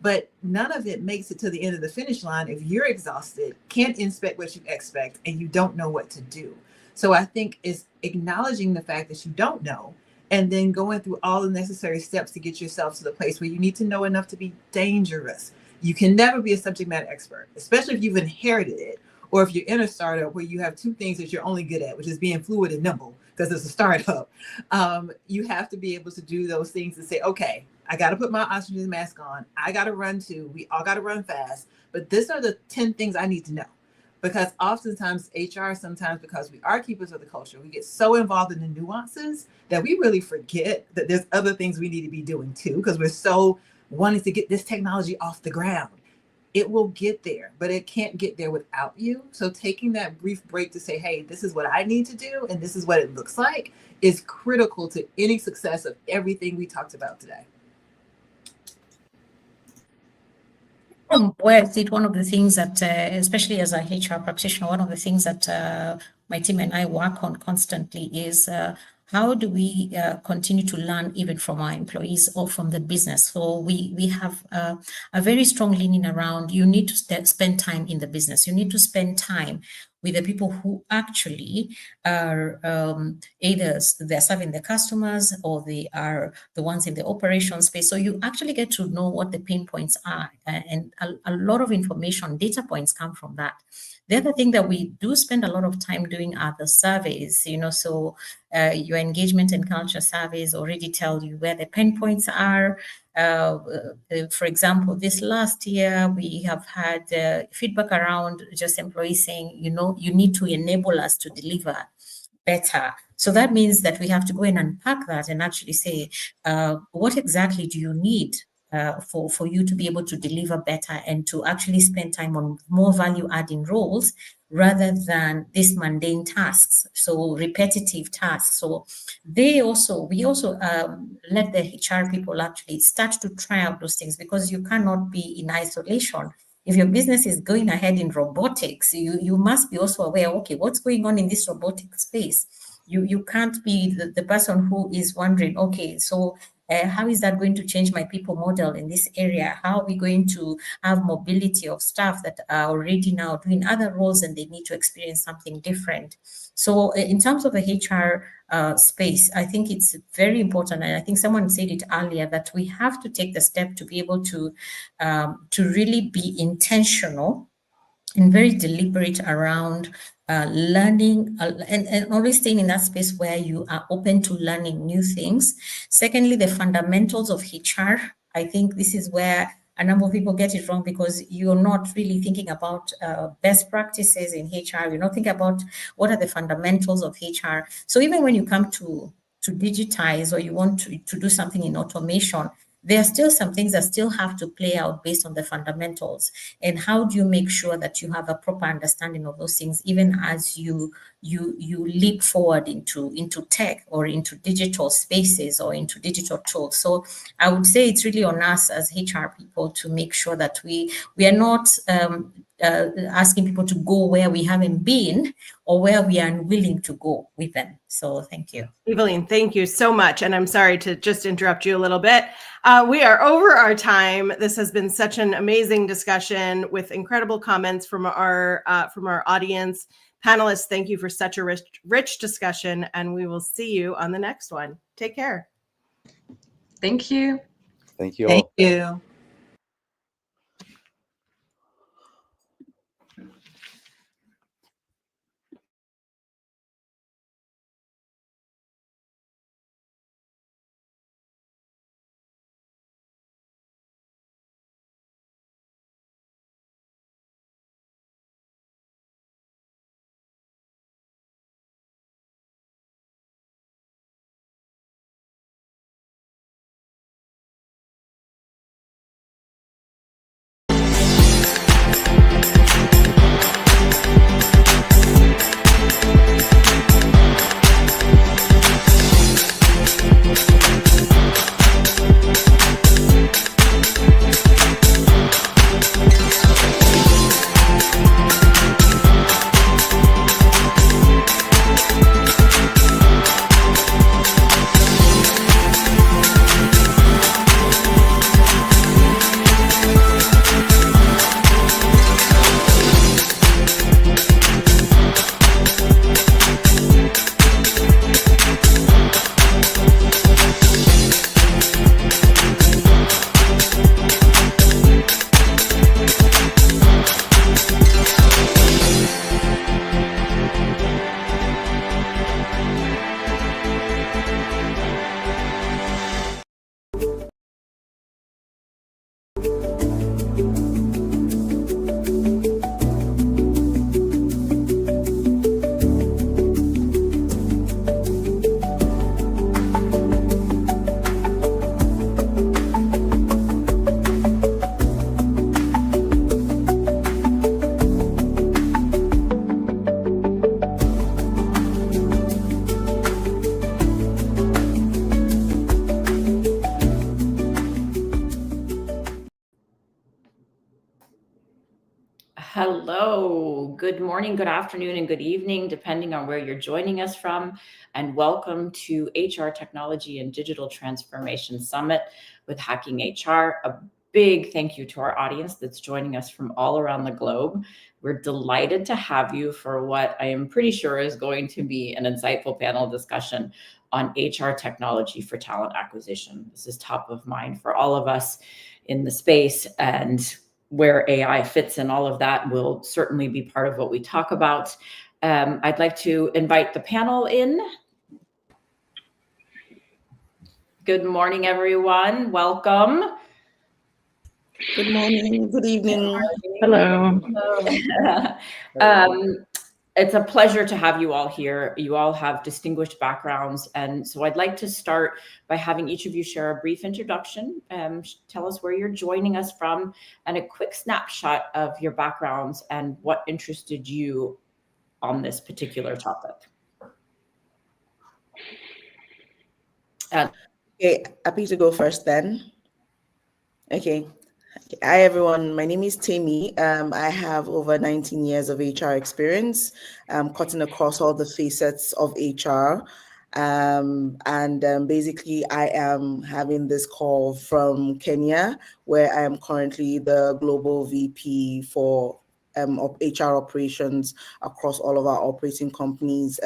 But none of it makes it to the end of the finish line if you're exhausted, can't inspect what you expect, and you don't know what to do. So I think it's acknowledging the fact that you don't know, and then going through all the necessary steps to get yourself to the place where you need to know enough to be dangerous. You can never be a subject matter expert, especially if you've inherited it, or if you're in a startup where you have two things that you're only good at, which is being fluid and nimble, because it's a startup. You have to be able to do those things and say, okay, I got to put my oxygen mask on. I got to run too. We all got to run fast. But these are the 10 things I need to know. Because oftentimes HR, sometimes because we are keepers of the culture, we get so involved in the nuances that we really forget that there's other things we need to be doing too, because we're so wanting to get this technology off the ground. It will get there, but it can't get there without you. So taking that brief break to say, hey, this is what I need to do, and this is what it looks like, is critical to any success of everything we talked about today. Well, I think one of the things that, especially as a HR practitioner, one of the things that my team and I work on constantly is how do we continue to learn even from our employees or from the business? So we have a very strong leaning around you need to spend time in the business. You need to spend time with the people who actually are either they're serving the customers or they are the ones in the operation space. So you actually get to know what the pain points are, and a lot of information, data points come from that. The other thing that we do spend a lot of time doing are the surveys, so your engagement and culture surveys already tell you where the pain points are. For example, this last year, we have had feedback around just employees saying, you need to enable us to deliver better. So that means that we have to go and unpack that and actually say, what exactly do you need for you to be able to deliver better and to actually spend time on more value-adding roles rather than these mundane tasks, so repetitive tasks. So we also let the HR people actually start to try out those things, because you cannot be in isolation. If your business is going ahead in robotics, you must be also aware, okay, what's going on in this robotic space? You can't be the person who is wondering, okay, so how is that going to change my people model in this area? How are we going to have mobility of staff that are already now doing other roles and they need to experience something different? So in terms of the HR space, I think it's very important, and I think someone said it earlier, that we have to take the step to be able to really be intentional and very deliberate around learning and always staying in that space where you are open to learning new things. Secondly, the fundamentals of HR. I think this is where a number of people get it wrong, because you're not really thinking about best practices in HR. You're not thinking about what are the fundamentals of HR. So even when you come to digitize, or you want to do something in automation, there are still some things that still have to play out based on the fundamentals. And how do you make sure that you have a proper understanding of those things, even as you leap forward into tech or into digital spaces or into digital tools? So I would say it's really on us as HR people to make sure that we are not asking people to go where we haven't been or where we are unwilling to go with them. So thank you. Evelyn, thank you so much. And I'm sorry to just interrupt you a little bit. We are over our time. This has been such an amazing discussion with incredible comments from our audience. Panelists, thank you for such a rich discussion, and we will see you on the next one. Take care. Thank you. Thank you Thank all. you. Hello, good morning, good afternoon, and good evening, depending on where you're joining us from. And welcome to HR Technology and Digital Transformation Summit with Hacking HR. A big thank you to our audience that's joining us from all around the globe. We're delighted to have you for what I am pretty sure is going to be an insightful panel discussion on HR technology for talent acquisition. This is top of mind for all of us in the space, and where AI fits in all of that will certainly be part of what we talk about. I'd like to invite the panel in. Good morning, everyone. Welcome. Good morning. Good evening. Hello. It's a pleasure to have you all here. You all have distinguished backgrounds. And so I'd like to start by having each of you share a brief introduction, tell us where you're joining us from, and a quick snapshot of your backgrounds and what interested you on this particular topic. Okay, happy to go first then. Okay. Hi, everyone. My name is Tammy. I have over 19 years of HR experience, cutting across all the facets of HR. Basically, I am having this call from Kenya, where I am currently the Global VP for HR operations across all of our operating countries,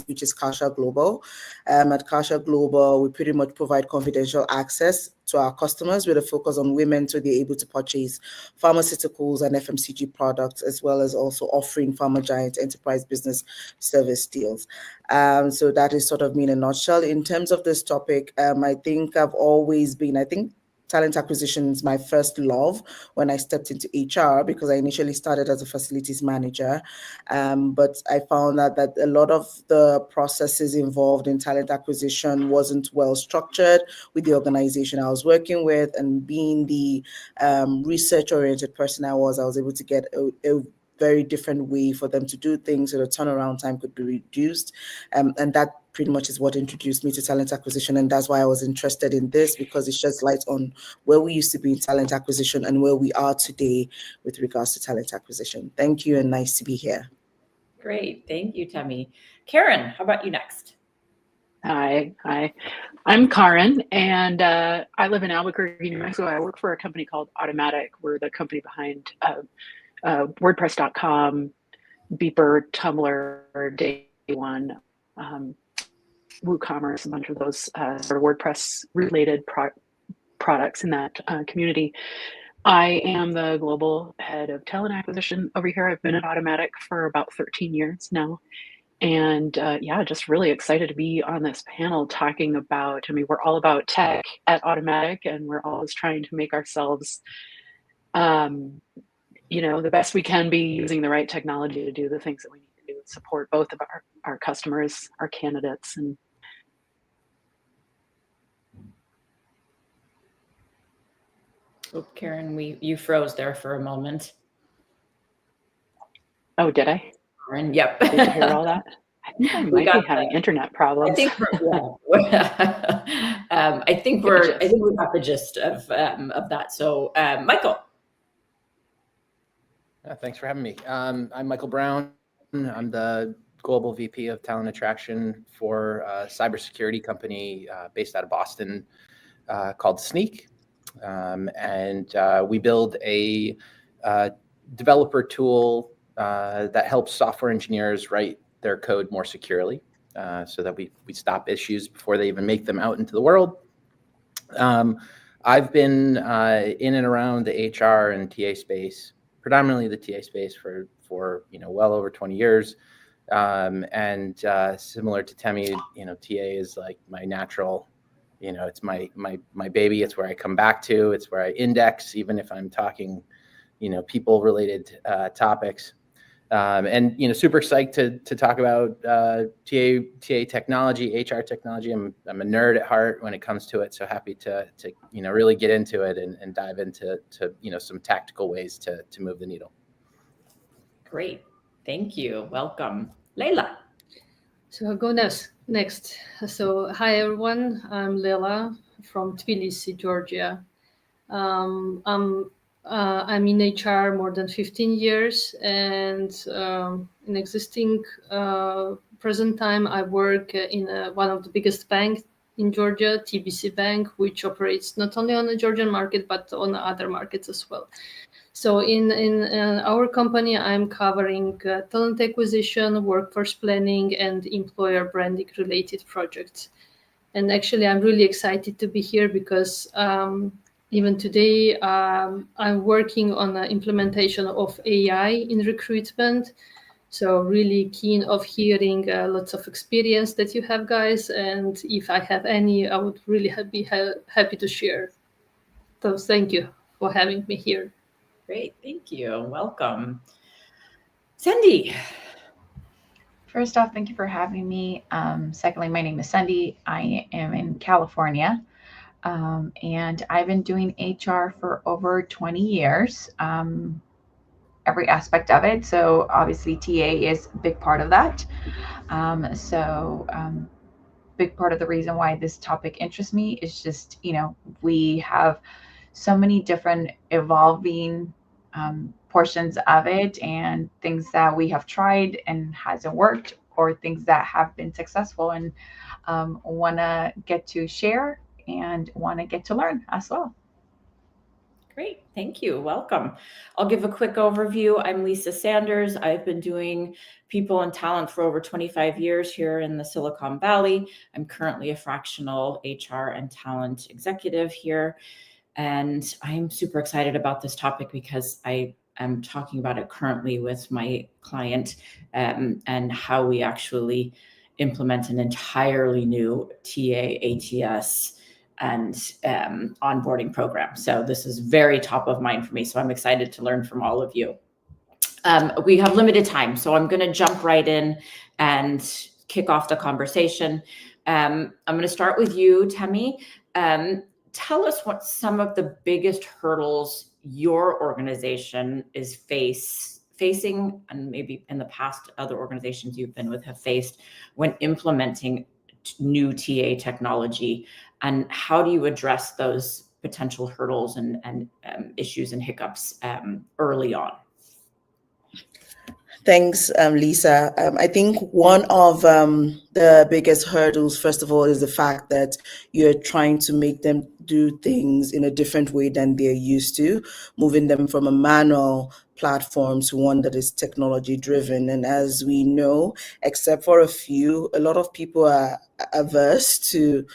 which is Kasha Global. At Kasha Global, we pretty much provide confidential access to our customers with a focus on women to be able to purchase pharmaceuticals and FMCG products, as well as also offering Pharma Giant enterprise business service deals. So that is sort of me in a nutshell. In terms of this topic, I think I've always been, talent acquisition is my first love when I stepped into HR, because I initially started as a facilities manager. But I found that a lot of the processes involved in talent acquisition wasn't well structured with the organization I was working with, and being the research-oriented person I was able to get a very different way for them to do things so the turnaround time could be reduced. And that pretty much is what introduced me to talent acquisition. And that's why I was interested in this, because it sheds light on where we used to be in talent acquisition and where we are today with regards to talent acquisition. Thank you, and nice to be here. Great. Thank you, Tammy. Karen, how about you next? Hi. I'm Karen, and I live in Albuquerque, New Mexico. I work for a company called Automatic. We're the company behind WordPress.com, Beeper, Tumblr, Day One, WooCommerce, a bunch of those sort of WordPress-related products in that community. I am the global head of talent acquisition over here. I've been at Automatic for about 13 years now. And just really excited to be on this panel talking about, we're all about tech at Automatic, and we're always trying to make ourselves the best we can be, using the right technology to do the things that we need to do, support both of our customers, our candidates. And Oh, Karen, you froze there for a moment. Oh, did I? Karen, yep. Did you hear all that? I think I might be having internet problems. I think we got the gist of that. So, Michael. Thanks for having me. I'm Michael Brown. I'm the Global VP of Talent Attraction for a cybersecurity company based out of Boston called Sneak. We build a developer tool that helps software engineers write their code more securely, so that we stop issues before they even make them out into the world. I've been in and around the HR and TA space, predominantly the TA space, for well over 20 years. Similar to Temi, TA is like my natural, it's my baby. It's where I come back to. It's where I index, even if I'm talking, people related topics. Super psyched to talk about TA technology, HR technology. I'm a nerd at heart when it comes to it. So happy to really get into it and dive into some tactical ways to move the needle. Great. Thank you. Welcome. Leila. So I'll go next. So hi, everyone. I'm Leila from Tbilisi, Georgia. I'm I'm in HR more than 15 years, and in existing present time, I work in one of the biggest banks in Georgia, TBC Bank, which operates not only on the Georgian market, but on other markets as well. So in our company, I'm covering talent acquisition, workforce planning, and employer branding related projects. And actually, I'm really excited to be here because even today, I'm working on the implementation of AI in recruitment. So really keen of hearing lots of experience that you have, guys. And if I have any, I would really be happy to share. So thank you for having me here. Great, thank you. Welcome. Cindy. First off, thank you for having me. Secondly, my name is Cindy. I am in California, and I've been doing HR for over 20 years, every aspect of it. So obviously TA is a big part of that. Big part of the reason why this topic interests me is just, we have so many different evolving portions of it, and things that we have tried and hasn't worked, or things that have been successful, and want to get to share and want to get to learn as well. Great, thank you. Welcome. I'll give a quick overview. I'm Lisa Sanders. I've been doing people and talent for over 25 years here in the Silicon Valley. I'm currently a fractional HR and talent executive here. And I'm super excited about this topic because I am talking about it currently with my client, and how we actually implement an entirely new TA, ATS, and onboarding program. So this is very top of mind for me. So I'm excited to learn from all of you. We have limited time, so I'm going to jump right in and kick off the conversation. I'm going to start with you, Temi. Tell us what some of the biggest hurdles your organization is facing, and maybe in the past other organizations you've been with have faced when implementing new TA technology, and how do you address those potential hurdles and issues and hiccups early on? Thanks, Lisa. I think one of the biggest hurdles, first of all, is the fact that you're trying to make them do things in a different way than they're used to, moving them from a manual platform to one that is technology driven. And as we know, except for a few, a lot of people are averse to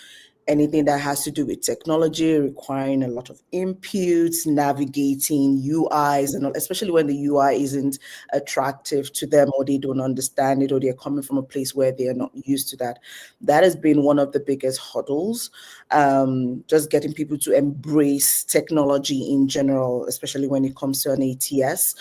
anything that has to do with technology, requiring a lot of inputs, navigating UIs, and especially when the UI isn't attractive to them, or they don't understand it, or they're coming from a place where they are not used to that. That has been one of the biggest hurdles, just getting people to embrace technology in general, especially when it comes to an ATS.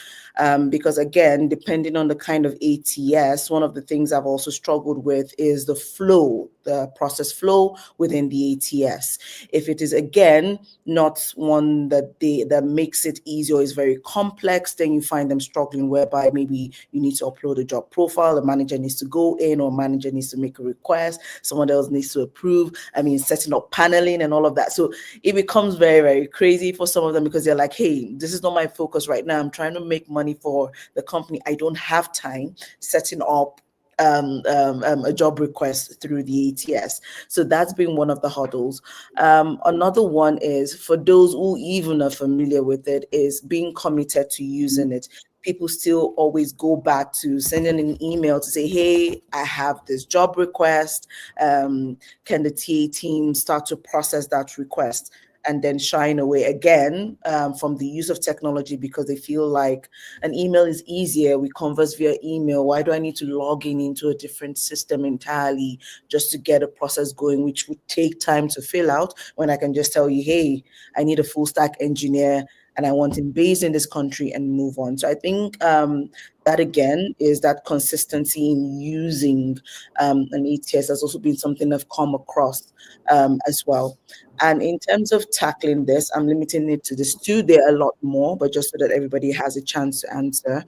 Because again, depending on the kind of ATS, one of the things I've also struggled with is the flow, the process flow within the ATS. If it is, again, not one that makes it easy or is very complex, then you find them struggling, whereby maybe you need to upload a job profile, a manager needs to go in, or a manager needs to make a request, someone else needs to approve, setting up paneling and all of that. So it becomes very, very crazy for some of them, because they're like, hey, this is not my focus right now. I'm trying to make money for the company. I don't have time setting up a job request through the ATS. So that's been one of the hurdles. Another one is, for those who even are familiar with it, is being committed to using it. People still always go back to sending an email to say, hey, I have this job request. Can the TA team start to process that request? And then shying away again from the use of technology, because they feel like an email is easier. We converse via email. Why do I need to log into a different system entirely just to get a process going, which would take time to fill out, when I can just tell you, hey, I need a full stack engineer and I want him based in this country, and move on. So I think that, again, is that consistency in using an ATS has also been something I've come across as well. And in terms of tackling this, I'm limiting it to this two. There are a lot more, but just so that everybody has a chance to answer.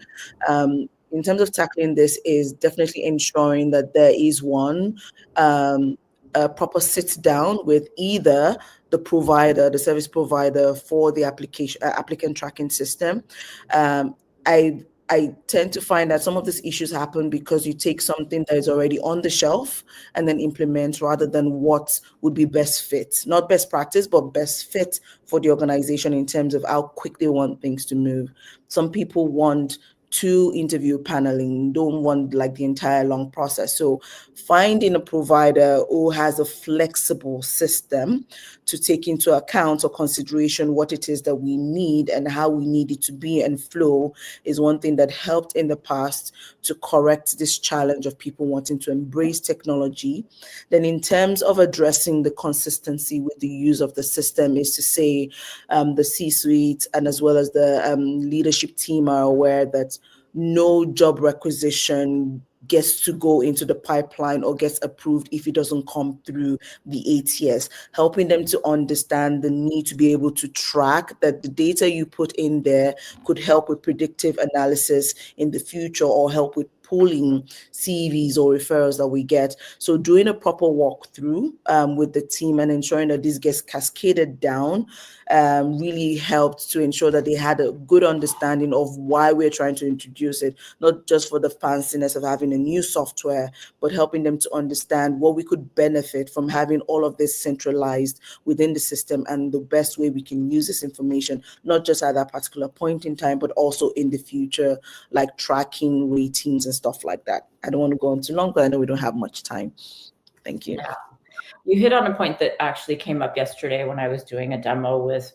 In terms of tackling this, is definitely ensuring that there is one a proper sit down with either the provider, the service provider for the application applicant tracking system. I tend to find that some of these issues happen because you take something that is already on the shelf and then implement rather than what would be best fit, not best practice, but best fit for the organization in terms of how quick they want things to move. Some people want 2 interview paneling, don't want like the entire long process. So finding a provider who has a flexible system to take into account or consideration what it is that we need and how we need it to be and flow is one thing that helped in the past to correct this challenge of people wanting to embrace technology. Then in terms of addressing the consistency with the use of the system is to say the C-suite and as well as the leadership team are aware that no job requisition gets to go into the pipeline or gets approved if it doesn't come through the ATS, helping them to understand the need to be able to track that the data you put in there could help with predictive analysis in the future or help with pulling CVs or referrals that we get. So doing a proper walkthrough with the team and ensuring that this gets cascaded down really helped to ensure that they had a good understanding of why we're trying to introduce it, not just for the fanciness of having a new software, but helping them to understand what we could benefit from having all of this centralized within the system and the best way we can use this information, not just at that particular point in time, but also in the future, like tracking ratings and stuff like that. I don't want to go on too long, but I know we don't have much time. Thank you. Yeah. You hit on a point that actually came up yesterday when I was doing a demo with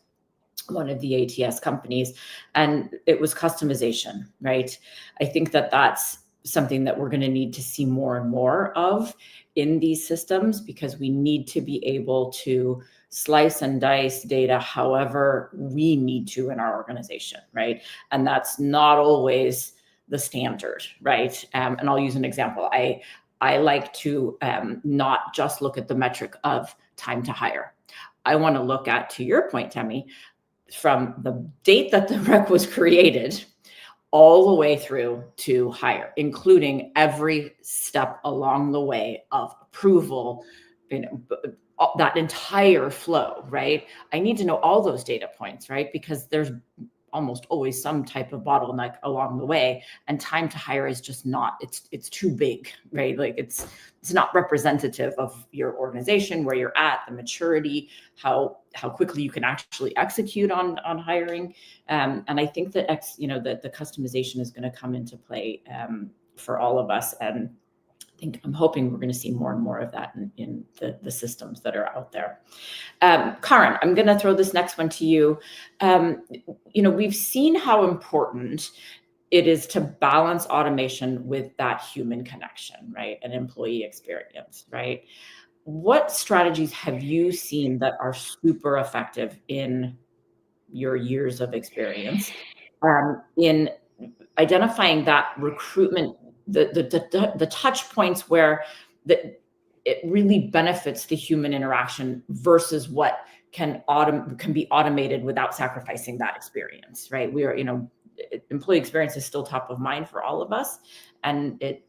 one of the ATS companies, and it was customization, right? I think that that's something that we're going to need to see more and more of in these systems, because we need to be able to slice and dice data however we need to in our organization, right? And that's not always the standard, right? And I'll use an example. I like to not just look at the metric of time to hire. I want to look at, to your point, Temi, from the date that the rec was created all the way through to hire, including every step along the way of approval, that entire flow, right? I need to know all those data points, right? Because there's almost always some type of bottleneck along the way, and time to hire is just not, it's too big, right? Like it's not representative of your organization, where you're at, the maturity, how quickly you can actually execute on hiring. And I think that the customization is going to come into play for all of us. And I'm hoping we're going to see more and more of that in the systems that are out there. Karen, I'm going to throw this next one to you. We've seen how important it is to balance automation with that human connection, right? And employee experience, right? What strategies have you seen that are super effective in your years of experience in identifying that recruitment, the touch points where it really benefits the human interaction versus what can be automated without sacrificing that experience, right? We are, employee experience is still top of mind for all of us, and it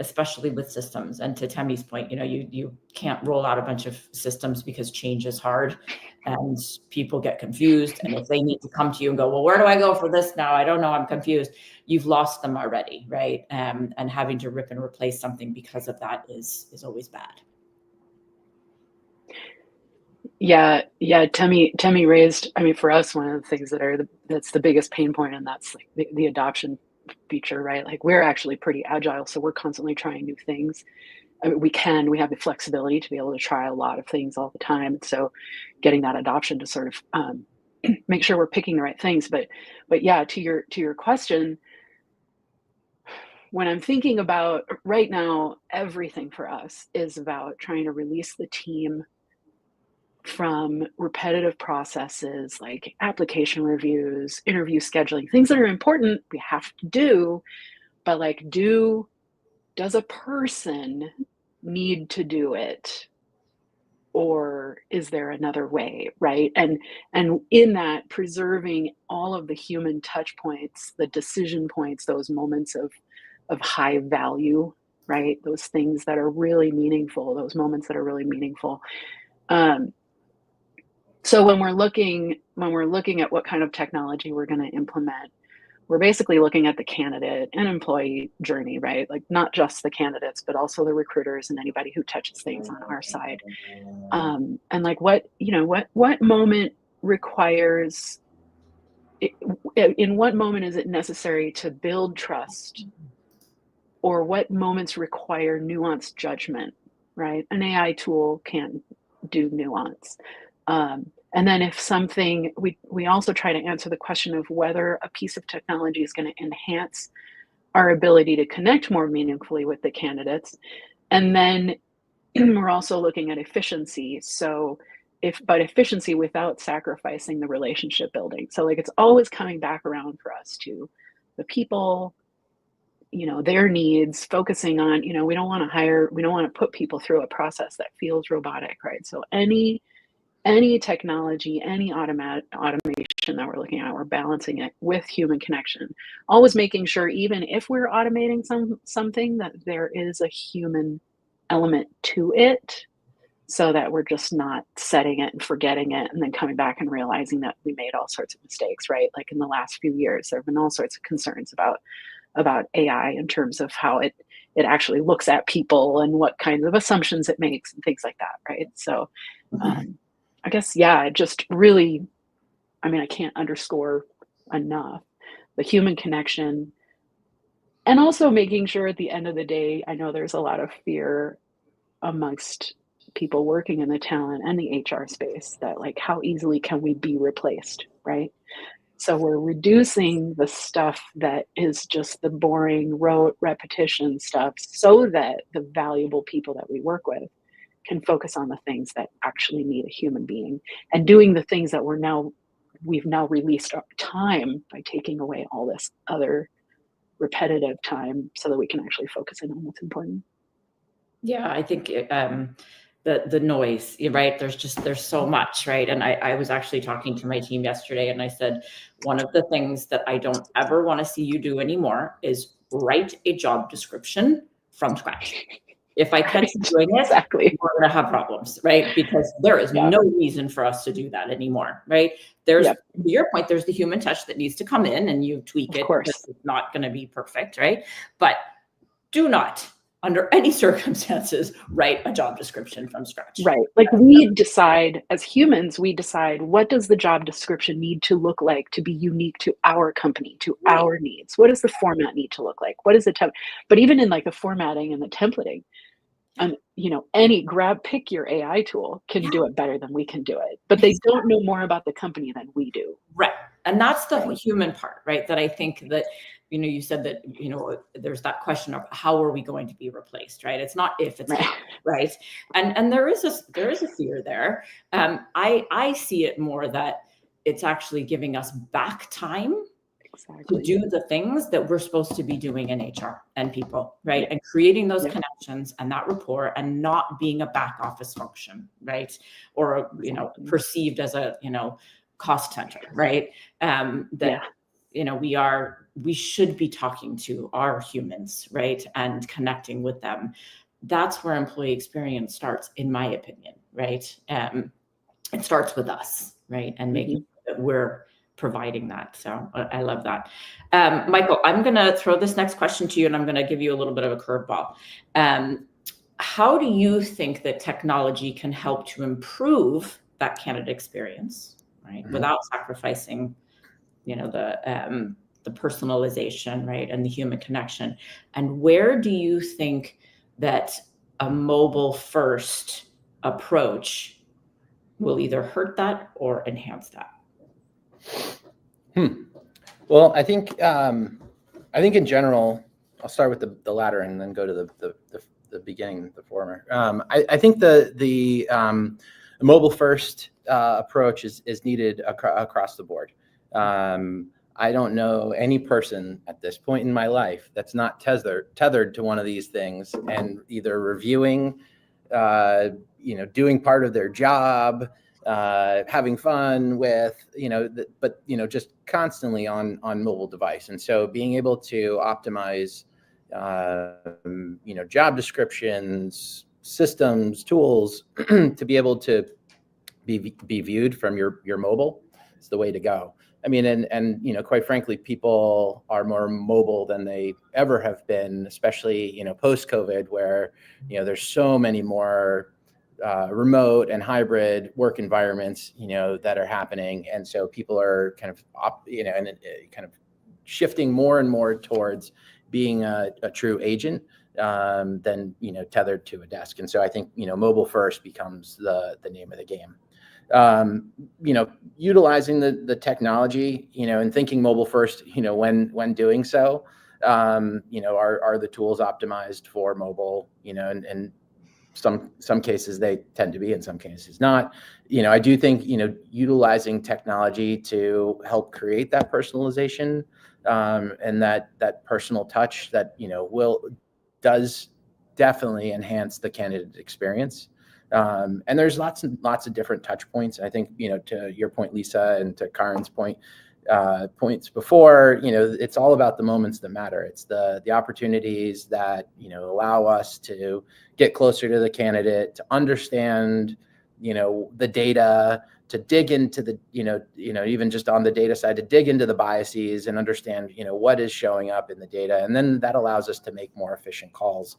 especially with systems. And to Temi's point, you can't roll out a bunch of systems because change is hard and people get confused. And if they need to come to you and go, well, where do I go for this now? I don't know, I'm confused. You've lost them already, right? And having to rip and replace something because of that is always bad. Yeah. Temi raised, for us, one of the things that's the biggest pain point, and that's like the adoption feature, right? Like we're actually pretty agile, so we're constantly trying new things. We have the flexibility to be able to try a lot of things all the time. So getting that adoption to sort of make sure we're picking the right things. But yeah, to your question, when I'm thinking about right now, everything for us is about trying to release the team from repetitive processes like application reviews, interview scheduling, things that are important, we have to do, but does a person need to do it? Or is there another way, right? And in that, preserving all of the human touch points, the decision points, those moments of high value right? Those things that are really meaningful, those moments that are really meaningful. So when we're looking at what kind of technology we're going to implement, we're basically looking at the candidate and employee journey, right? Like not just the candidates, but also the recruiters and anybody who touches things on our side. And like what moment requires, in what moment is it necessary to build trust, or what moments require nuanced judgment, right? An AI tool can't do nuance. And then if something, we also try to answer the question of whether a piece of technology is going to enhance our ability to connect more meaningfully with the candidates. And then we're also looking at efficiency. So but efficiency without sacrificing the relationship building. So like it's always coming back around for us to the people, their needs, focusing on, we don't want to put people through a process that feels robotic, right? So any technology, any automation that we're looking at, we're balancing it with human connection, always making sure, even if we're automating something, that there is a human element to it, so that we're just not setting it and forgetting it and then coming back and realizing that we made all sorts of mistakes, right? Like in the last few years, there have been all sorts of concerns about AI in terms of how it actually looks at people and what kinds of assumptions it makes and things like that, right? So I guess, just really, I can't underscore enough the human connection, and also making sure at the end of the day, I know there's a lot of fear amongst people working in the talent and the HR space that like, how easily can we be replaced, right? So we're reducing the stuff that is just the boring rote repetition stuff, so that the valuable people that we work with can focus on the things that actually need a human being, and doing the things that we've now released our time by taking away all this other repetitive time, so that we can actually focus in on what's important. Yeah, I think the noise, right? There's so much, right? And I was actually talking to my team yesterday, and I said, one of the things that I don't ever want to see you do anymore is write a job description from scratch. If I catch you doing it, exactly, we're going to have problems, right? Because there is no reason for us to do that anymore, right? There's, to your point, there's the human touch that needs to come in, and you tweak it. Because it's not going to be perfect, right? But do not, under any circumstances, write a job description from scratch. Right. Like we decide, as humans, what does the job description need to look like to be unique to our company, to our needs? What does the format need to look like? What is the but even in like the formatting and the templating, pick your AI tool can do it better than we can do it, but they don't know more about the company than we do. Right. And that's the human part, right? That I think that, you said that, there's that question of how are we going to be replaced, right? It's not if, it's how, right? And there is a fear there. I see it more that it's actually giving us back time to do the things that we're supposed to be doing in HR and people, right? And creating those connections and that rapport, and not being a back office function, right? Or, perceived as a, cost center, right? We should be talking to our humans, right? And connecting with them. That's where employee experience starts, in my opinion, right? It starts with us, right? And making sure that we're providing that. So I love that. Michael, I'm going to throw this next question to you, and I'm going to give you a little bit of a curveball. How do you think that technology can help to improve that candidate experience, right? Without sacrificing, the personalization, right? And the human connection. And where do you think that a mobile first approach will either hurt that or enhance that? Well, I think in general, I'll start with the latter and then go to the beginning, the former. I think the mobile first approach is needed across the board. I don't know any person at this point in my life that's not tethered to one of these things and either reviewing, doing part of their job, having fun with, just constantly on mobile device. And so being able to optimize, job descriptions, systems, tools to be able to be viewed from your mobile is the way to go. I mean, and quite frankly, people are more mobile than they ever have been, especially post-COVID, where there's so many more remote and hybrid work environments that are happening, and so people are kind of kind of shifting more and more towards being a true agent than tethered to a desk. And so I think mobile first becomes the name of the game. Utilizing the technology, and thinking mobile first, when doing so, are the tools optimized for mobile, and some cases they tend to be, in some cases not. I do think, utilizing technology to help create that personalization and that personal touch that, does definitely enhance the candidate experience. And there's lots and lots of different touch points. I think, to your point, Lisa, and to Karen's points before, it's all about the moments that matter. It's the opportunities that, allow us to get closer to the candidate, to understand, the data, to dig into the, even just on the data side, to dig into the biases and understand, what is showing up in the data. And then that allows us to make more efficient calls,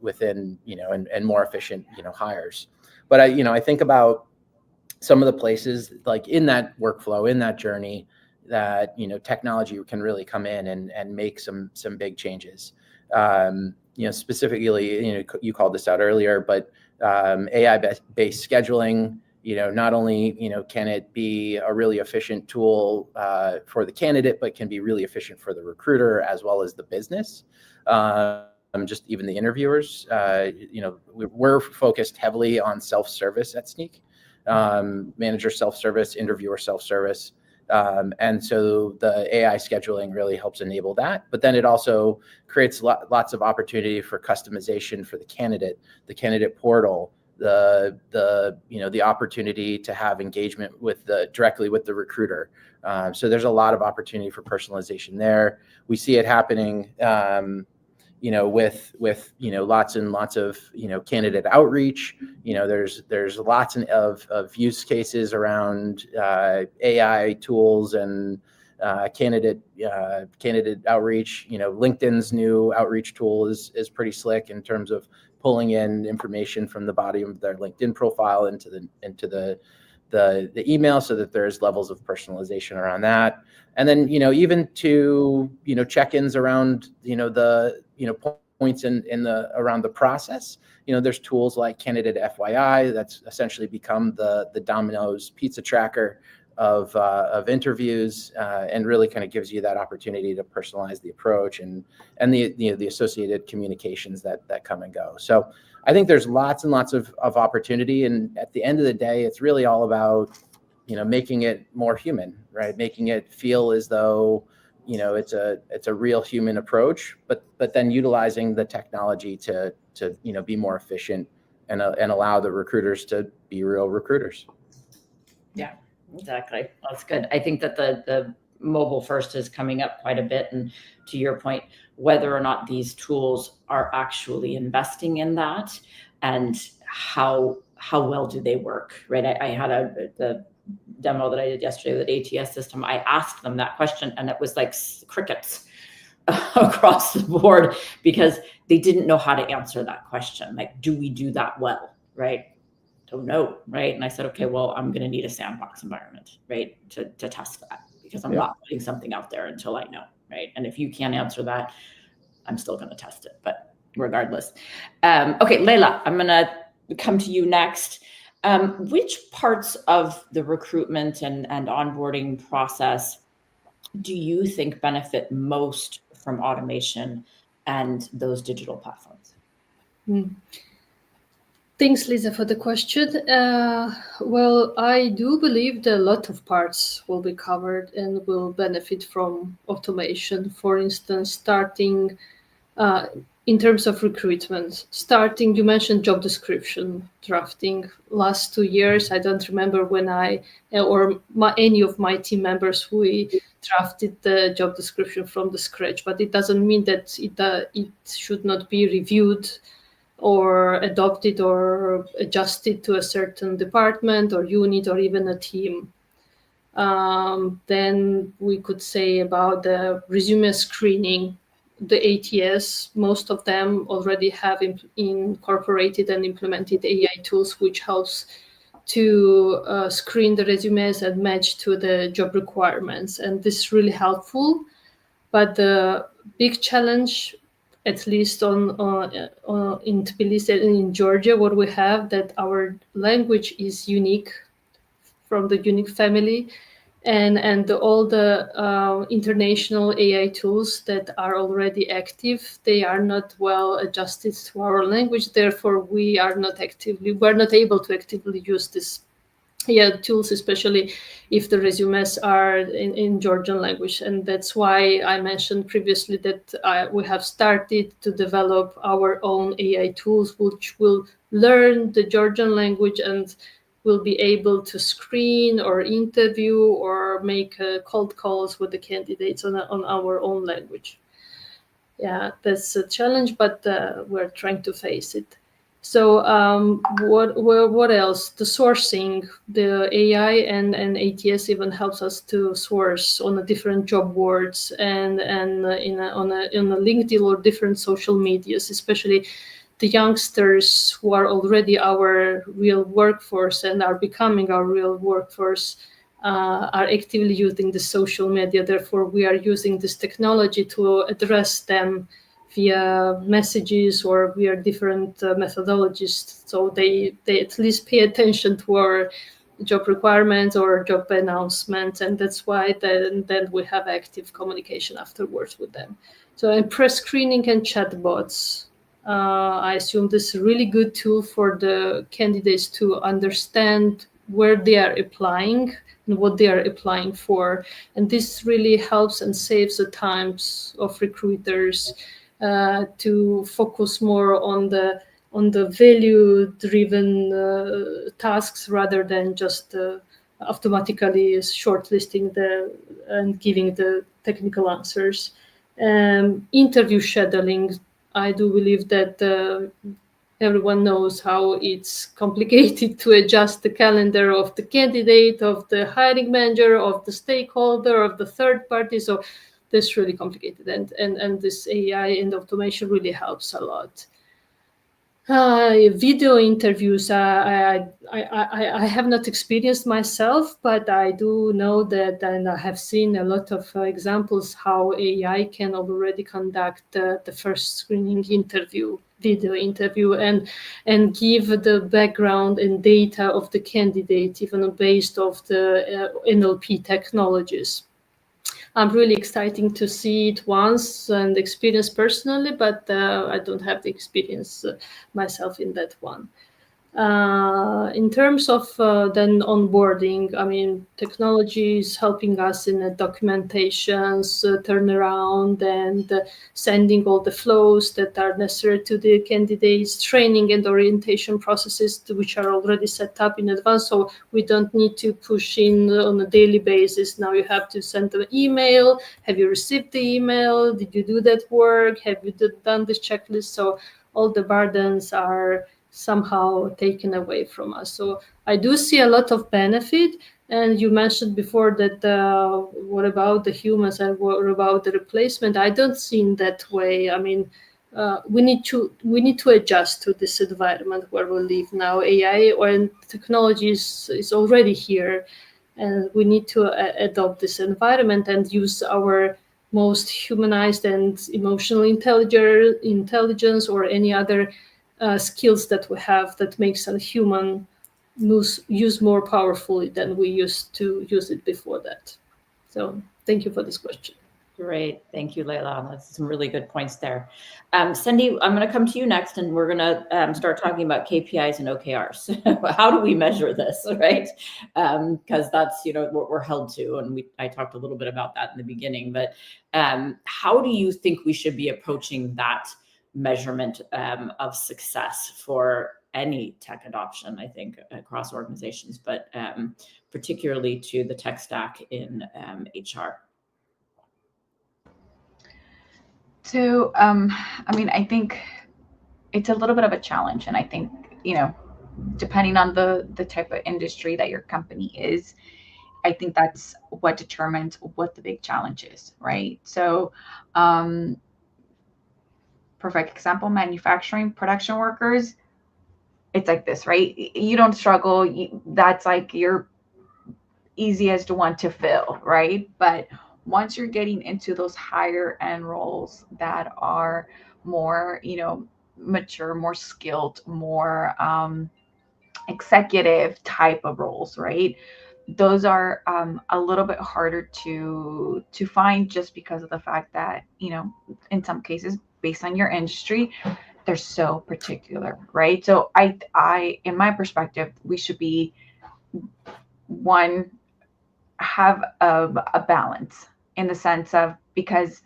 within, and more efficient, hires. But I think about some of the places like in that workflow, in that journey, that, technology can really come in and make some big changes. Specifically, you called this out earlier, but AI-based scheduling, not only, can it be a really efficient tool for the candidate, but can be really efficient for the recruiter as well as the business. Just even the interviewers, we're focused heavily on self-service at Snyk, manager self-service, interviewer self-service. And so the AI scheduling really helps enable that, but then it also creates lots of opportunity for customization for the candidate portal, the opportunity to have engagement directly with the recruiter. So there's a lot of opportunity for personalization there. We see it happening, with lots and lots of candidate outreach. There's lots of use cases around AI tools and candidate outreach. LinkedIn's new outreach tool is pretty slick in terms of pulling in information from the body of their LinkedIn profile into the email, so that there's levels of personalization around that. And then, even to, check-ins around, points around the process. There's tools like Candidate FYI that's essentially become the Domino's pizza tracker of interviews, and really kind of gives you that opportunity to personalize the approach and the associated communications that come and go. So I think there's lots and lots of opportunity, and at the end of the day, it's really all about making it more human, right? Making it feel as though it's a real human approach, but then utilizing the technology to be more efficient and allow the recruiters to be real recruiters. Yeah, exactly. That's good. I think that the mobile first is coming up quite a bit, and to your point, whether or not these tools are actually investing in that, and how well do they work, right? I had the demo that I did yesterday with the ATS system. I asked them that question, and it was like crickets across the board, because they didn't know how to answer that question. Like, do we do that well, right? Don't know, right? And I said, okay, well, I'm going to need a sandbox environment, right, to test that, because I'm not putting something out there until I know, right? And if you can't answer that, I'm still going to test it, but regardless. Okay, Leila, I'm going to come to you next. Which parts of the recruitment and onboarding process do you think benefit most from automation and those digital platforms? Thanks, Lisa, for the question. Well, I do believe that a lot of parts will be covered and will benefit from automation. For instance, starting in terms of recruitment, starting, you mentioned job description drafting. Last 2 years, I don't remember when any of my team members, we drafted the job description from the scratch, but it doesn't mean that it should not be reviewed or adopted or adjusted to a certain department or unit or even a team. Then we could say about the resume screening. The ATS, most of them already have incorporated and implemented AI tools, which helps to screen the resumes and match to the job requirements. And this is really helpful. But the big challenge, at least in Tbilisi and in Georgia, what we have, that our language is unique from the unique family. And all the international AI tools that are already active, they are not well adjusted to our language. Therefore, we're not able to actively use these AI tools, especially if the resumes are in Georgian language. And that's why I mentioned previously that we have started to develop our own AI tools, which will learn the Georgian language and will be able to screen or interview or make cold calls with the candidates on our own language. Yeah, that's a challenge, but we're trying to face it. So what else? The sourcing, the AI and ATS even helps us to source on the different job boards and on a LinkedIn or different social medias, especially the youngsters who are already our real workforce and are becoming our real workforce are actively using the social media. Therefore, we are using this technology to address them via messages or via different methodologies. So they at least pay attention to our job requirements or job announcements. And that's why then we have active communication afterwards with them. So in pre-screening and chatbots, I assume this is a really good tool for the candidates to understand where they are applying and what they are applying for. And this really helps and saves the times of recruiters to focus more on the value-driven tasks rather than just automatically shortlisting and giving the technical answers. Interview scheduling, I do believe that everyone knows how it's complicated to adjust the calendar of the candidate, of the hiring manager, of the stakeholder, of the third party. So that's really complicated. And this AI and automation really helps a lot. Video interviews, I have not experienced myself, but I do know that, and I have seen a lot of examples how AI can already conduct the first screening interview, video interview, and give the background and data of the candidate, even based off the NLP technologies. I'm really excited to see it once and experience personally, but I don't have the experience myself in that one. In terms of then onboarding, I mean, technology is helping us in the documentations, turnaround, and sending all the flows that are necessary to the candidates, training and orientation processes which are already set up in advance. So we don't need to push in on a daily basis. Now you have to send an email. Have you received the email? Did you do that work? Have you done this checklist? So all the burdens are somehow taken away from us. So I do see a lot of benefit. And you mentioned before that what about the humans and what about the replacement? I don't see in that way. I mean, we need to adjust to this environment where we live now. AI or technology is already here, and we need to adopt this environment and use our most humanized and emotional intelligence or any other skills that we have that makes a human use more powerfully than we used to use it before that. So thank you for this question. Great. Thank you, Leila. That's some really good points there. Cindy, I'm going to come to you next, and we're going to start talking about KPIs and OKRs. How do we measure this, right? Because that's, what we're held to. And I talked a little bit about that in the beginning. But how do you think we should be approaching that measurement of success for any tech adoption, I think, across organizations, but particularly to the tech stack in HR. So, I mean, I think it's a little bit of a challenge, and I think, depending on the type of industry that your company is, I think that's what determines what the big challenge is, right? So, perfect example, manufacturing, production workers, it's like this, right? You don't struggle. That's like your easiest one to fill, right? But once you're getting into those higher end roles that are more, mature, more skilled, more executive type of roles, right? Those are a little bit harder to find, just because of the fact that, in some cases, based on your industry, they're so particular, right? So I, in my perspective, we should be have a balance, in the sense of, because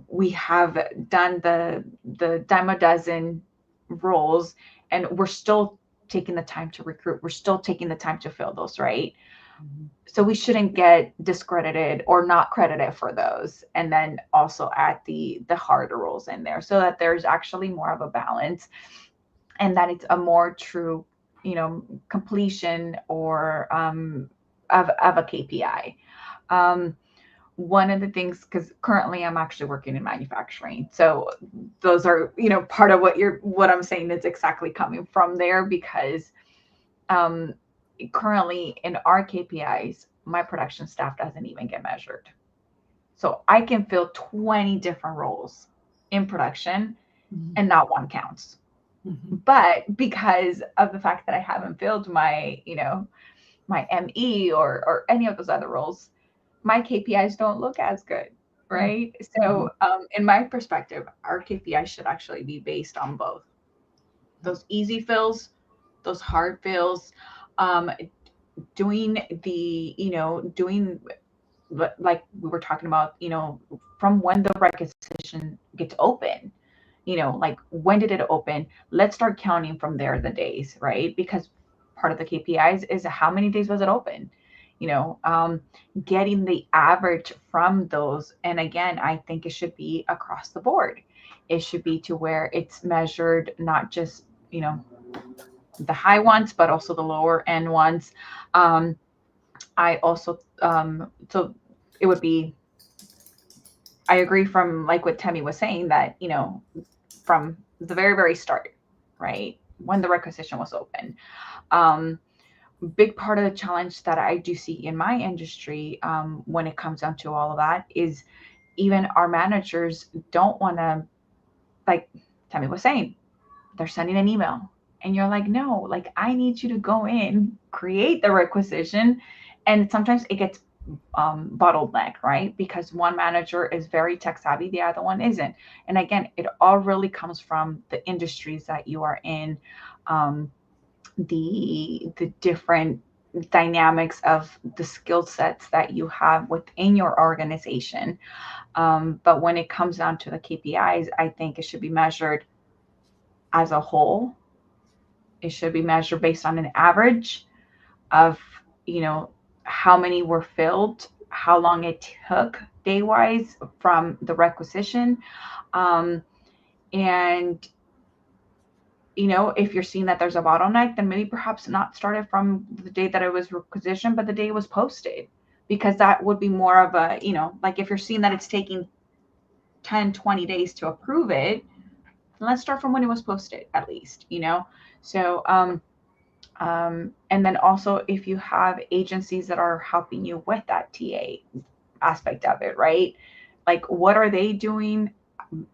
we have done the dime a dozen roles, and we're still taking the time to recruit. We're still taking the time to fill those, right? So we shouldn't get discredited or not credited for those, and then also add the harder roles in there, so that there's actually more of a balance, and that it's a more true, completion or of a KPI. One of the things, because currently I'm actually working in manufacturing, so those are, part of what I'm saying is exactly coming from there, because currently in our KPIs, my production staff doesn't even get measured. So I can fill 20 different roles in production, and not one counts. But because of the fact that I haven't filled my, my ME or any of those other roles, my KPIs don't look as good, right? So in my perspective, our KPIs should actually be based on both those easy fills, those hard fills, doing like we were talking about, from when the requisition gets open, like when did it open? Let's start counting from there the days, right? Because part of the KPIs is how many days was it open? Getting the average from those. And again, I think it should be across the board. It should be to where it's measured, not just, the high ones, but also the lower end ones. I also, so it would be, I agree from like what Temi was saying, that, from the very, very start, right? When the requisition was open. Big part of the challenge that I do see in my industry, when it comes down to all of that, is even our managers don't want to, like Temi was saying, they're sending an email, and you're like, no, like I need you to go in, create the requisition. And sometimes it gets bottleneck, right? Because one manager is very tech savvy, the other one isn't. And again, it all really comes from the industries that you are in, the different dynamics of the skill sets that you have within your organization. But when it comes down to the KPIs, I think it should be measured as a whole. It should be measured based on an average of, how many were filled, how long it took day-wise from the requisition. And, if you're seeing that there's a bottleneck, then maybe perhaps not started from the day that it was requisitioned, but the day it was posted, because that would be more of a, like if you're seeing that it's taking 10, 20 days to approve it, let's start from when it was posted at least, So, and then also if you have agencies that are helping you with that TA aspect of it, right? Like what are they doing?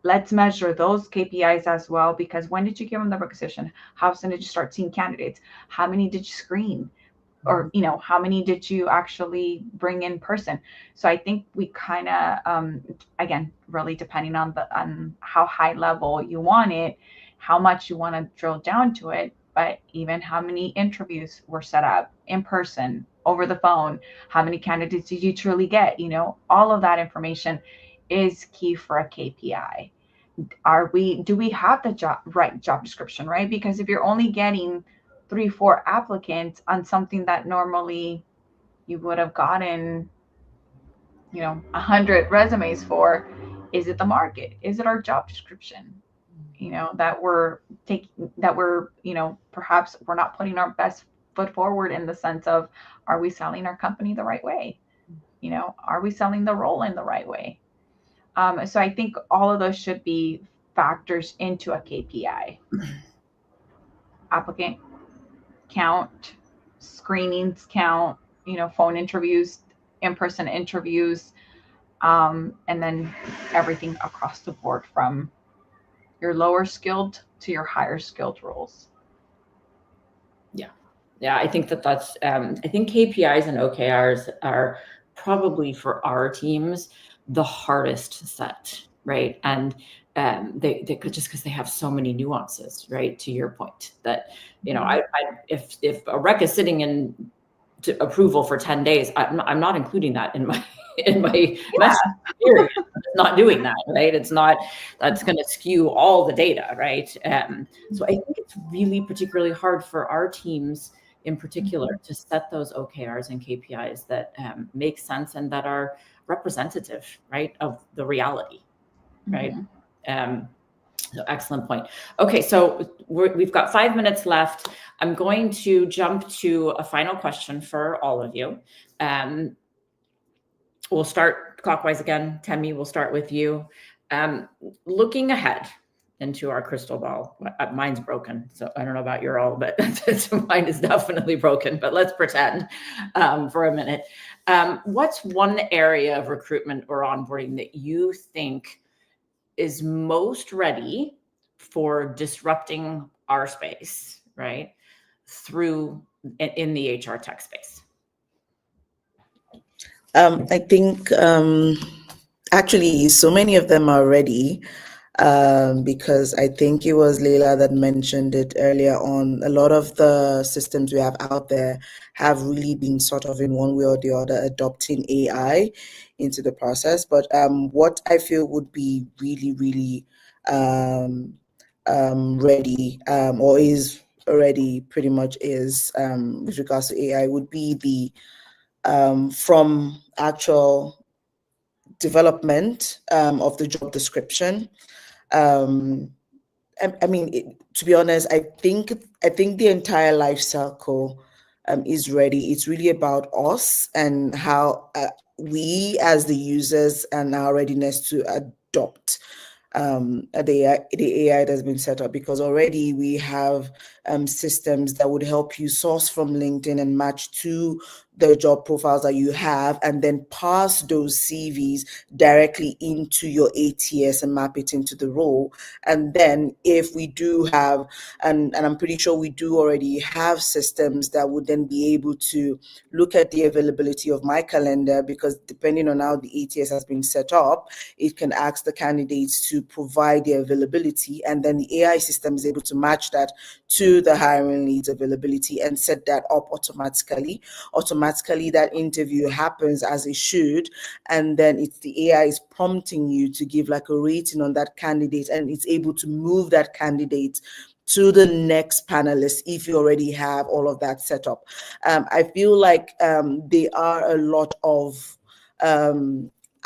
Let's measure those KPIs as well, because when did you give them the requisition? How soon did you start seeing candidates? How many did you screen? Or, how many did you actually bring in person? So I think we kind of, again, really depending on how high level you want it, how much you want to drill down to it, but even how many interviews were set up in person, over the phone, how many candidates did you truly get? All of that information is key for a KPI. do we have the right job description, right? Because if you're only getting 3-4 applicants on something that normally you would have gotten, 100 resumes for, is it the market? Is it our job description? That we're taking, that we're, perhaps we're not putting our best foot forward in the sense of, are we selling our company the right way? Are we selling the role in the right way? So I think all of those should be factors into a KPI. Applicant count, screenings count, phone interviews, in-person interviews, and then everything across the board from your lower skilled to your higher skilled roles. Yeah, I think that's, I think KPIs and OKRs are probably for our teams the hardest to set, right? And they could, just because they have so many nuances, right? To your point that, if a rec is sitting in to approval for 10 days, I'm not including that in my message period. Not doing that, right? It's not, that's going to skew all the data, right? So I think it's really particularly hard for our teams in particular to set those OKRs and KPIs that make sense and that are representative, right, of the reality, right? So excellent point. Okay, so we've got 5 minutes left. I'm going to jump to a final question for all of you. We'll start clockwise again. Temi, we'll start with you. Looking ahead into our crystal ball. Mine's broken, so I don't know about your all, but mine is definitely broken, but let's pretend for a minute. What's one area of recruitment or onboarding that you think is most ready for disrupting our space, right, through in the HR tech space? I think actually so many of them are ready, because I think it was Leila that mentioned it earlier on. A lot of the systems we have out there have really been sort of in one way or the other adopting AI into the process. But what I feel would be really, really ready, or is already pretty much is, with regards to AI, would be the from actual development of the job description. I mean, to be honest, I think the entire life cycle is ready. It's really about us and how we as the users and our readiness to adopt the AI that's been set up, because already we have systems that would help you source from LinkedIn and match to the job profiles that you have, and then pass those CVs directly into your ATS and map it into the role. And then if we do have, and I'm pretty sure we do already have systems that would then be able to look at the availability of my calendar, because depending on how the ATS has been set up, it can ask the candidates to provide their availability, and then the AI system is able to match that to the hiring lead's availability and set that up automatically. Automatically, that interview happens as it should, and then it's the AI is prompting you to give like a rating on that candidate, and it's able to move that candidate to the next panelist if you already have all of that set up. I feel like there are a lot of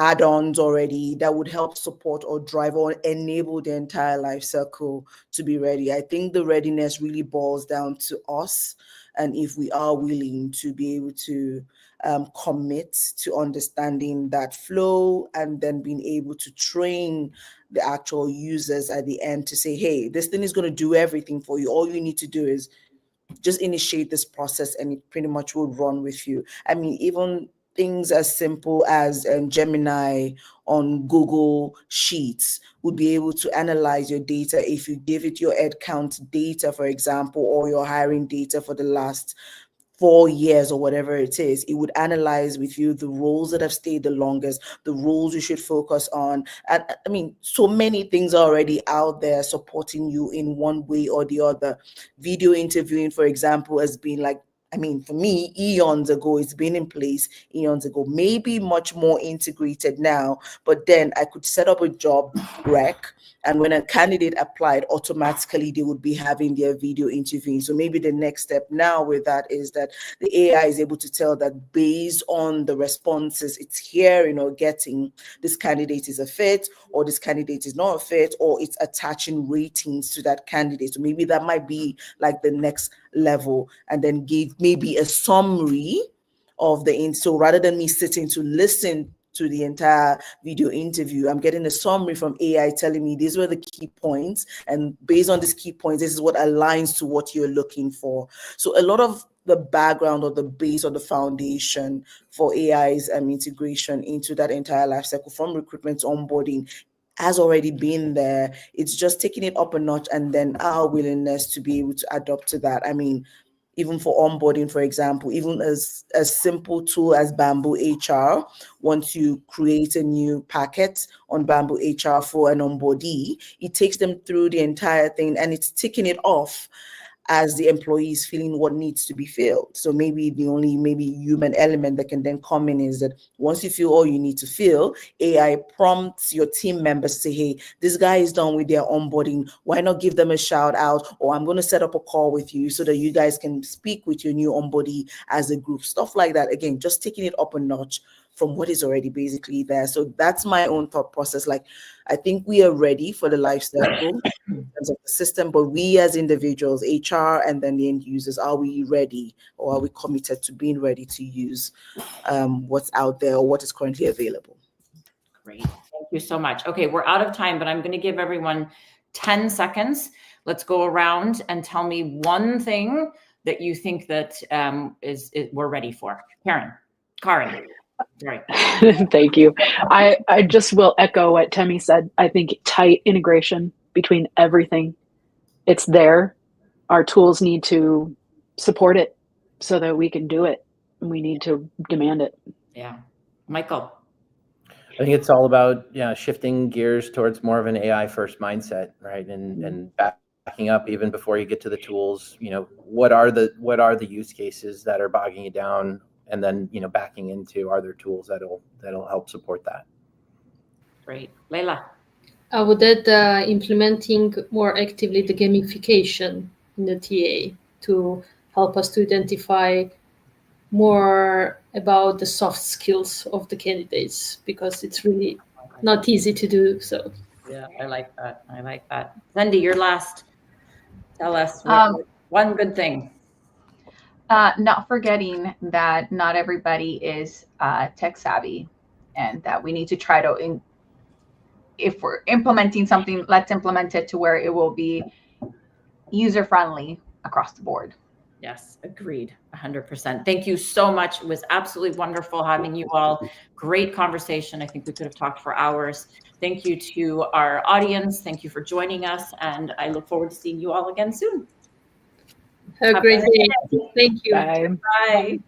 add-ons already that would help support or drive or enable the entire life cycle to be ready. I think the readiness really boils down to us, and if we are willing to be able to commit to understanding that flow, and then being able to train the actual users at the end to say, hey, this thing is going to do everything for you. All you need to do is just initiate this process and it pretty much will run with you. I mean, even things as simple as Gemini on Google Sheets would be able to analyze your data. If you give it your head count data, for example, or your hiring data for the last 4 years or whatever it is, it would analyze with you the roles that have stayed the longest, the roles you should focus on. And I mean, so many things are already out there supporting you in one way or the other. Video interviewing, for example, has been like, I mean, for me, eons ago, it's been in place eons ago, maybe much more integrated now, but then I could set up a job rec And when a candidate applied, automatically they would be having their video interviewing. So maybe the next step now with that is that the AI is able to tell that based on the responses it's hearing or getting, this candidate is a fit or this candidate is not a fit, or it's attaching ratings to that candidate. So maybe that might be like the next level, and then give maybe a summary of the so rather than me sitting to listen to the entire video interview, I'm getting a summary from AI telling me these were the key points, and based on these key points, this is what aligns to what you're looking for. So a lot of the background or the base or the foundation for AI's integration into that entire life cycle from recruitment to onboarding has already been there. It's just taking it up a notch, and then our willingness to be able to adopt to that. I mean, even for onboarding, for example, even as a simple tool as Bamboo HR, once you create a new packet on Bamboo HR for an onboardee, it takes them through the entire thing and it's ticking it off as the employee is feeling what needs to be filled. So maybe the only human element that can then come in is that once you feel all you need to fill, AI prompts your team members to say, hey, this guy is done with their onboarding. Why not give them a shout out? Or I'm going to set up a call with you so that you guys can speak with your new onboardee as a group. Stuff like that. Again, just taking it up a notch from what is already basically there. So that's my own thought process. Like, I think we are ready for the life cycle in terms of the system, but we as individuals, HR and then the end users, are we ready, or are we committed to being ready to use what's out there or what is currently available? Great. Thank you so much. Okay, we're out of time, but I'm going to give everyone 10 seconds. Let's go around and tell me one thing that you think that we're ready for. Karen. Right. Thank you. I just will echo what Temi said. I think tight integration between everything. It's there. Our tools need to support it so that we can do it. And we need to demand it. Yeah. Michael. I think it's all about shifting gears towards more of an AI first mindset, right? And backing up even before you get to the tools. What are the use cases that are bogging you down? And then, backing into, are there tools that'll help support that? Great. Leila. I would add implementing more actively the gamification in the TA to help us to identify more about the soft skills of the candidates, because it's really not easy to do so. Yeah, I like that. Wendy, you're last. Tell us one good thing. Not forgetting that not everybody is tech savvy, and that we need to try to, if we're implementing something, let's implement it to where it will be user-friendly across the board. Yes, agreed, 100%. Thank you so much. It was absolutely wonderful having you all. Great conversation. I think we could have talked for hours. Thank you to our audience. Thank you for joining us, and I look forward to seeing you all again soon. Have a great day. Thank you. Bye. Bye.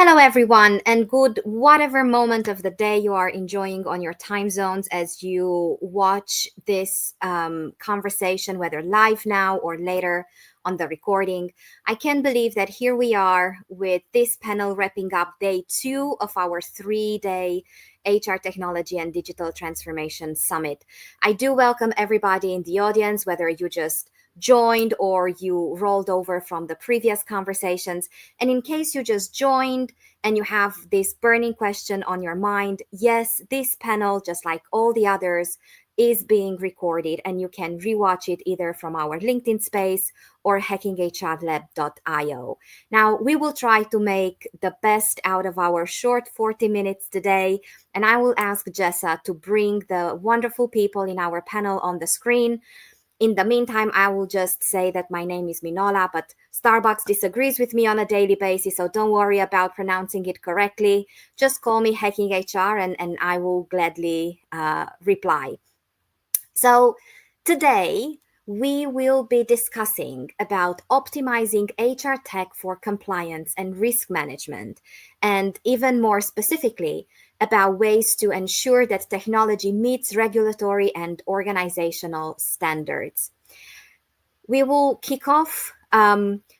Hello, everyone, and good whatever moment of the day you are enjoying on your time zones as you watch this conversation, whether live now or later on the recording. I can't believe that here we are with this panel wrapping up day 2 of our 3-day HR Technology and Digital Transformation Summit. I do welcome everybody in the audience, whether you just joined or you rolled over from the previous conversations. And in case you just joined and you have this burning question on your mind, yes, this panel, just like all the others, is being recorded and you can rewatch it either from our LinkedIn space or hackinghrlab.io. Now, we will try to make the best out of our short 40 minutes today, and I will ask Jessa to bring the wonderful people in our panel on the screen. In the meantime, I will just say that my name is Minola, but Starbucks disagrees with me on a daily basis, so don't worry about pronouncing it correctly. Just call me Hacking HR and I will gladly reply. So today, we will be discussing about optimizing HR tech for compliance and risk management, and even more specifically, about ways to ensure that technology meets regulatory and organizational standards. We will kick off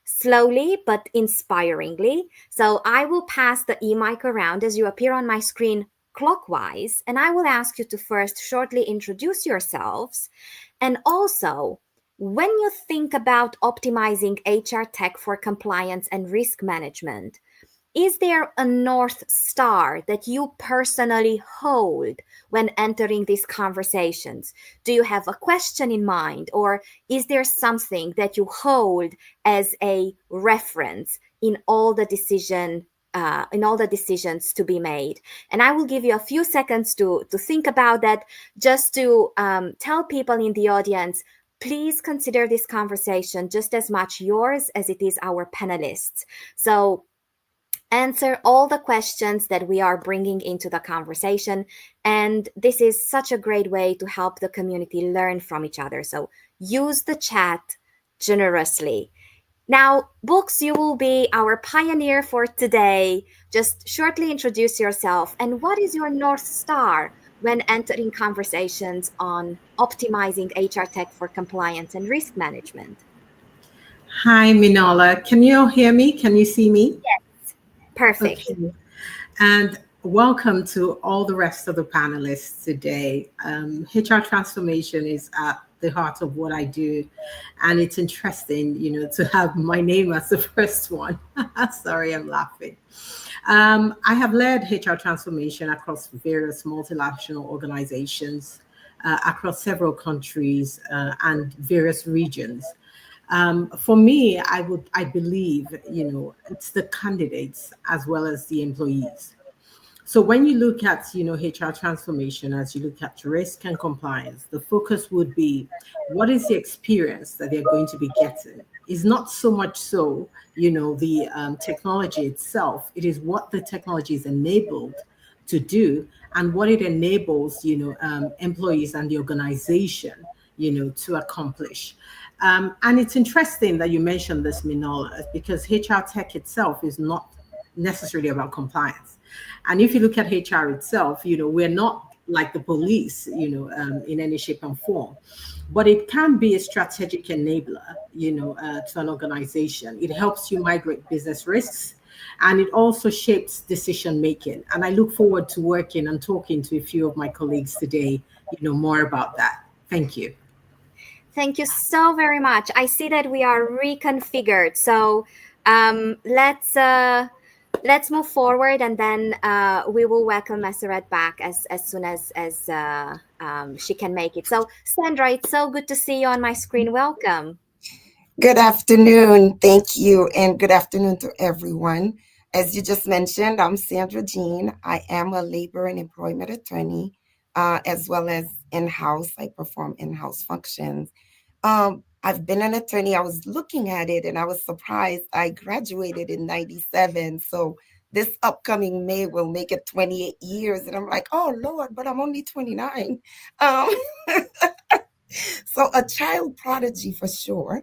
slowly but inspiringly. So I will pass the e-mic around as you appear on my screen clockwise, and I will ask you to first shortly introduce yourselves. And also, when you think about optimizing HR tech for compliance and risk management, is there a North Star that you personally hold when entering these conversations? Do you have a question in mind, or is there something that you hold as a reference in all the decisions to be made? And I will give you a few seconds to think about that, just to tell people in the audience, please consider this conversation just as much yours as it is our panelists. So answer all the questions that we are bringing into the conversation. And this is such a great way to help the community learn from each other. So use the chat generously. Now, Books, you will be our pioneer for today. Just shortly introduce yourself and what is your North Star when entering conversations on optimizing HR tech for compliance and risk management? Hi, Minola. Can you all hear me? Can you see me? Yes. Perfect. Okay. And welcome to all the rest of the panelists today. HR transformation is at the heart of what I do. And it's interesting, to have my name as the first one. Sorry, I'm laughing. I have led HR transformation across various multinational organizations, across several countries and various regions. For me, I believe, it's the candidates as well as the employees. So when you look at, HR transformation, as you look at risk and compliance, the focus would be, what is the experience that they're going to be getting? It's not so much so, the technology itself. It is what the technology is enabled to do and what it enables, employees and the organization, to accomplish. And it's interesting that you mentioned this, Minola, because HR tech itself is not necessarily about compliance. And if you look at HR itself, we're not like the police, in any shape and form, but it can be a strategic enabler, to an organization. It helps you migrate business risks, and it also shapes decision making. And I look forward to working and talking to a few of my colleagues today, more about that. Thank you. Thank you so very much. I see that we are reconfigured. So let's move forward, and then we will welcome Maseret back as soon as she can make it. So Sandra, it's so good to see you on my screen. Welcome. Good afternoon. Thank you. And good afternoon to everyone. As you just mentioned, I'm Sandra Jean. I am a labor and employment attorney, as well as in-house. I perform in-house functions. I've been an attorney. I was looking at it and I was surprised. I graduated in 97. So this upcoming May will make it 28 years. And I'm like, oh, Lord, but I'm only 29. So a child prodigy for sure.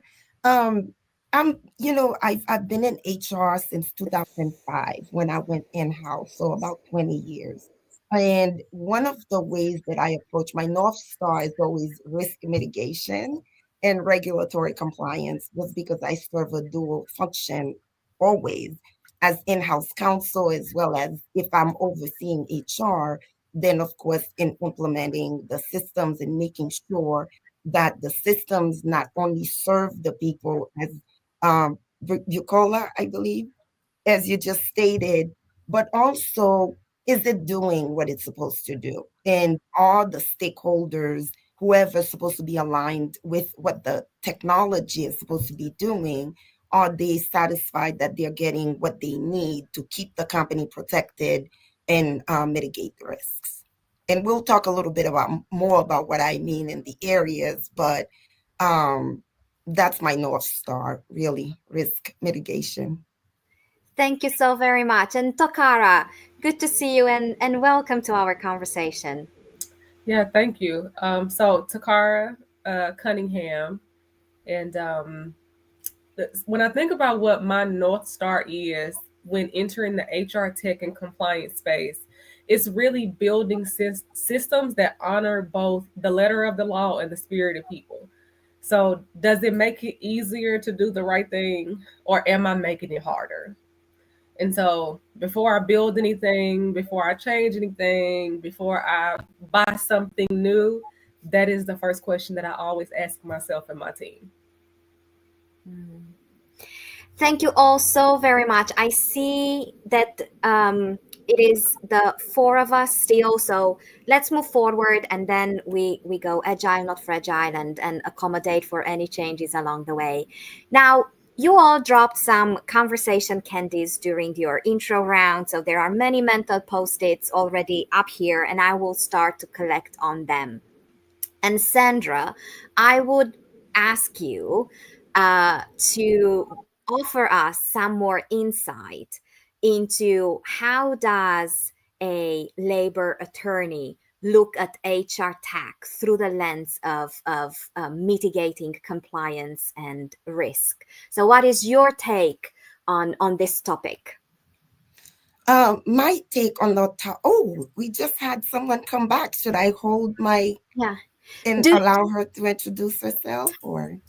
I've been in HR since 2005 when I went in-house, so about 20 years. And one of the ways that I approach my North Star is always risk mitigation and regulatory compliance, was because I serve a dual function always as in-house counsel, as well as if I'm overseeing HR, then of course in implementing the systems and making sure that the systems not only serve the people as Bucola, I believe, as you just stated, but also is it doing what it's supposed to do? And all the stakeholders, whoever's supposed to be aligned with what the technology is supposed to be doing, are they satisfied that they're getting what they need to keep the company protected and mitigate the risks? And we'll talk a little bit more about what I mean in the areas, but that's my North Star, really, risk mitigation. Thank you so very much. And Tokara, good to see you and welcome to our conversation. Yeah, thank you. So Takara Cunningham, and when I think about what my North Star is when entering the HR tech and compliance space, it's really building systems that honor both the letter of the law and the spirit of people. So does it make it easier to do the right thing, or am I making it harder? And so before I build anything, before I change anything, before I buy something new, that is the first question that I always ask myself and my team. Thank you all so very much. I see that it is the four of us still, so let's move forward, and then we go agile, not fragile, and accommodate for any changes along the way. Now, you all dropped some conversation candies during your intro round, so there are many mental post-its already up here, and I will start to collect on them. And Sandra, I would ask you to offer us some more insight into how does a labor attorney look at HR tech through the lens of mitigating compliance and risk. So what is your take on this topic? My take on the we just had someone come back. Should I hold my and allow her to introduce herself, or?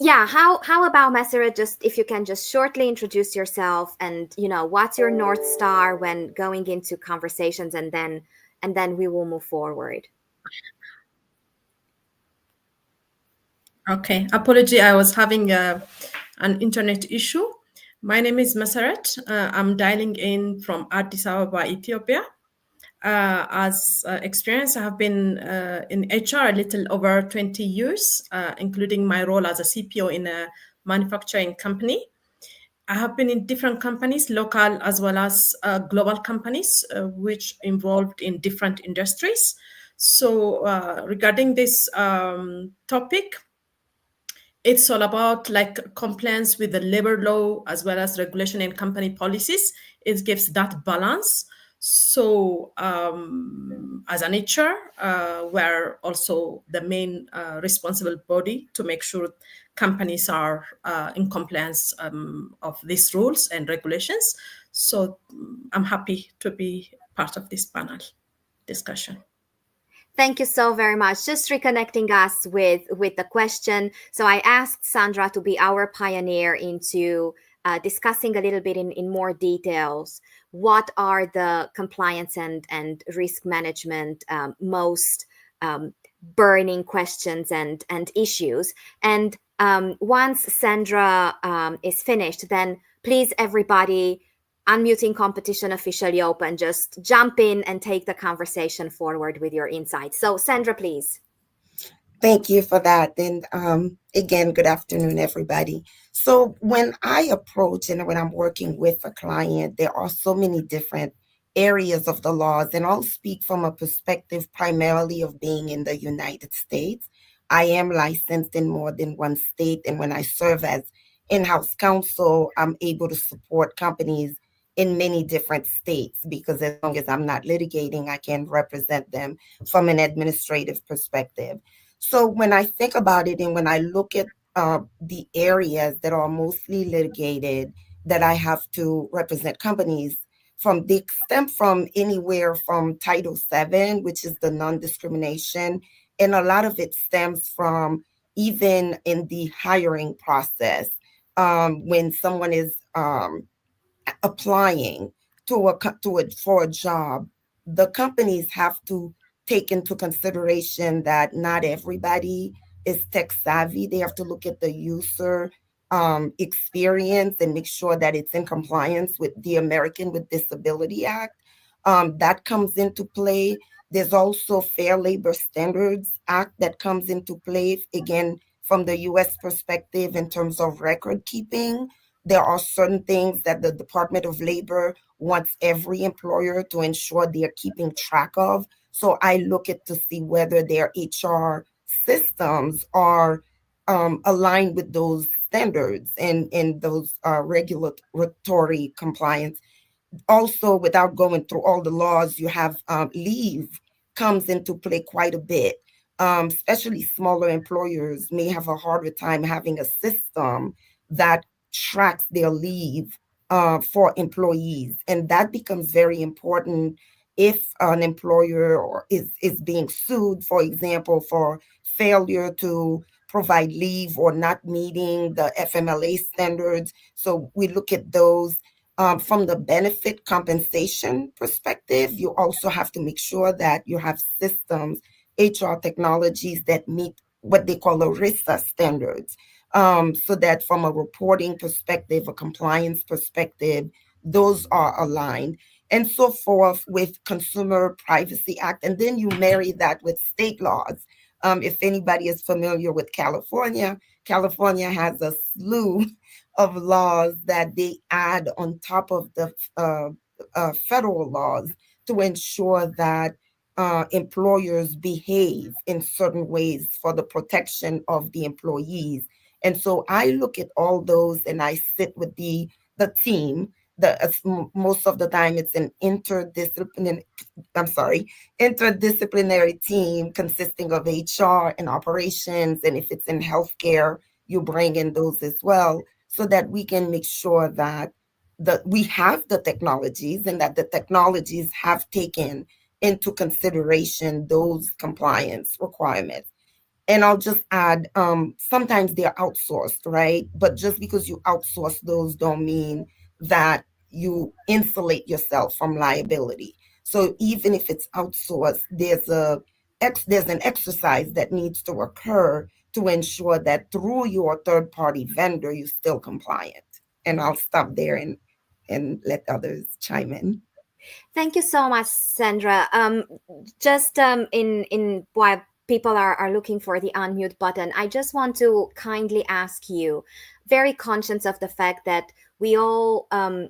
Yeah, how about Maseret, just if you can just shortly introduce yourself and what's your North Star when going into conversations, and then we will move forward. Okay, apology, I was having an internet issue. My name is Maseret. I'm dialing in from Addis Ababa, Ethiopia. As experience, I have been in HR a little over 20 years, including my role as a CPO in a manufacturing company. I have been in different companies, local as well as global companies, which involved in different industries. So regarding this topic, it's all about compliance with the labor law as well as regulation and company policies. It gives that balance. So as an HR, we're also the main responsible body to make sure companies are in compliance of these rules and regulations. So I'm happy to be part of this panel discussion. Thank you so very much. Just reconnecting us with the question. So I asked Sandra to be our pioneer into discussing a little bit in more details. What are the compliance and risk management most burning questions and issues? And once Sandra is finished, then please everybody, unmuting competition officially open, just jump in and take the conversation forward with your insights. So Sandra, please. Thank you for that. And again, good afternoon, everybody. So when I approach and when I'm working with a client, there are so many different areas of the laws, and I'll speak from a perspective primarily of being in the United States. I am licensed in more than one state, and when I serve as in-house counsel, I'm able to support companies in many different states, because as long as I'm not litigating, I can represent them from an administrative perspective. So when I think about it and when I look at the areas that are mostly litigated that I have to represent companies from. They stem from anywhere from Title VII, which is the non-discrimination, and a lot of it stems from even in the hiring process. When someone is applying for a job, the companies have to take into consideration that not everybody is tech savvy. They have to look at the user experience and make sure that it's in compliance with the American with Disability Act. That comes into play. There's also Fair Labor Standards Act that comes into play, again, from the US perspective in terms of record keeping. There are certain things that the Department of Labor wants every employer to ensure they're keeping track of. So I look at to see whether their HR systems are aligned with those standards and those regulatory compliance. Also, without going through all the laws, you have leave comes into play quite a bit. Especially smaller employers may have a harder time having a system that tracks their leave for employees. And that becomes very important if an employer is being sued, for example, for failure to provide leave or not meeting the FMLA standards. So we look at those. From the benefit compensation perspective, you also have to make sure that you have systems, HR technologies that meet what they call ERISA standards. So that from a reporting perspective, a compliance perspective, those are aligned, and so forth with Consumer Privacy Act. And then you marry that with state laws. If anybody is familiar with California, California has a slew of laws that they add on top of the federal laws to ensure that employers behave in certain ways for the protection of the employees. And so I look at all those and I sit with the team. Most of the time it's an interdisciplinary team consisting of HR and operations. And if it's in healthcare, you bring in those as well, so that we can make sure that we have the technologies and that the technologies have taken into consideration those compliance requirements. And I'll just add, sometimes they're outsourced, right? But just because you outsource those don't mean that you insulate yourself from liability. So even if it's outsourced, there's an exercise that needs to occur to ensure that through your third-party vendor, you're still compliant. And I'll stop there and let others chime in. Thank you so much, Sandra. Just in while people are looking for the unmute button, I just want to kindly ask you, very conscious of the fact that we all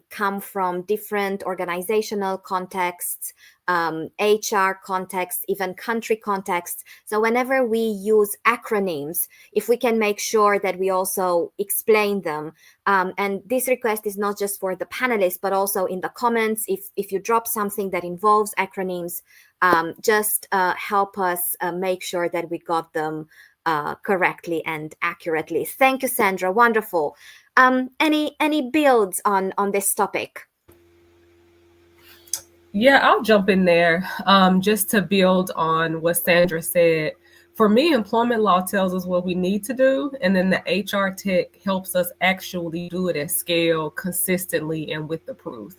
come from different organizational contexts, HR contexts, even country contexts. So whenever we use acronyms, if we can make sure that we also explain them. And this request is not just for the panelists, but also in the comments. If you drop something that involves acronyms, just help us make sure that we got them correctly and accurately. Thank you, Sandra. Wonderful. Any builds on this topic? Yeah, I'll jump in there just to build on what Sandra said. For me, employment law tells us what we need to do, and then the HR tech helps us actually do it at scale consistently and with the proof.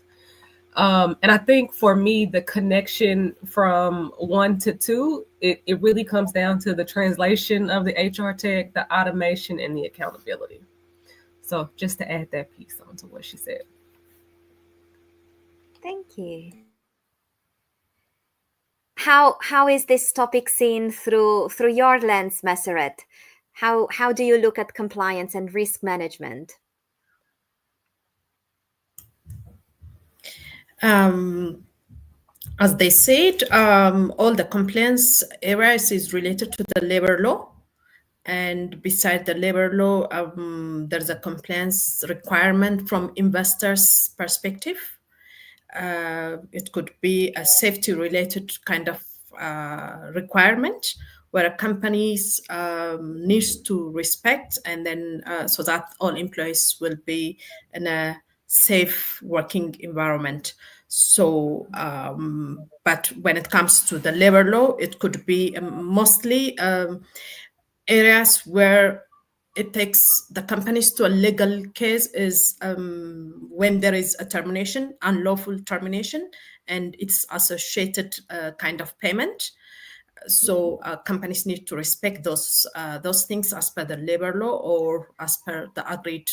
And I think for me, the connection from 1 to 2, it really comes down to the translation of the HR tech, the automation, and the accountability. So just to add that piece onto what she said. Thank you. How is this topic seen through your lens, Maseret? How do you look at compliance and risk management? As they said, all the compliance areas is related to the labor law. And beside the labor law, there's a compliance requirement from investors' perspective. It could be a safety-related kind of requirement, where companies needs to respect, and then so that all employees will be in a safe working environment. So, but when it comes to the labor law, it could be mostly areas where it takes the companies to a legal case is when there is a termination, unlawful termination, and it's associated kind of payment. So companies need to respect those things as per the labor law or as per the agreed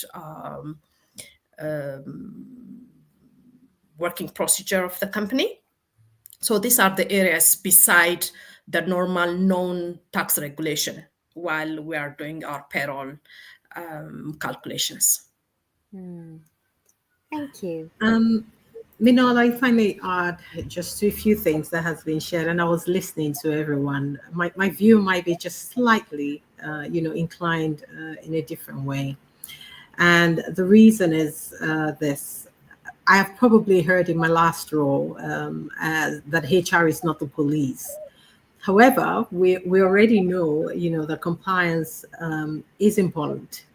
working procedure of the company. So these are the areas beside the normal known tax regulation while we are doing our payroll calculations. Thank you. Minal, I finally add just to a few things that has been shared, and I was listening to everyone. My view might be just slightly, inclined in a different way. And the reason is this. I have probably heard in my last role that HR is not the police. However, we already know, that compliance is important,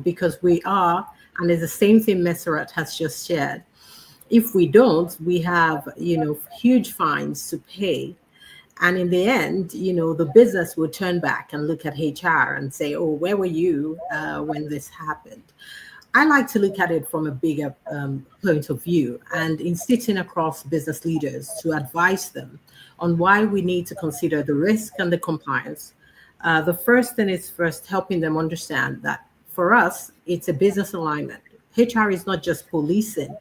because we are, and it's the same thing Meseret has just shared. If we don't, we have, huge fines to pay. And in the end, the business will turn back and look at HR and say, oh, where were you when this happened? I like to look at it from a bigger point of view, and in sitting across business leaders to advise them on why we need to consider the risk and the compliance. The first thing is first helping them understand that for us, it's a business alignment. HR is not just policing,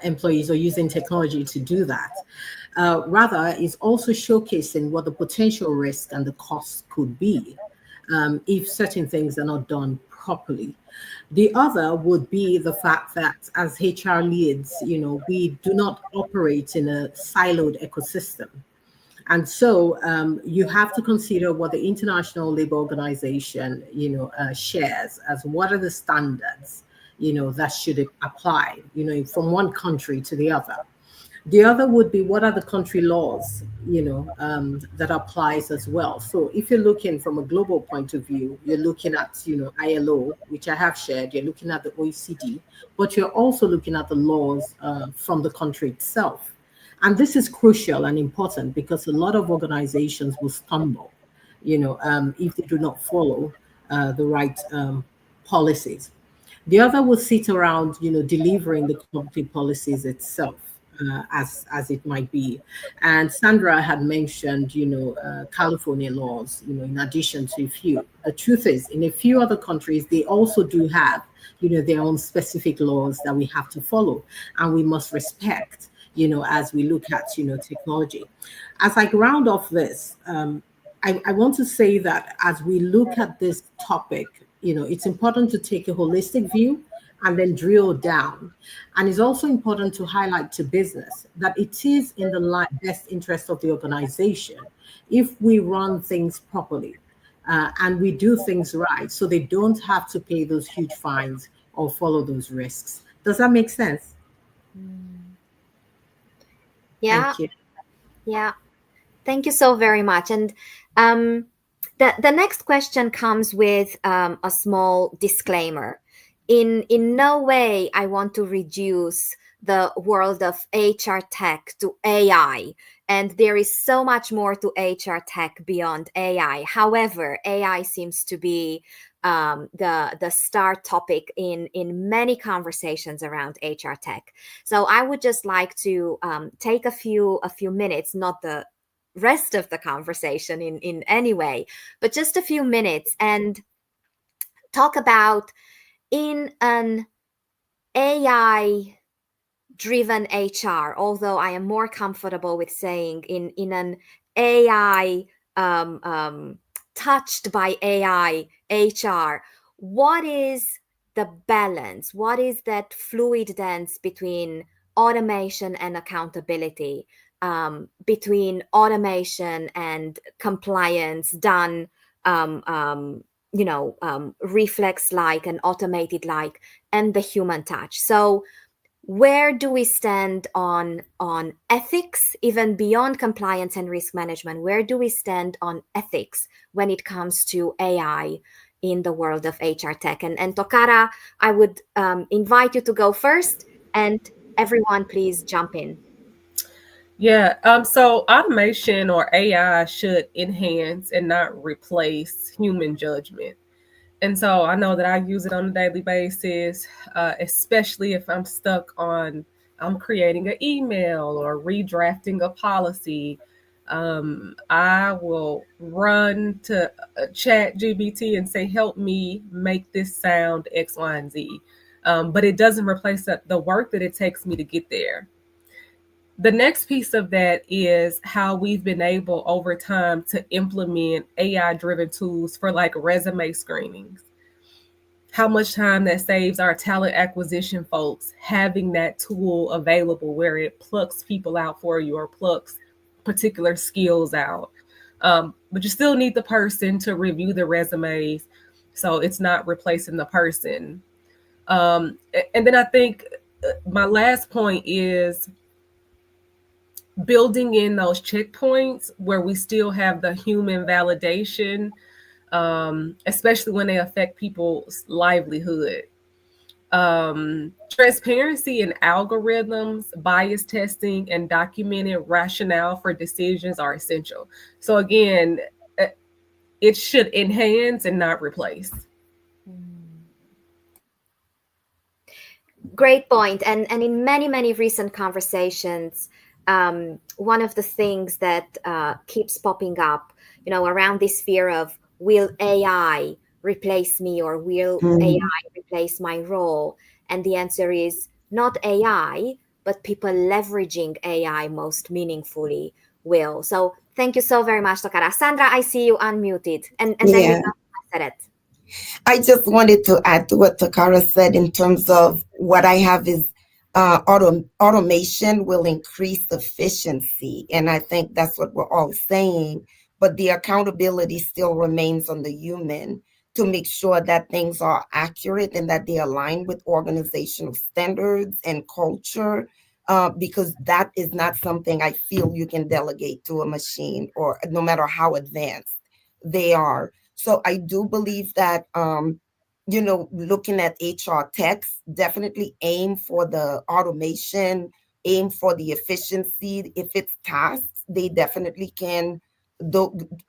employees or using technology to do that. Rather, it's also showcasing what the potential risk and the cost could be if certain things are not done properly. The other would be the fact that as HR leads, we do not operate in a siloed ecosystem. And so you have to consider what the International Labour Organization, shares as what are the standards, that should apply, from one country to the other. The other would be what are the country laws, that applies as well. So if you're looking from a global point of view, you're looking at, ILO, which I have shared, you're looking at the OECD, but you're also looking at the laws from the country itself. And this is crucial and important because a lot of organizations will stumble, if they do not follow the right policies. The other will sit around, delivering the company policies itself. As it might be. And Sandra had mentioned, California laws, in addition to a few. The truth is, in a few other countries, they also do have, their own specific laws that we have to follow and we must respect, as we look at, technology. As I round off this, I want to say that as we look at this topic, it's important to take a holistic view and then drill down. And it's also important to highlight to business that it is in the best interest of the organization if we run things properly and we do things right so they don't have to pay those huge fines or follow those risks. Does that make sense? Yeah. Thank you. Yeah. Thank you so very much. And the next question comes with a small disclaimer. In no way I want to reduce the world of HR tech to AI. And there is so much more to HR tech beyond AI. However, AI seems to be the star topic in many conversations around HR tech. So I would just like to take a few minutes, not the rest of the conversation in any way, but just a few minutes and talk about in an AI-driven HR, although I am more comfortable with saying in an AI touched by AI HR, what is the balance? What is that fluid dance between automation and accountability, between automation and compliance done reflex-like and automated-like, and the human touch? So where do we stand on ethics, even beyond compliance and risk management? Where do we stand on ethics when it comes to AI in the world of HR tech? And Tokara, I would invite you to go first, and everyone please jump in. Yeah, so automation or AI should enhance and not replace human judgment. And so I know that I use it on a daily basis, especially if I'm stuck on, I'm creating an email or redrafting a policy. I will run to Chat GBT and say, help me make this sound X, Y, and Z. But it doesn't replace the work that it takes me to get there. The next piece of that is how we've been able over time to implement AI-driven tools for like resume screenings. How much time that saves our talent acquisition folks having that tool available where it plucks people out for you or plucks particular skills out. But you still need the person to review the resumes, so it's not replacing the person. And then I think my last point is building in those checkpoints where we still have the human validation, especially when they affect people's livelihood. Transparency in algorithms, bias testing, and documented rationale for decisions are essential. So again, it should enhance and not replace. Great point. And in many recent conversations, one of the things that keeps popping up, around this fear of, will AI replace me, or will AI replace my role? And the answer is not AI, but people leveraging AI most meaningfully will. So thank you so very much, Tokara. Sandra, I see you unmuted. And then we said it. I just wanted to add to what Tokara said in terms of what I have is automation will increase efficiency. And I think that's what we're all saying. But the accountability still remains on the human to make sure that things are accurate and that they align with organizational standards and culture, because that is not something I feel you can delegate to a machine, or no matter how advanced they are. So I do believe that, looking at HR techs, definitely aim for the automation, aim for the efficiency. If it's tasks, they definitely can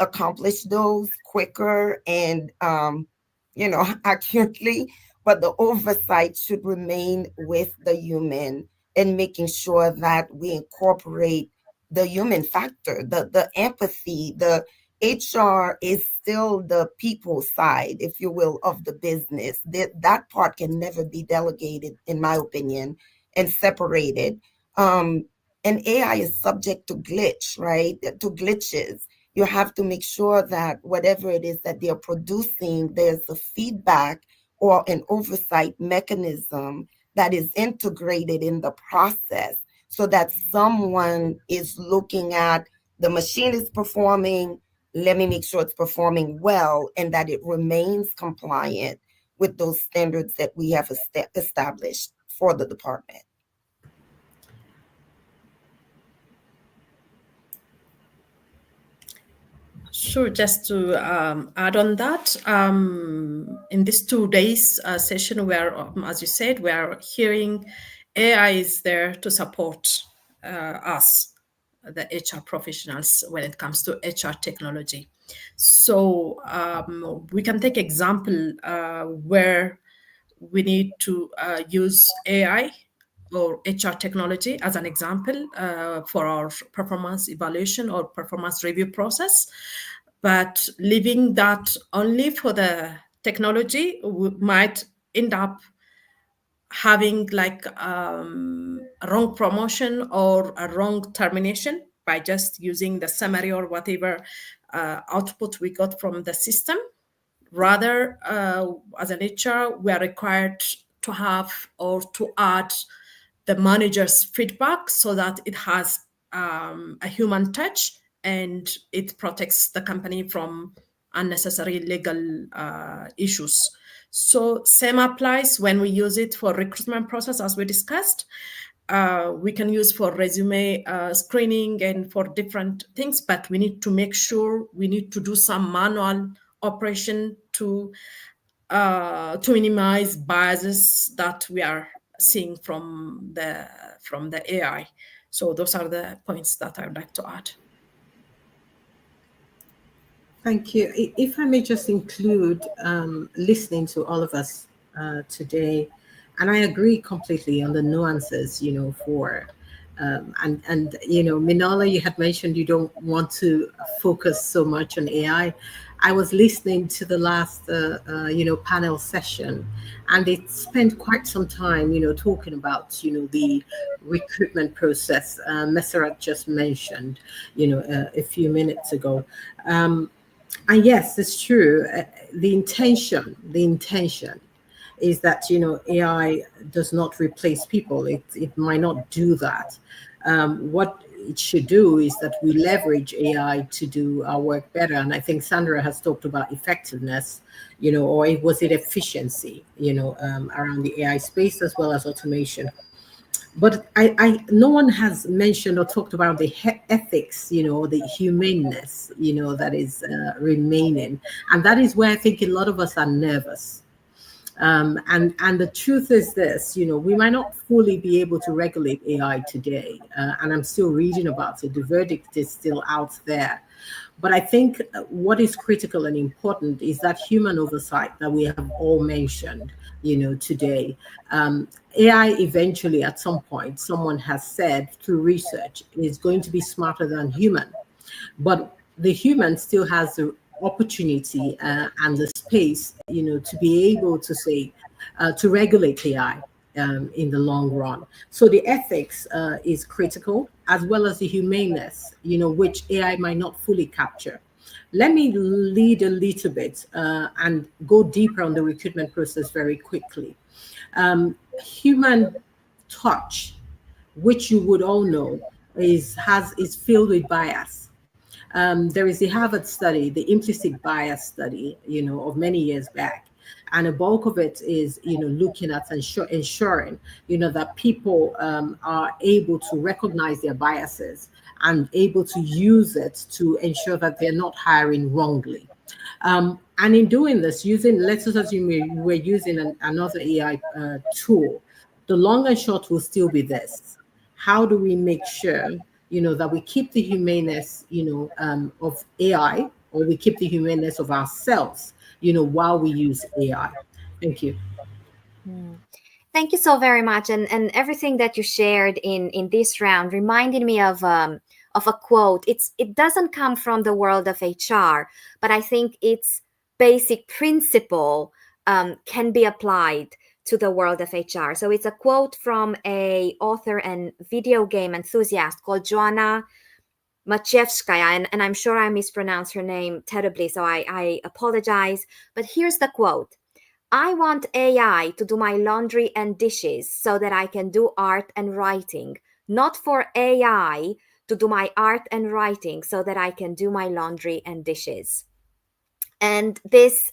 accomplish those quicker and, accurately. But the oversight should remain with the human, and making sure that we incorporate the human factor, the empathy. The HR is still the people side, if you will, of the business. That part can never be delegated, in my opinion, and separated. And AI is subject to glitch, right? To glitches. You have to make sure that whatever it is that they're producing, there's a feedback or an oversight mechanism that is integrated in the process, so that someone is looking at the machine is performing, let me make sure it's performing well, and that it remains compliant with those standards that we have established for the department. Sure, just to add on that, in this 2 days session where, as you said, we are hearing AI is there to support us, the HR professionals, when it comes to HR technology. So we can take example where we need to use AI or HR technology as an example for our performance evaluation or performance review process. But leaving that only for the technology, we might end up having like a wrong promotion or a wrong termination by just using the summary or whatever output we got from the system. Rather, as an HR, we are required to have or to add the manager's feedback so that it has a human touch and it protects the company from unnecessary legal issues. So same applies when we use it for recruitment process, as we discussed. We can use for resume screening and for different things, but we need to make sure we need to do some manual operation to minimize biases that we are seeing from the AI. So those are the points that I would like to add. Thank you. If I may just include listening to all of us today, and I agree completely on the nuances, for and Minola, you had mentioned you don't want to focus so much on AI. I was listening to the last panel session, and it spent quite some time talking about the recruitment process Meseret just mentioned a few minutes ago. And yes, it's true. The intention is that AI does not replace people. It might not do that. What it should do is that we leverage AI to do our work better. And I think Sandra has talked about effectiveness, or was it efficiency, around the AI space as well as automation. But no one has mentioned or talked about the ethics, or the humaneness, that is remaining. And that is where I think a lot of us are nervous. And the truth is this, we might not fully be able to regulate AI today. And I'm still reading about it. The verdict is still out there. But I think what is critical and important is that human oversight that we have all mentioned, today. AI eventually, at some point, someone has said through research, is going to be smarter than human. But the human still has the opportunity and the space, to be able to say, to regulate AI in the long run. So the ethics is critical, as well as the humaneness, which AI might not fully capture. Let me lead a little bit and go deeper on the recruitment process very quickly. Human touch, which you would all know, is filled with bias. There is the Harvard study, the implicit bias study, of many years back. And a bulk of it is, looking at ensuring, that people are able to recognize their biases and able to use it to ensure that they're not hiring wrongly. And in doing this, let's assume we're using another AI tool. The long and short will still be this. How do we make sure that we keep the humaneness, of AI, or we keep the humaneness of ourselves, while we use AI? Thank you. Thank you so very much. And everything that you shared in this round reminded me of a quote. It doesn't come from the world of HR, but I think its basic principle can be applied to the world of HR. So it's a quote from a author and video game enthusiast called Joanna Maciejewskaja, and I'm sure I mispronounced her name terribly, so I apologize. But here's the quote. I want AI to do my laundry and dishes so that I can do art and writing, not for AI to do my art and writing so that I can do my laundry and dishes. And this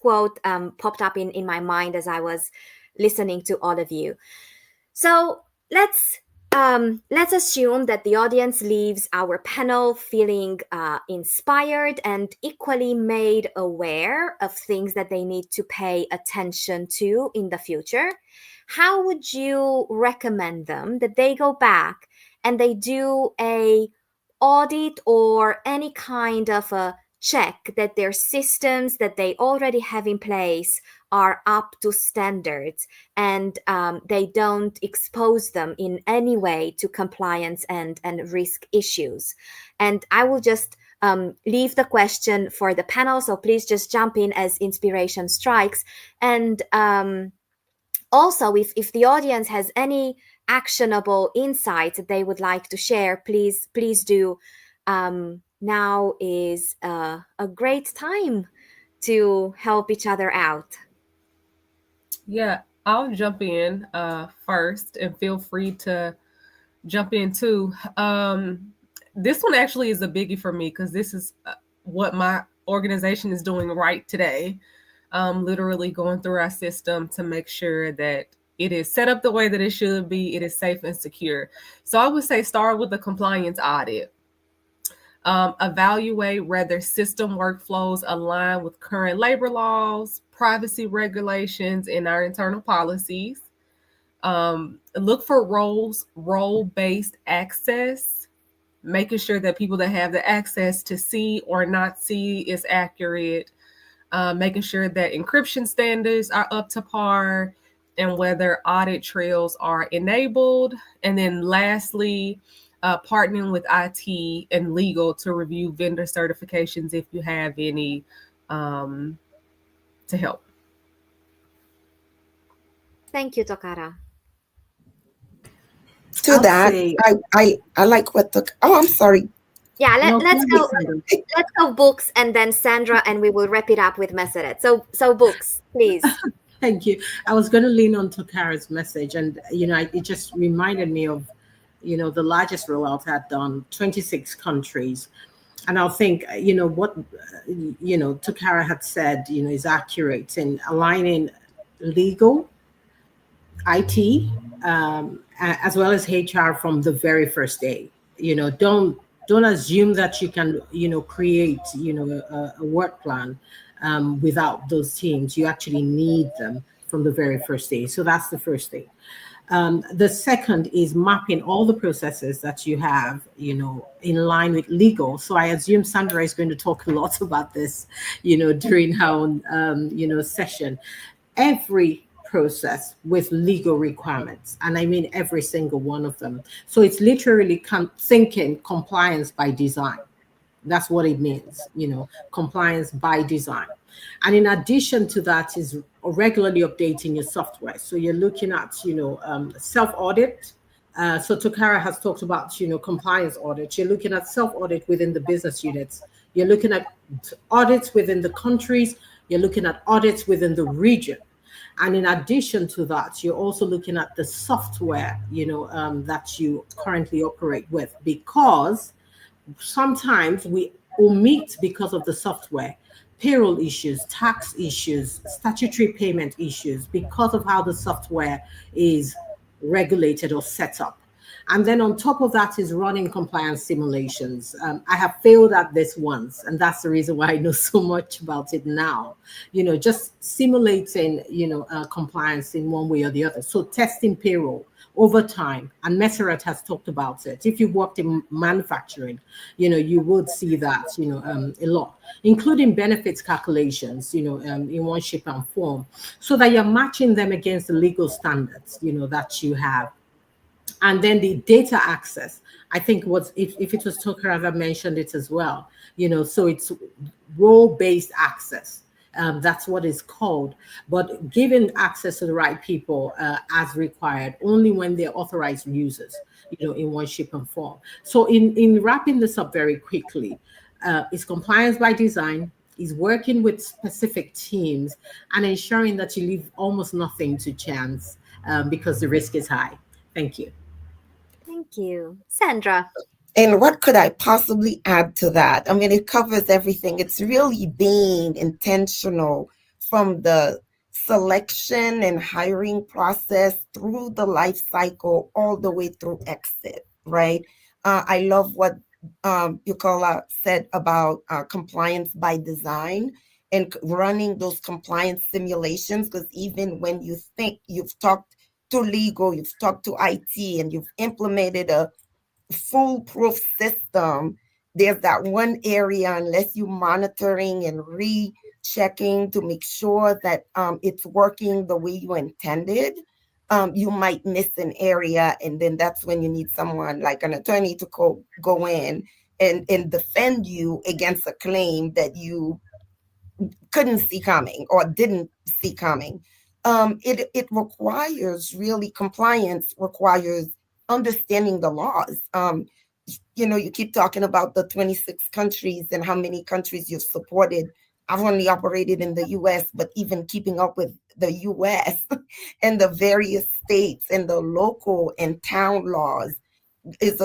quote popped up in my mind as I was listening to all of you. So let's assume that the audience leaves our panel feeling inspired and equally made aware of things that they need to pay attention to in the future. How would you recommend them that they go back and they do a audit or any kind of a check that their systems that they already have in place are up to standards and they don't expose them in any way to compliance and risk issues? And I will just leave the question for the panel, so please just jump in as inspiration strikes. And also, if the audience has any actionable insights that they would like to share, please do. Now is a great time to help each other out. Yeah, I'll jump in first, and feel free to jump in too. This one actually is a biggie for me because this is what my organization is doing right today. literally going through our system to make sure that it is set up the way that it should be, it is safe and secure. So I would say start with a compliance audit. Evaluate whether system workflows align with current labor laws, privacy regulations, and our internal policies. Look for role-based access, making sure that people that have the access to see or not see is accurate, making sure that encryption standards are up to par, and whether audit trails are enabled. And then lastly, partnering with IT and legal to review vendor certifications if you have any to help. Thank you, Tokara. To that, I like what the, I'm sorry. Yeah, let's go. Sandra. Let's go books and then Sandra, and we will wrap it up with Meseret. So books, please. Thank you. I was going to lean on Tokara's message, and it just reminded me of, the largest rollout I'd done, 26 countries, and I'll think, what, Tokara had said, is accurate in aligning legal, IT, as well as HR from the very first day. Don't assume that you can, create, a work plan without those teams. You actually need them from the very first day. So that's the first thing. The second is mapping all the processes that you have, in line with legal. So I assume Sandra is going to talk a lot about this, during her, session. Every process with legal requirements, and I mean every single one of them. So it's literally thinking compliance by design. That's what it means, compliance by design. And in addition to that is regularly updating your software. So you're looking at, self-audit. So Tokara has talked about, compliance audit. You're looking at self-audit within the business units. You're looking at audits within the countries. You're looking at audits within the region. And in addition to that, you're also looking at the software, that you currently operate with, because sometimes we omit, because of the software, payroll issues, tax issues, statutory payment issues, because of how the software is regulated or set up. And then on top of that is running compliance simulations. I have failed at this once, and that's the reason why I know so much about it now. Just simulating, compliance in one way or the other. So testing payroll over time, and Meseret has talked about it. If you worked in manufacturing, you would see that, a lot, including benefits calculations, in one shape and form, so that you're matching them against the legal standards, that you have. And then the data access, I think if it was Tokara that mentioned it as well, so it's role-based access. That's what it's called, but giving access to the right people as required, only when they're authorized users, in one shape and form. So in wrapping this up very quickly, it's compliance by design, is working with specific teams, and ensuring that you leave almost nothing to chance, because the risk is high. Thank you. Thank you. Sandra. And what could I possibly add to that? I mean, it covers everything. It's really being intentional from the selection and hiring process through the life cycle, all the way through exit, right? I love what Bukola said about compliance by design and running those compliance simulations, because even when you think you've talked to legal, you've talked to IT, and you've implemented a foolproof system, there's that one area, unless you're monitoring and rechecking to make sure that it's working the way you intended, you might miss an area. And then that's when you need someone like an attorney to go in and defend you against a claim that you couldn't see coming or didn't see coming. It requires, really, compliance requires understanding the laws. You keep talking about the 26 countries and how many countries you've supported. I've only operated in the US, but even keeping up with the US and the various states and the local and town laws is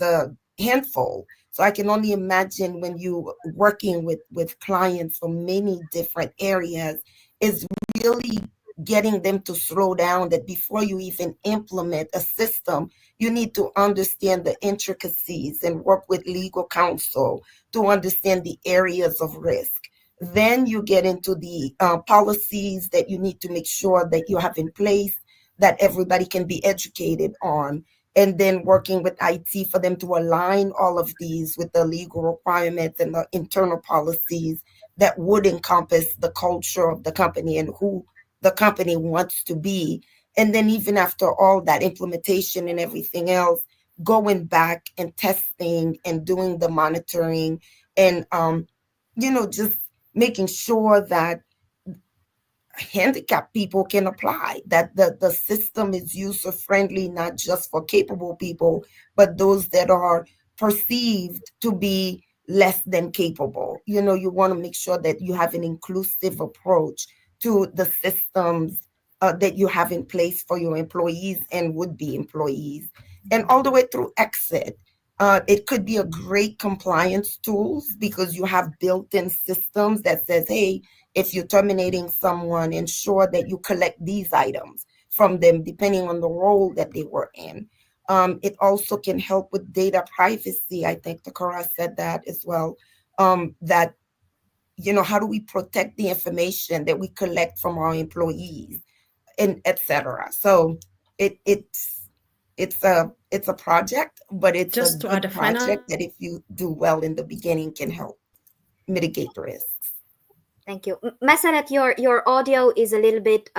a handful. So I can only imagine when you working with clients from many different areas, is really getting them to slow down, that before you even implement a system, you need to understand the intricacies and work with legal counsel to understand the areas of risk. Then you get into the policies that you need to make sure that you have in place, that everybody can be educated on, and then working with IT for them to align all of these with the legal requirements and the internal policies that would encompass the culture of the company and who the company wants to be. And then even after all that implementation and everything else, going back and testing and doing the monitoring and, just making sure that handicapped people can apply, that the system is user friendly, not just for capable people, but those that are perceived to be less than capable. You want to make sure that you have an inclusive approach to the systems that you have in place for your employees and would-be employees, and all the way through exit. It could be a great compliance tools because you have built-in systems that says, hey, if you're terminating someone, ensure that you collect these items from them, depending on the role that they were in. It also can help with data privacy. I think Takara said that as well, that, how do we protect the information that we collect from our employees, and et cetera. So it's a project, but it's Just to add a final, project that if you do well in the beginning can help mitigate the risks. Thank you. Meseret, your audio is a little bit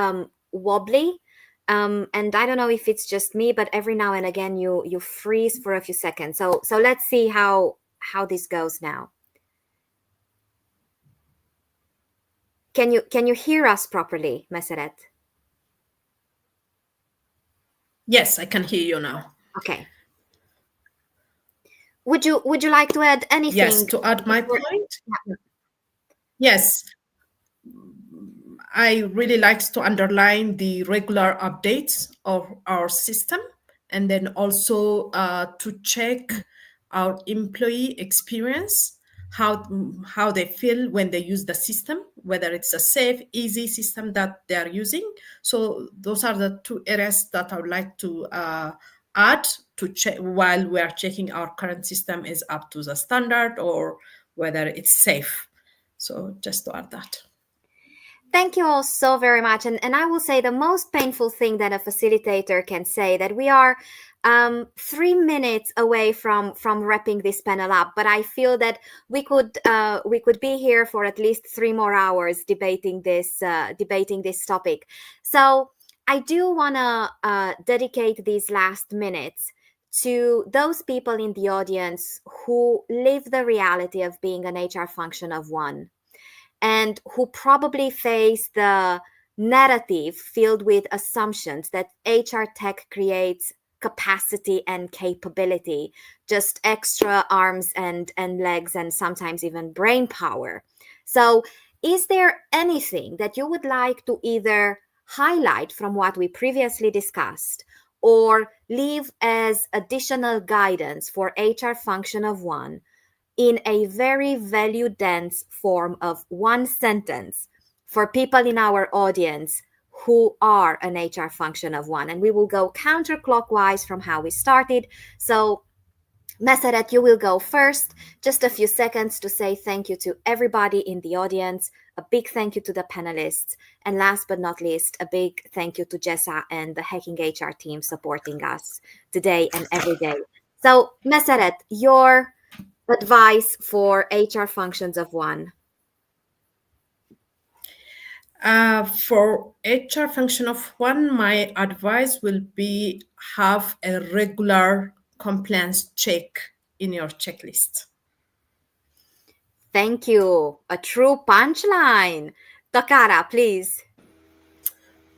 wobbly. And I don't know if it's just me, but every now and again you freeze for a few seconds. So let's see how this goes now. Can you hear us properly, Meseret? Yes, I can hear you now. Okay. Would you like to add anything? Yes, to add my point. Yeah. Yes, I really like to underline the regular updates of our system, and then also to check our employee experience, how they feel when they use the system, whether it's a safe, easy system that they are using. So those are the two areas that I would like to add to check while we are checking our current system is up to the standard or whether it's safe. So just to add that. Thank you all so very much. And I will say the most painful thing that a facilitator can say, that we are 3 minutes away from wrapping this panel up, but I feel that we could be here for at least 3 more hours debating this topic. So I do want to dedicate these last minutes to those people in the audience who live the reality of being an HR function of one, and who probably face the narrative filled with assumptions that HR tech creates capacity and capability, just extra arms and legs, and sometimes even brain power. So is there anything that you would like to either highlight from what we previously discussed, or leave as additional guidance for HR function of one in a very value-dense form of one sentence for people in our audience who are an HR function of one? And we will go counterclockwise from how we started. So Meseret, you will go first. Just a few seconds to say thank you to everybody in the audience. A big thank you to the panelists. And last but not least, a big thank you to Jessa and the Hacking HR team supporting us today and every day. So Meseret, your advice for HR functions of one. For HR function of one, my advice will be have a regular compliance check in your checklist. Thank you. A true punchline. Takara, please.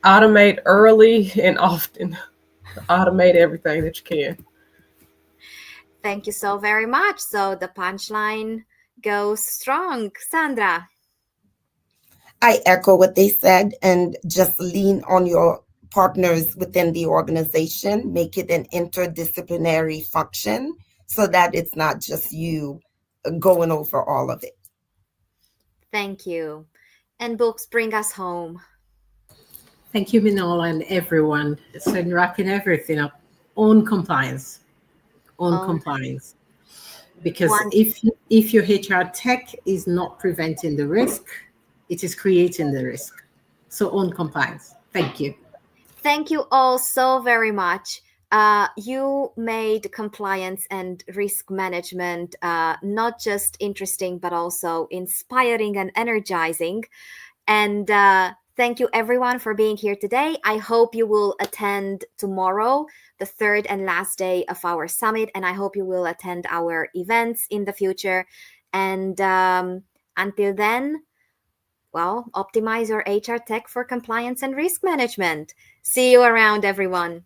Automate early and often. Automate everything that you can. Thank you so very much. So the punchline goes strong. Sandra. I echo what they said, and just lean on your partners within the organization. Make it an interdisciplinary function so that it's not just you going over all of it. Thank you. And books bring us home. Thank you, Minola, and everyone. So in wrapping everything up, own compliance. Own compliance. Because if your HR tech is not preventing the risk, it is creating the risk. So own compliance. Thank you. Thank you all so very much. You made compliance and risk management not just interesting, but also inspiring and energizing. And thank you everyone for being here today. I hope you will attend tomorrow, the third and last day of our summit. And I hope you will attend our events in the future. And until then, well, optimize your HR tech for compliance and risk management. See you around, everyone.